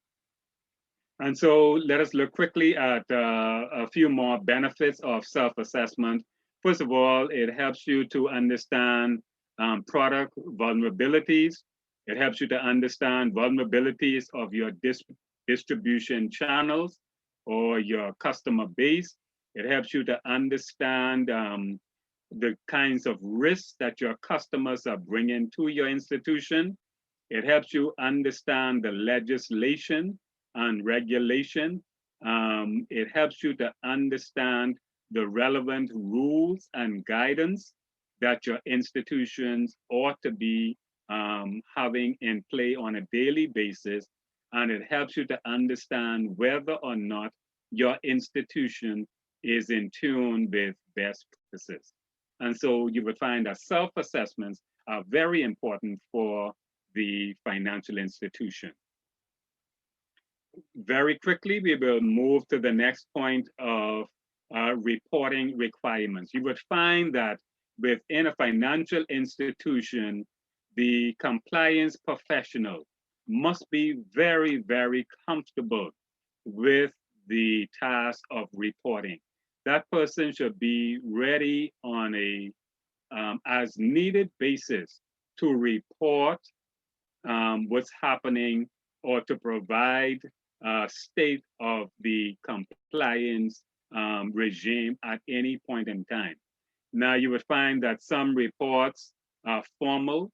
Speaker 2: And so let us look quickly at a few more benefits of self-assessment. First of all, it helps you to understand product vulnerabilities. It helps you to understand vulnerabilities of your distribution channels or your customer base. It helps you to understand the kinds of risks that your customers are bringing to your institution. It helps you understand the legislation and regulation. It helps you to understand the relevant rules and guidance that your institutions ought to be having in play on a daily basis. And it helps you to understand whether or not your institution is in tune with best practices. And so you would find that self-assessments are very important for the financial institution. Very quickly, we will move to the next point of reporting requirements. You would find that within a financial institution, the compliance professional must be very, very comfortable with the task of reporting. That person should be ready on a as needed basis to report what's happening or to provide state of the compliance regime at any point in time. Now you would find that some reports are formal,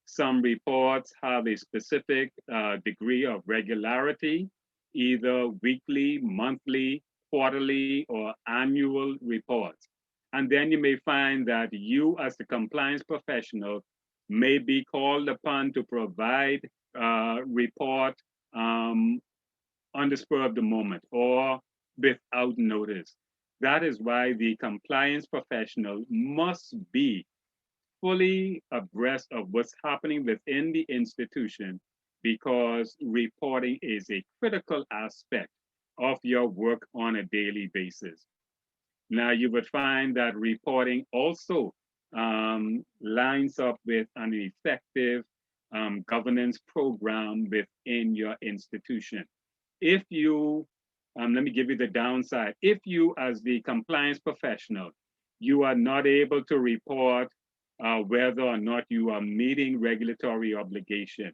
Speaker 2: some reports have a specific degree of regularity, either weekly, monthly, quarterly, or annual reports. And then you may find that you as the compliance professional may be called upon to provide report on the spur of the moment or without notice. That is why the compliance professional must be fully abreast of what's happening within the institution, because reporting is a critical aspect of your work on a daily basis. Now, you would find that reporting also lines up with an effective governance program within your institution. If you, let me give you the downside. If you, as the compliance professional, you are not able to report whether or not you are meeting regulatory obligation,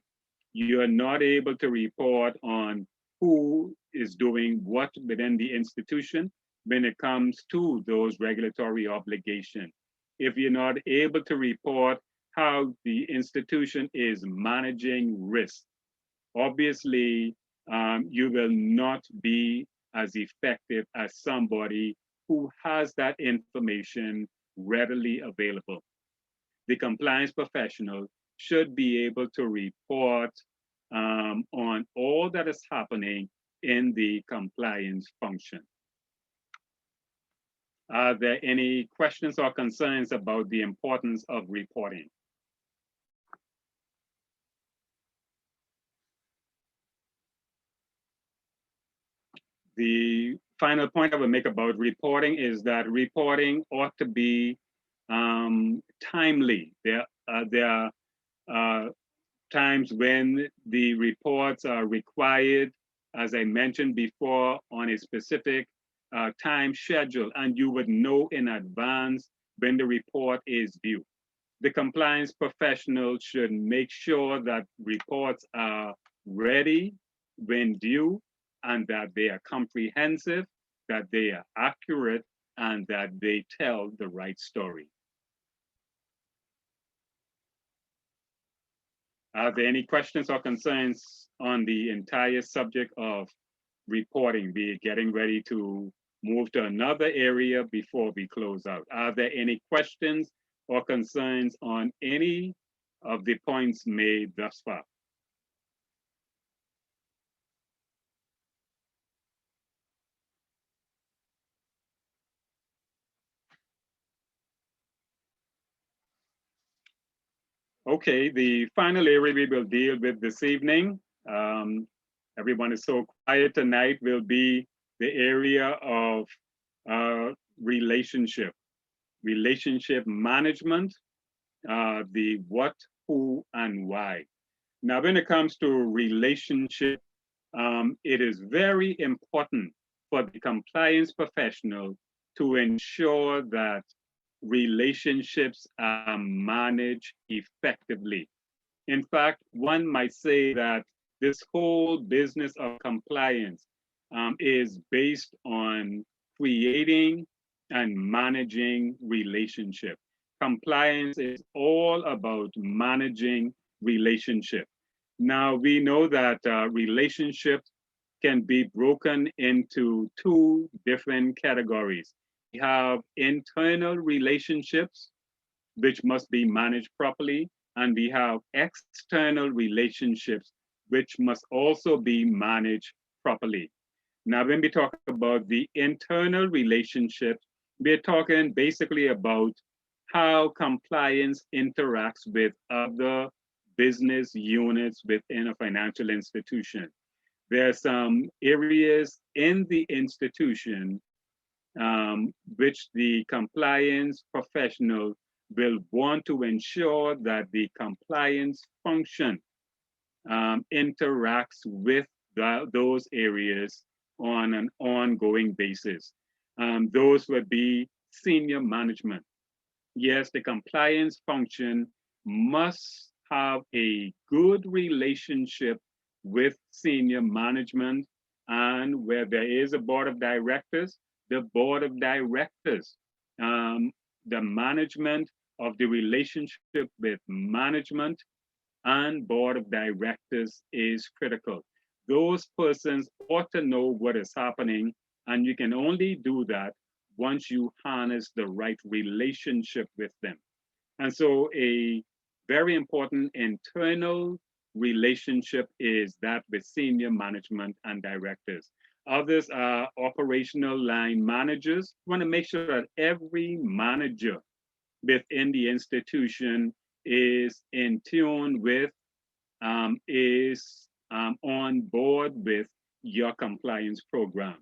Speaker 2: you are not able to report on who is doing what within the institution when it comes to those regulatory obligations. If you're not able to report how the institution is managing risk, obviously you will not be as effective as somebody who has that information readily available. The compliance professional should be able to report on all that is happening in the compliance function. Are there any questions or concerns about the importance of reporting? The final point I would make about reporting is that reporting ought to be timely. There are times when the reports are required, as I mentioned before, on a specific time schedule, and you would know in advance when the report is due. The compliance professional should make sure that reports are ready when due, and that they are comprehensive, that they are accurate, and that they tell the right story. Are there any questions or concerns on the entire subject of reporting? We are getting ready to move to another area before we close out. Are there any questions or concerns on any of the points made thus far? Okay, the final area we will deal with this evening, everyone is so quiet tonight, will be the area of relationship management, the what, who, and why. Now, when it comes to relationship, it is very important for the compliance professional to ensure that relationships are managed effectively. In fact, one might say that this whole business of compliance is based on creating and managing relationship. Compliance is all about managing relationship. Now, we know that relationships can be broken into two different categories. We have internal relationships, which must be managed properly, and we have external relationships, which must also be managed properly. Now, when we talk about the internal relationships, we're talking basically about how compliance interacts with other business units within a financial institution. There are some areas in the institution which the compliance professional will want to ensure that the compliance function interacts with those areas on an ongoing basis. Those would be senior management. Yes, the compliance function must have a good relationship with senior management, and where there is a board of directors, the board of directors, the management of the relationship with management and board of directors is critical. Those persons ought to know what is happening, and you can only do that once you harness the right relationship with them. And so a very important internal relationship is that with senior management and directors. Others are operational line managers. We want to make sure that every manager within the institution is in tune with, on board with your compliance program.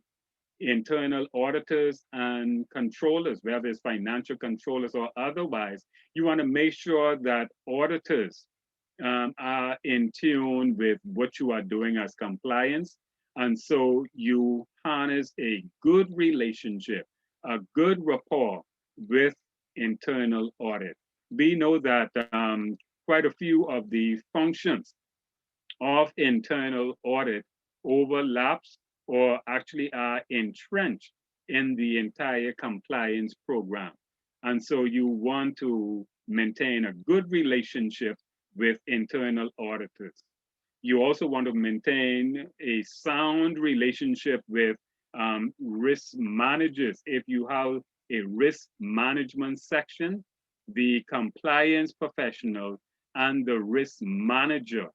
Speaker 2: Internal auditors and controllers, whether it's financial controllers or otherwise, you want to make sure that auditors are in tune with what you are doing as compliance. And so you harness a good relationship, a good rapport with internal audit. We know that quite a few of the functions of internal audit overlaps or actually are entrenched in the entire compliance program. And so you want to maintain a good relationship with internal auditors. You also want to maintain a sound relationship with risk managers. If you have a risk management section, the compliance professional and the risk manager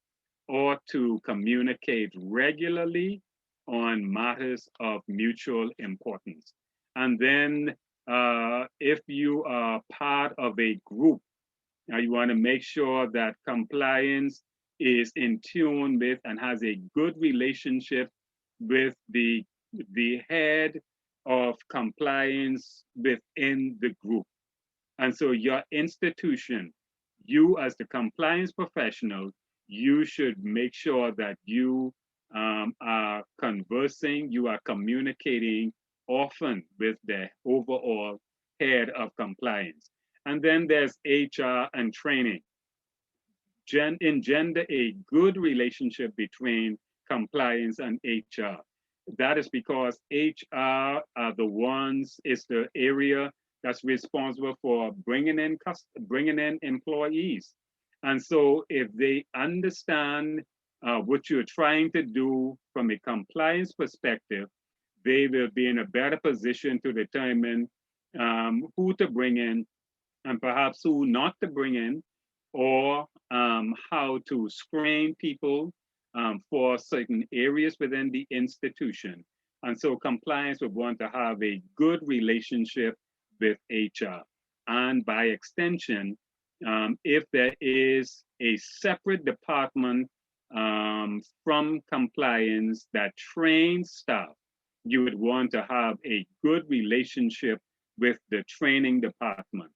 Speaker 2: ought to communicate regularly on matters of mutual importance. And then if you are part of a group, you want to make sure that compliance is in tune with and has a good relationship with the head of compliance within the group. And so your institution, you as the compliance professional, you should make sure that you are conversing, you are communicating often with the overall head of compliance. And then there's HR and training. Engender a good relationship between compliance and HR. That is because HR are the ones, is the area that's responsible for bringing in employees. And so if they understand what you're trying to do from a compliance perspective, they will be in a better position to determine who to bring in and perhaps who not to bring in, or how to screen people for certain areas within the institution. And so compliance would want to have a good relationship with HR. And by extension, if there is a separate department from compliance that trains staff, you would want to have a good relationship with the training department.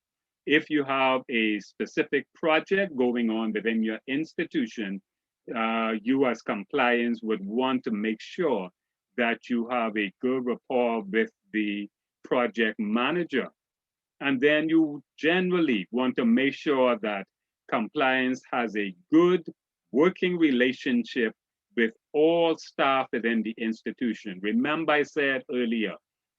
Speaker 2: If you have a specific project going on within your institution, you as compliance would want to make sure that you have a good rapport with the project manager. And then you generally want to make sure that compliance has a good working relationship with all staff within the institution. Remember, I said earlier,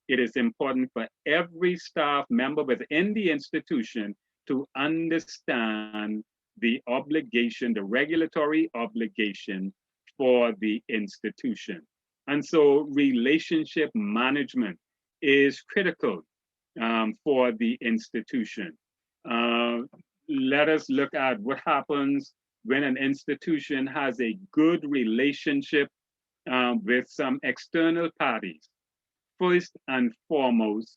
Speaker 2: it is important for every staff member within the institution to understand the obligation, the regulatory obligation for the institution. And so relationship management is critical for the institution. Let us look at what happens when an institution has a good relationship with some external parties. First and foremost,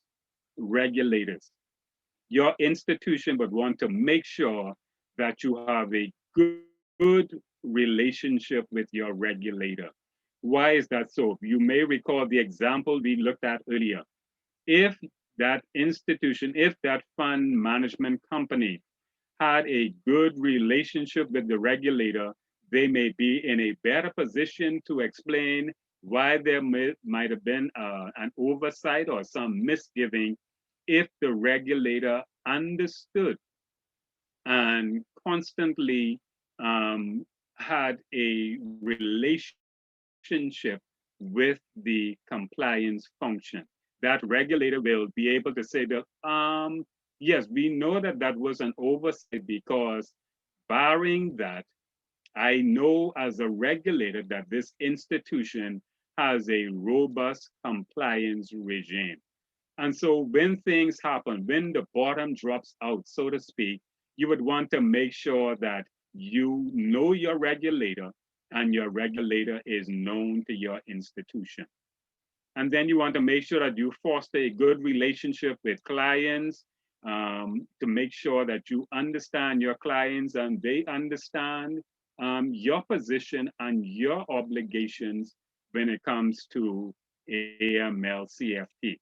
Speaker 2: regulators. Your institution would want to make sure that you have a good relationship with your regulator. Why is that so? You may recall the example we looked at earlier. If that institution, if that fund management company had a good relationship with the regulator, they may be in a better position to explain why there might have been an oversight or some misgiving if the regulator understood and constantly had a relationship with the compliance function. That regulator will be able to say that, yes, we know that that was an oversight because barring that, I know as a regulator that this institution has a robust compliance regime. And so when things happen, when the bottom drops out, so to speak, you would want to make sure that you know your regulator and your regulator is known to your institution. And then you want to make sure that you foster a good relationship with clients, to make sure that you understand your clients and they understand your position and your obligations when it comes to AML CFT.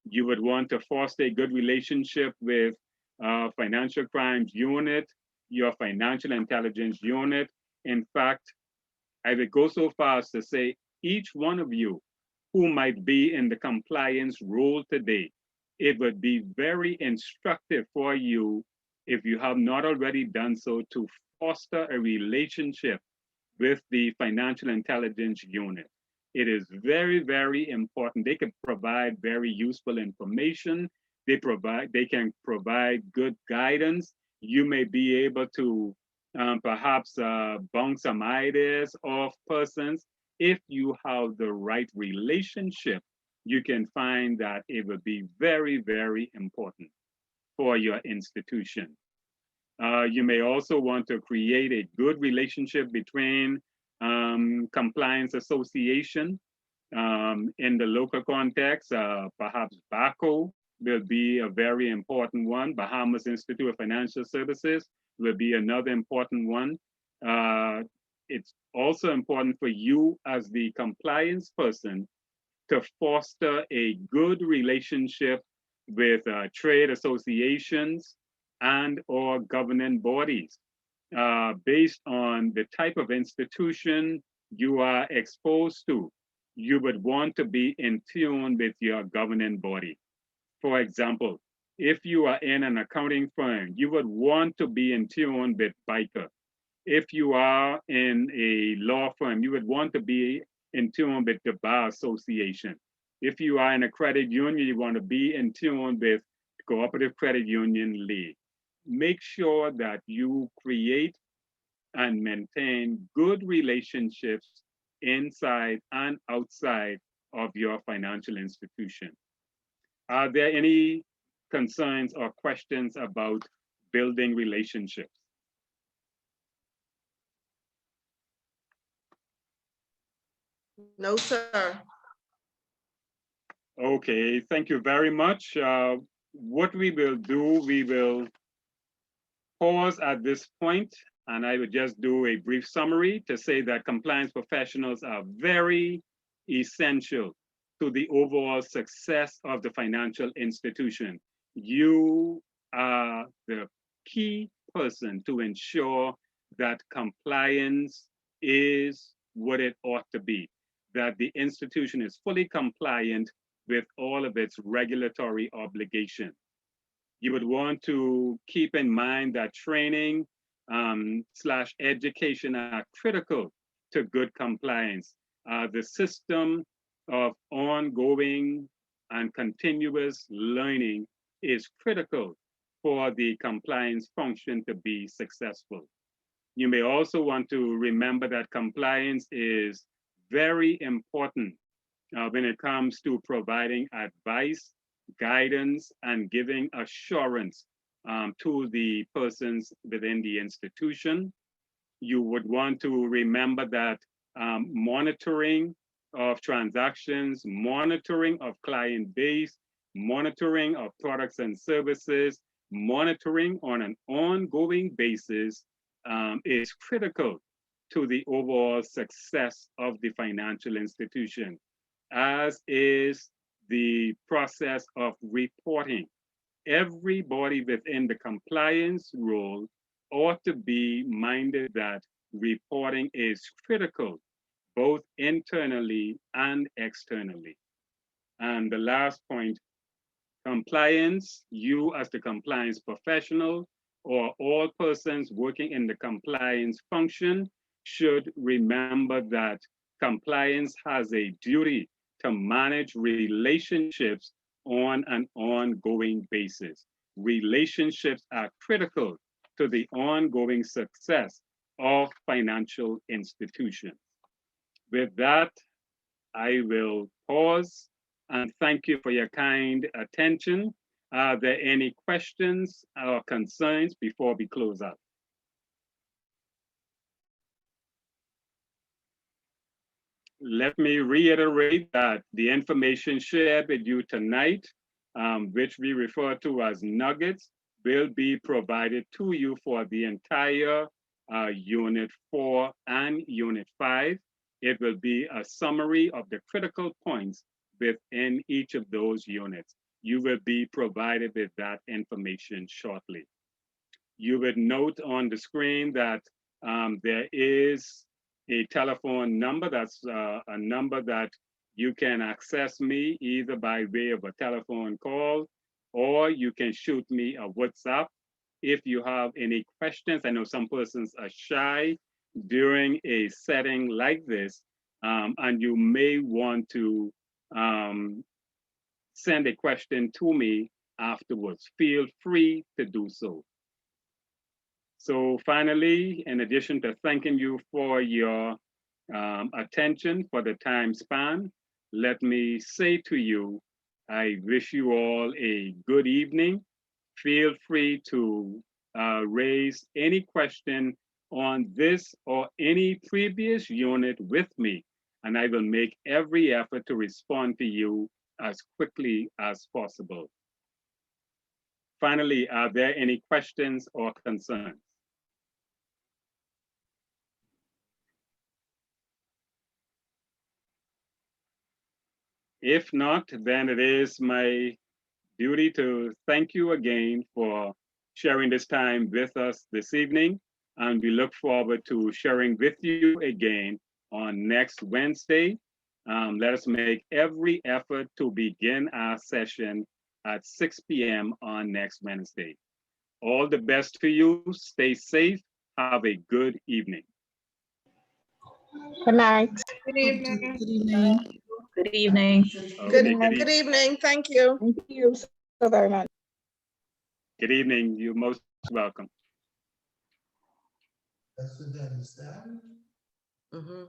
Speaker 2: You would want to foster a good relationship with financial crimes unit, your financial intelligence unit. In fact, I would go so far as to say each one of you who might be in the compliance role today, it would be very instructive for you, if you have not already done so, to foster a relationship with the financial intelligence unit. It is very, very important. They can provide very useful information. They can provide good guidance. You may be able to perhaps bounce some ideas off persons. If you have the right relationship, you can find that it will be very, very important for your institution. You may also want to create a good relationship between compliance association in the local context. Perhaps BACO will be a very important one. Bahamas Institute of Financial Services will be another important one. It's also important for you as the compliance person to foster a good relationship with trade associations and or governing bodies. Based on the type of institution you are exposed to, you would want to be in tune with your governing body. For example, if you are in an accounting firm, you would want to be in tune with BICA. If you are in a law firm, you would want to be in tune with the Bar Association. If you are in a credit union, you want to be in tune with Cooperative Credit Union League. Make sure that you create and maintain good relationships inside and outside of your financial institution. Are there any concerns or questions about building relationships?
Speaker 4: No, sir.
Speaker 2: Okay, thank you very much. What we will do, we will pause at this point, and I would just do a brief summary to say that compliance professionals are very essential to the overall success of the financial institution. You are the key person to ensure that compliance is what it ought to be, that the institution is fully compliant with all of its regulatory obligations. You would want to keep in mind that training / education are critical to good compliance. The system of ongoing and continuous learning is critical for the compliance function to be successful. You may also want to remember that compliance is very important when it comes to providing advice, guidance, and giving assurance to the persons within the institution. You would want to remember that monitoring of transactions, monitoring of client base, monitoring of products and services, monitoring on an ongoing basis is critical to the overall success of the financial institution, as is the process of reporting. Everybody within the compliance role ought to be minded that reporting is critical, both internally and externally. And the last point, compliance, you as the compliance professional or all persons working in the compliance function should remember that compliance has a duty to manage relationships on an ongoing basis. Relationships are critical to the ongoing success of financial institutions. With that, I will pause and thank you for your kind attention. Are there any questions or concerns before we close out? let me reiterate that the information shared with you tonight, which we refer to as nuggets, will be provided to you for the entire Unit 4 and Unit 5. It will be a summary of the critical points within each of those units. You will be provided with that information shortly. You would note on the screen that there is a telephone number. That's a number that you can access me either by way of a telephone call, or you can shoot me a WhatsApp if you have any questions. I know some persons are shy during a setting like this, and you may want to send a question to me afterwards. Feel free to do so. So finally, in addition to thanking you for your attention for the time span, let me say to you, I wish you all a good evening. Feel free to raise any question on this or any previous unit with me, and I will make every effort to respond to you as quickly as possible. Finally, are there any questions or concerns? If not, then it is my duty to thank you again for sharing this time with us this evening. And we look forward to sharing with you again on next Wednesday. Let us make every effort to begin our session at 6 p.m. on next Wednesday. All the best to you. Stay safe. Have a good evening.
Speaker 5: Good night.
Speaker 3: Good evening.
Speaker 1: Good evening.
Speaker 6: Good evening.
Speaker 2: Okay,
Speaker 4: Good evening, thank you.
Speaker 5: Thank you so very much.
Speaker 2: Good evening. You're most welcome.
Speaker 4: Mhm.